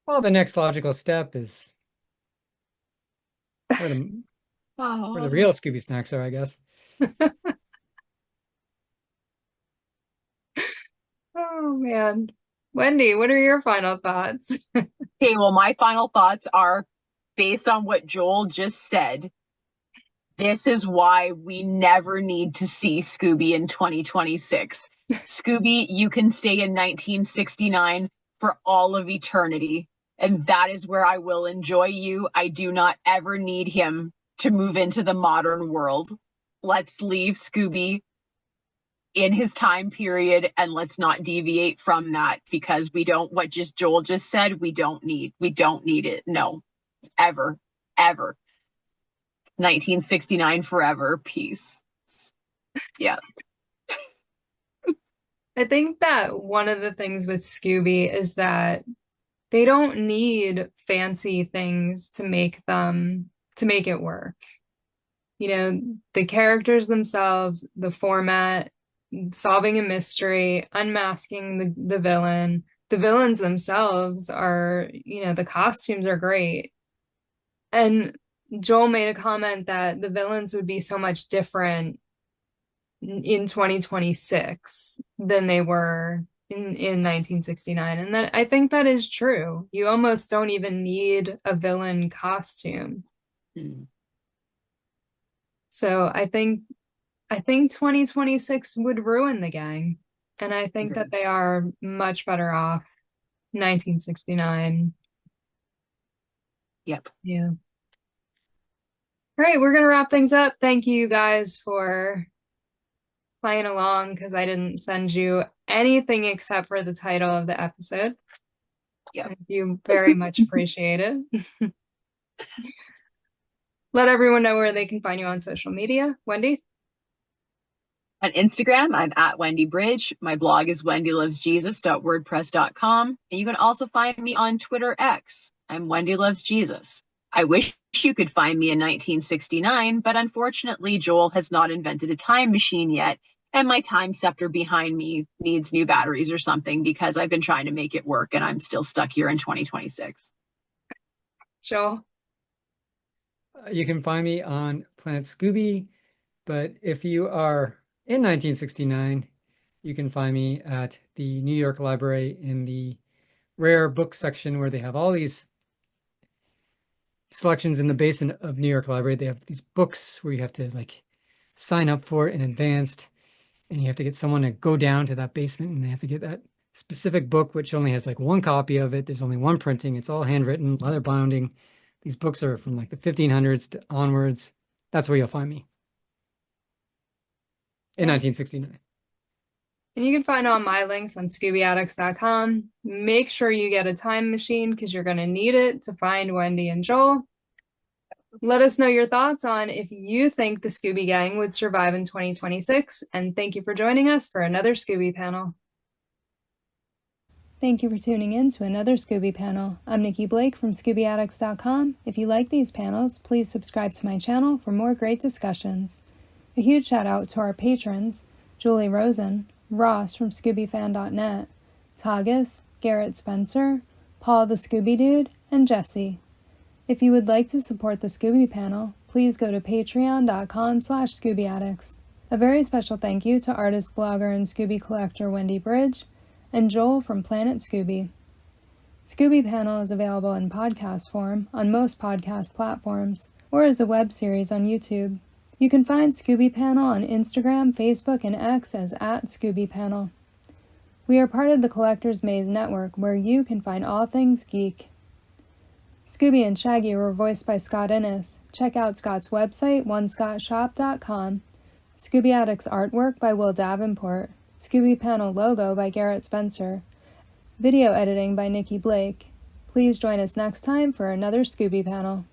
Well, the next logical step is where the real Scooby snacks are, I guess. Oh man. Wendy, what are your final thoughts? Okay, well, my final thoughts are based on what Joel just said. This is why we never need to see Scooby in 2026. Scooby, you can stay in 1969 for all of eternity. And that is where I will enjoy you. I do not ever need him to move into the modern world. Let's leave Scooby in his time period and let's not deviate from that, because we don't, what just Joel just said, we don't need it. No, ever. 1969 forever. Peace. Yeah. I think that one of the things with Scooby is that they don't need fancy things to make it work. You know, the characters themselves, the format, solving a mystery, unmasking the villain. The villains themselves are, you know, the costumes are great. And Joel made a comment that the villains would be so much different in 2026 than they were in 1969. And that, I think that is true. You almost don't even need a villain costume. So I think 2026 would ruin the gang. And I think that they are much better off 1969. Yep. Yeah. All right, we're going to wrap things up. Thank you guys for playing along because I didn't send you anything except for the title of the episode. Yep. You very much appreciate it. Let everyone know where they can find you on social media. Wendy? On Instagram, I'm at WENDYBRYDGE. My blog is wendylovesjesus.wordpress.com. And you can also find me on Twitter X. I'm Wendy Loves Jesus. I wish you could find me in 1969, but unfortunately, Joel has not invented a time machine yet, and my time scepter behind me needs new batteries or something because I've been trying to make it work and I'm still stuck here in 2026. Joel? You can find me on Planet Scooby, but if you are in 1969, you can find me at the New York Library in the rare book section where they have all these selections in the basement of New York Library. They have these books where you have to like sign up for it in advance, and you have to get someone to go down to that basement and they have to get that specific book, which only has like one copy of it. There's only one printing. It's all handwritten, leather binding. These books are from like the 1500s to onwards. That's where you'll find me in 1969. And you can find all my links on ScoobyAddicts.com. Make sure you get a time machine because you're going to need it to find Wendy and Joel. Let us know your thoughts on if you think the Scooby Gang would survive in 2026. And thank you for joining us for another Scooby Panel. Thank you for tuning in to another Scooby Panel. I'm Nikki Blake from ScoobyAddicts.com. If you like these panels, please subscribe to my channel for more great discussions. A huge shout out to our patrons, Julie Rosen, Ross from ScoobyFan.net, Tagus, Garrett Spencer, Paul the Scooby Dude, and Jesse. If you would like to support the Scooby Panel, please go to patreon.com/ScoobyAddicts. A very special thank you to artist, blogger, and Scooby collector Wendy BRYDGE, and Joel from Planet Scooby. Scooby Panel is available in podcast form on most podcast platforms, or as a web series on YouTube. You can find Scooby Panel on Instagram, Facebook, and X as @Scooby Panel. We are part of the Collector's Maze Network, where you can find all things geek. Scooby and Shaggy were voiced by Scott Innes. Check out Scott's website, onescottshop.com. Scooby Addicts artwork by Will Davenport. Scooby Panel logo by Garrett Spencer. Video editing by Nikki Blake. Please join us next time for another Scooby Panel.